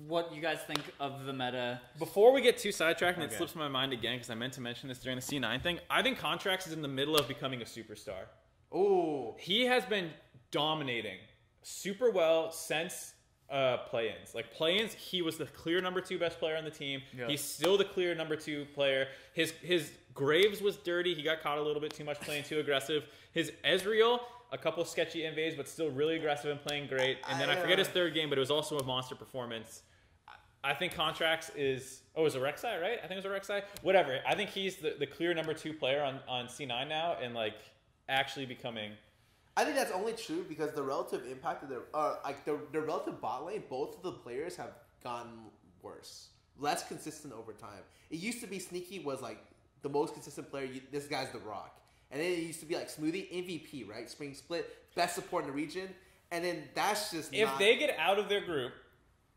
what you guys think of the meta. Before we get too sidetracked, and it slips my mind again because I meant to mention this during the C9 thing, I think Contracts is in the middle of becoming a superstar. Oh. He has been dominating super well since play-ins. Like play-ins, he was the clear number 2 best player on the team. Yeah. He's still the clear number 2 player. His Graves was dirty. He got caught a little bit too much playing too aggressive. His Ezreal, a couple sketchy invades, but still really aggressive and playing great. And then I forget his third game, but it was also a monster performance. I think Contracts is... Oh, it was a Rek'Sai, right? I think it was a Rek'Sai. Whatever. I think he's the clear number 2 player on C9 now and like actually becoming... I think that's only true because the relative impact of the relative bot lane, both of the players have gotten worse, less consistent over time. It used to be Sneaky was like the most consistent player. This guy's the Rock, and then it used to be like Smoothie MVP, right? Spring Split, best support in the region, and then that's just if they get out of their group,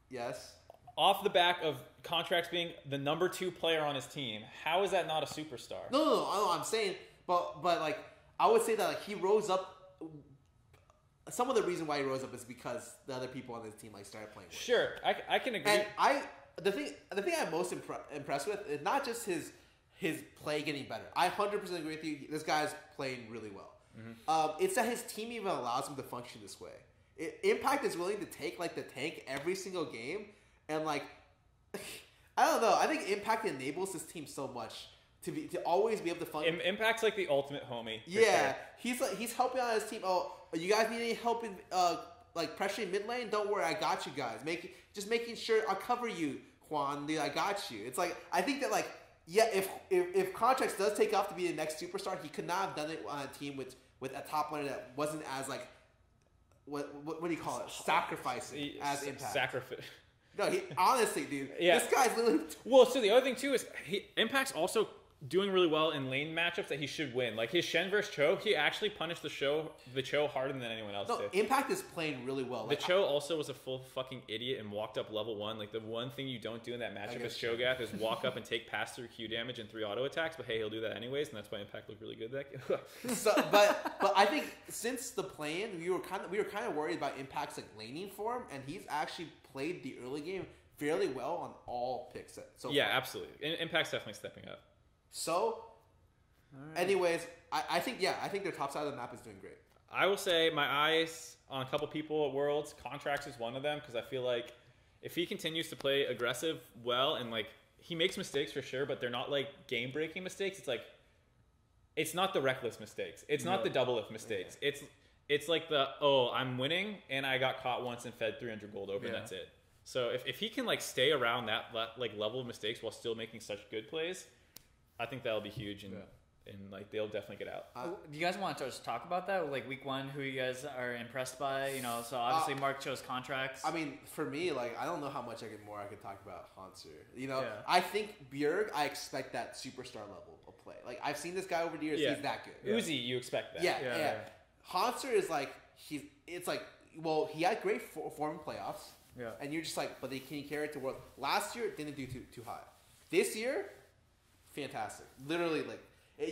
yes, off the back of Contracts being the number 2 player on his team, how is that not a superstar? No, I'm saying, but like I would say that like he rose up. Some of the reason why he rose up is because the other people on his team like started playing worse. Sure, I can agree. And the thing I'm most impressed with is not just his play getting better. I 100% agree with you. This guy's playing really well. Mm-hmm. It's that his team even allows him to function this way. Impact is willing to take like the tank every single game, and like I don't know. I think Impact enables his team so much to always be able to function. Impact's like the ultimate homie. Yeah, sure. He's helping out his team. Oh, you guys need any help in like pressuring mid lane? Don't worry, I got you guys. Just making sure I'll cover you, Juan. Dude, I got you. It's like I think that like if Contracts does take off to be the next superstar, he could not have done it on a team with a top laner that wasn't as like what do you call it? Sacrificing as Impact. Sacrifice. No, honestly, dude. Yeah. This guy's literally. Well, so the other thing too is Impact's also doing really well in lane matchups that he should win. Like his Shen versus Cho, he actually punished the Cho harder than anyone else did. Impact is playing really well. The Cho also was a full fucking idiot and walked up level 1. Like the one thing you don't do in that matchup as Cho'Gath is walk up and take pass through Q damage and 3 auto attacks. But hey, he'll do that anyways, and that's why Impact looked really good that game. but I think since the play-in, we were kind of worried about Impact's like laning form, and he's actually played the early game fairly well on all picks. So yeah, absolutely. Impact's definitely stepping up. So, anyways, I think their top side of the map is doing great. I will say my eyes on a couple people at Worlds. Contracts is one of them because I feel like if he continues to play aggressive well and like he makes mistakes for sure, but they're not like game-breaking mistakes. It's like it's not the reckless mistakes. It's not the double lift mistakes. Yeah. It's like I'm winning and I got caught once and fed 300 gold over and that's it. So if he can like stay around that like level of mistakes while still making such good plays, I think that'll be huge and like they'll definitely get out. Do you guys want to just talk about that? Like week 1, who you guys are impressed by? You know, so obviously Mark chose Contracts. I mean, for me, like I don't know how much more I could talk about Hanser. You know, I think Bjerg, I expect that superstar level of play. Like I've seen this guy over the years. He's that good. Uzi, you expect that. Yeah. Hanser is like it's like he had great form in playoffs. Yeah. And you're just like, but can he carry it to World? Last year, it didn't do too high. This year, fantastic. Literally, like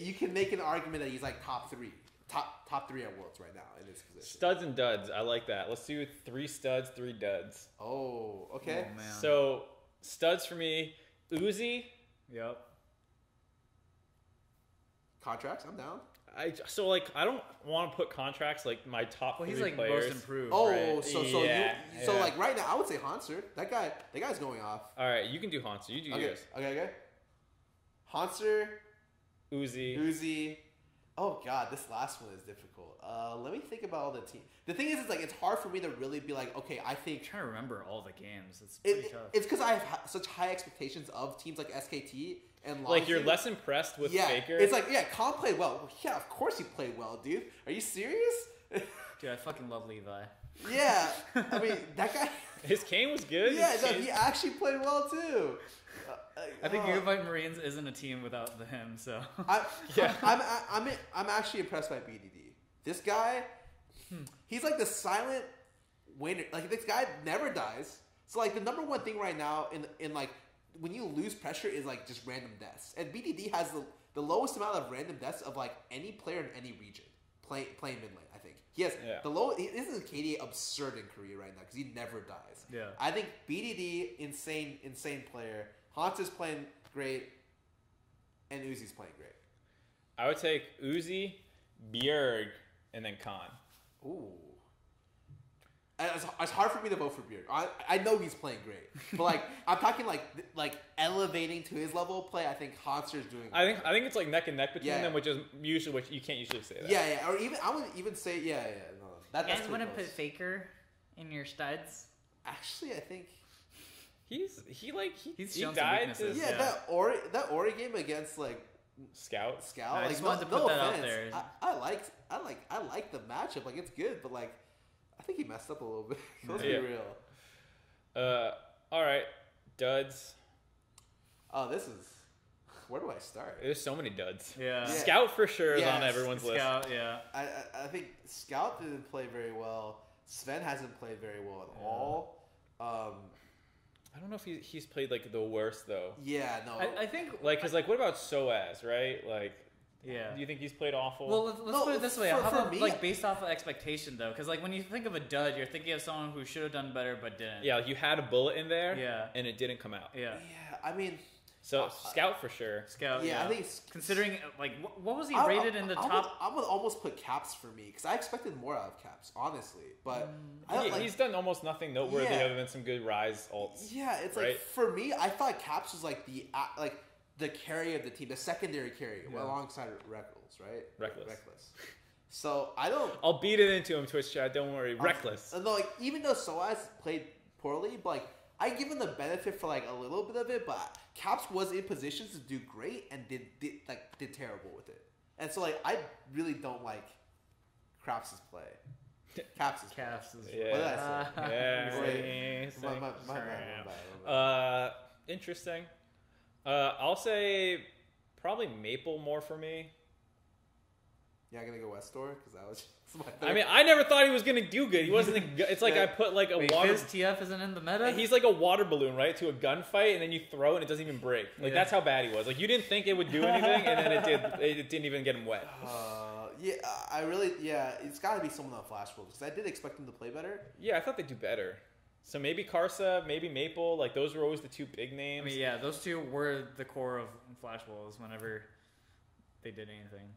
you can make an argument that he's like top 3 at Worlds right now in this position. Studs and duds, I like that. Let's do 3 studs, 3 duds. Oh, okay. Oh, man. So studs for me, Uzi. Yep. Contracts, I'm down. I don't want to put Contracts like my top 3 he's like players. most improved. Oh, right? So like right now, I would say Hanser. That guy's going off. All right, you can do Hanser. You do yours. Okay. Hanser, Uzi. Oh god, this last one is difficult. Let me think about all the team. The thing is, it's like it's hard for me to really be like, okay, I think. I'm trying to remember all the games. It's pretty tough. It's because I have such high expectations of teams like SKT and Long like you're less impressed with Faker. It's like Khan played well. Yeah, of course he played well, dude. Are you serious? Dude, I fucking love Levi. Yeah, I mean that guy. His Kane was good. Yeah, he actually played well too. I think Gigabyte Marines isn't a team without him. So I'm actually impressed by BDD. This guy, he's like the silent winner. Like this guy never dies. So like the number one thing right now in like when you lose pressure is like just random deaths. And BDD has the lowest amount of random deaths of like any player in any region playing mid lane. I think he has the low. This is KDA absurd in Korea right now because he never dies. Yeah, I think BDD insane player. Hanta's playing great, and Uzi's playing great. I would take Uzi, Bjerg, and then Khan. Ooh. It's hard for me to vote for Bjerg. I know he's playing great, but like I'm talking like elevating to his level of play. I think Hanser's doing. I think it's like neck and neck between them, which is usually what you can't usually say that. Yeah, or even I would even say no. You guys want to put Faker in your studs? Actually, I think he died. That Ori game against like Scout. I just wanted to put that out there. I like the matchup. Like it's good, but like. I think he messed up a little bit. Let's be real. All right, duds. Oh, this is. Where do I start? There's so many duds. Yeah. Scout for sure is on everyone's list. Scout, yeah. I think Scout didn't play very well. Sven hasn't played very well at all. I don't know if he's played like the worst though. Yeah, no. I think like because like what about Soaz, right? Like. Yeah. Do you think he's played awful? Well, let's put it this way. How about like based off of expectation though? Because like when you think of a dud, you're thinking of someone who should have done better but didn't. Yeah, like you had a bullet in there. Yeah. And it didn't come out. Yeah. Yeah, I mean. So Scout for sure. Scout. Yeah, I think considering like what was he rated in the top? I would almost put Caps for me because I expected more out of Caps, honestly. But he's done almost nothing noteworthy other than some good Rise ults. Yeah, it's like for me, I thought Caps was like the carry of the team, the secondary carry, alongside Reckless, right? Reckless. So I don't. I'll beat it into him, Twitch chat. Don't worry, Reckless. No, like even though Soaz played poorly, but like I give him the benefit for like a little bit of it, but Caps was in positions to do great and did terrible with it, and so like I really don't like Caps' play. Caps' play. Yeah. What did I say? Interesting. I'll say probably Maple more for me. Yeah, I'm gonna go West Door because that was. I mean, I never thought he was gonna do good. He wasn't. It's like I put like a water. His TF isn't in the meta. He's like a water balloon, right? To a gunfight, and then you throw it, and it doesn't even break. Like that's how bad he was. Like you didn't think it would do anything, and then it did. It didn't even get him wet. I really. Yeah, it's got to be someone on Flash Wolves because I did expect him to play better. Yeah, I thought they'd do better. So maybe Karsa, maybe Maple. Like those were always the two big names. I mean, yeah, those two were the core of Flash Wolves whenever they did anything.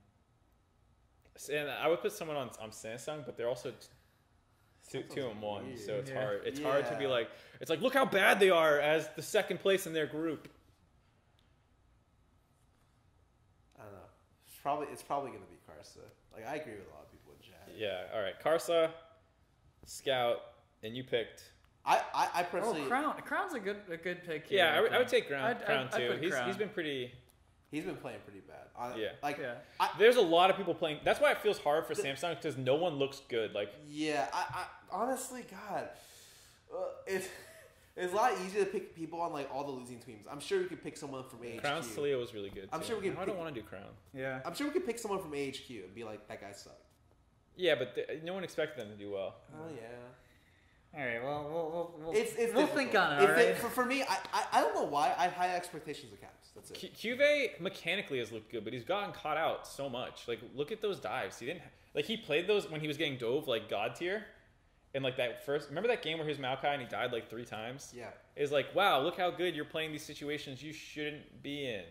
And I would put someone on Samsung, but they're also two and one, weird. So it's hard. It's hard to be like. It's like look how bad they are as the second place in their group. I don't know. It's probably gonna be Karsa. Like I agree with a lot of people in chat. Yeah. All right. Karsa, Scout, and you picked. I personally. Crown's a good pick here. Yeah, I would take Crown too. I'd He's been pretty. He's been playing pretty bad. There's a lot of people playing. That's why it feels hard for Samsung because no one looks good. Like I honestly, God, it's a lot easier to pick people on like all the losing teams. I'm sure we could pick someone from AHQ. Crown Staleo was really good. I'm sure we could. I don't want to do Crown. Yeah, I'm sure we could pick someone from AHQ and be like, that guy sucked. Yeah, but no one expected them to do well. Oh yeah. All right. Well, we'll think on it. All right. For me, I don't know why I have high expectations of Caps. That's it. Cuve mechanically has looked good, but he's gotten caught out so much. Like, look at those dives. He didn't he played those when he was getting dove like God tier, and like that first. Remember that game where he was Maokai and he died like 3 times? Yeah. It's like, wow, look how good you're playing these situations you shouldn't be in.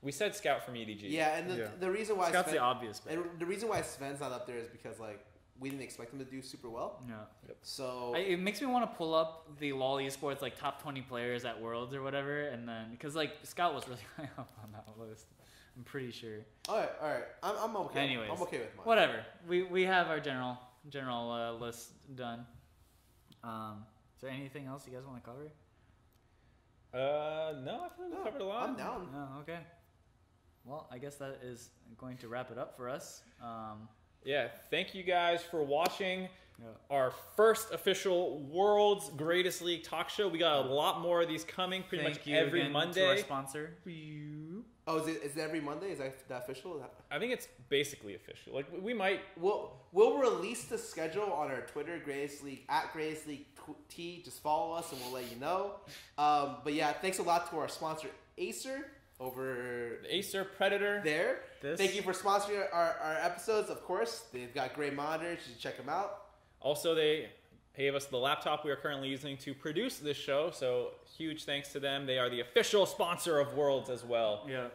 We said Scout from EDG. Yeah, and the reason why Scout's the obvious pick. And the reason why Sven's not up there is because like we didn't expect him to do super well. Yeah. Yep. So it makes me want to pull up the LoL esports like top 20 players at Worlds or whatever, and then because like Scout was really high up on that list. I'm pretty sure. All right. I'm okay. Anyways, I'm okay with mine. Whatever. We have our general list done. Is there anything else you guys want to cover? No, I feel like we covered a lot. I'm down. Oh, okay. Well, I guess that is going to wrap it up for us. Yeah, thank you guys for watching. our first official World's Greatest League Talk Show. We got a lot more of these coming pretty much every Monday. To our sponsor. Oh, is it every Monday? Is that official? I think it's basically official. Like we might. We'll release the schedule on our Twitter, Greatest League at Greatest League T. Just follow us and we'll let you know. But yeah, thanks a lot to our sponsor Acer over Acer Predator. There. Thank you for sponsoring our episodes. Of course, they've got great monitors. You should check them out. Also, they gave us the laptop we are currently using to produce this show, so huge thanks to them. They are the official sponsor of Worlds as well. Yeah.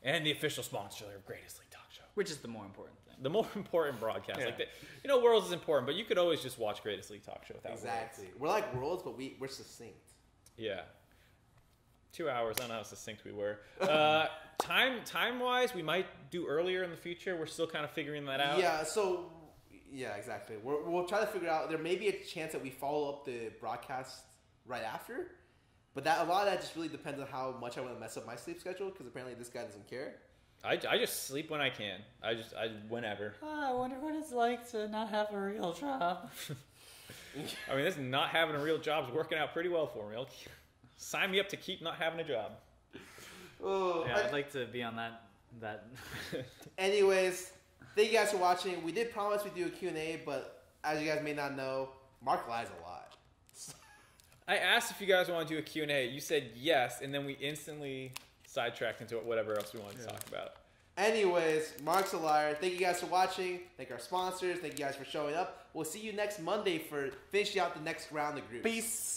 And the official sponsor of Greatest League Talk Show. Which is the more important thing. The more important broadcast. Yeah. Like Worlds is important, but you could always just watch Greatest League Talk Show without Exactly. Worlds. We're like Worlds, but we're succinct. Yeah. 2 hours. I don't know how succinct we were. Time-wise, we might do earlier in the future. We're still kind of figuring that out. Yeah, so... Yeah, exactly. We'll try to figure out. There may be a chance that we follow up the broadcast right after, but a lot of that just really depends on how much I want to mess up my sleep schedule. Because apparently this guy doesn't care. I just sleep when I can. I whenever. I wonder what it's like to not have a real job. I mean, this not having a real job is working out pretty well for me. Sign me up to keep not having a job. Oh, yeah, I'd like to be on that. Anyways. Thank you guys for watching. We did promise we'd do a Q&A, but as you guys may not know, Mark lies a lot. I asked if you guys want to do a Q&A. You said yes, and then we instantly sidetracked into whatever else we wanted to talk about. Anyways, Mark's a liar. Thank you guys for watching. Thank our sponsors. Thank you guys for showing up. We'll see you next Monday for finishing out the next round of groups. Peace.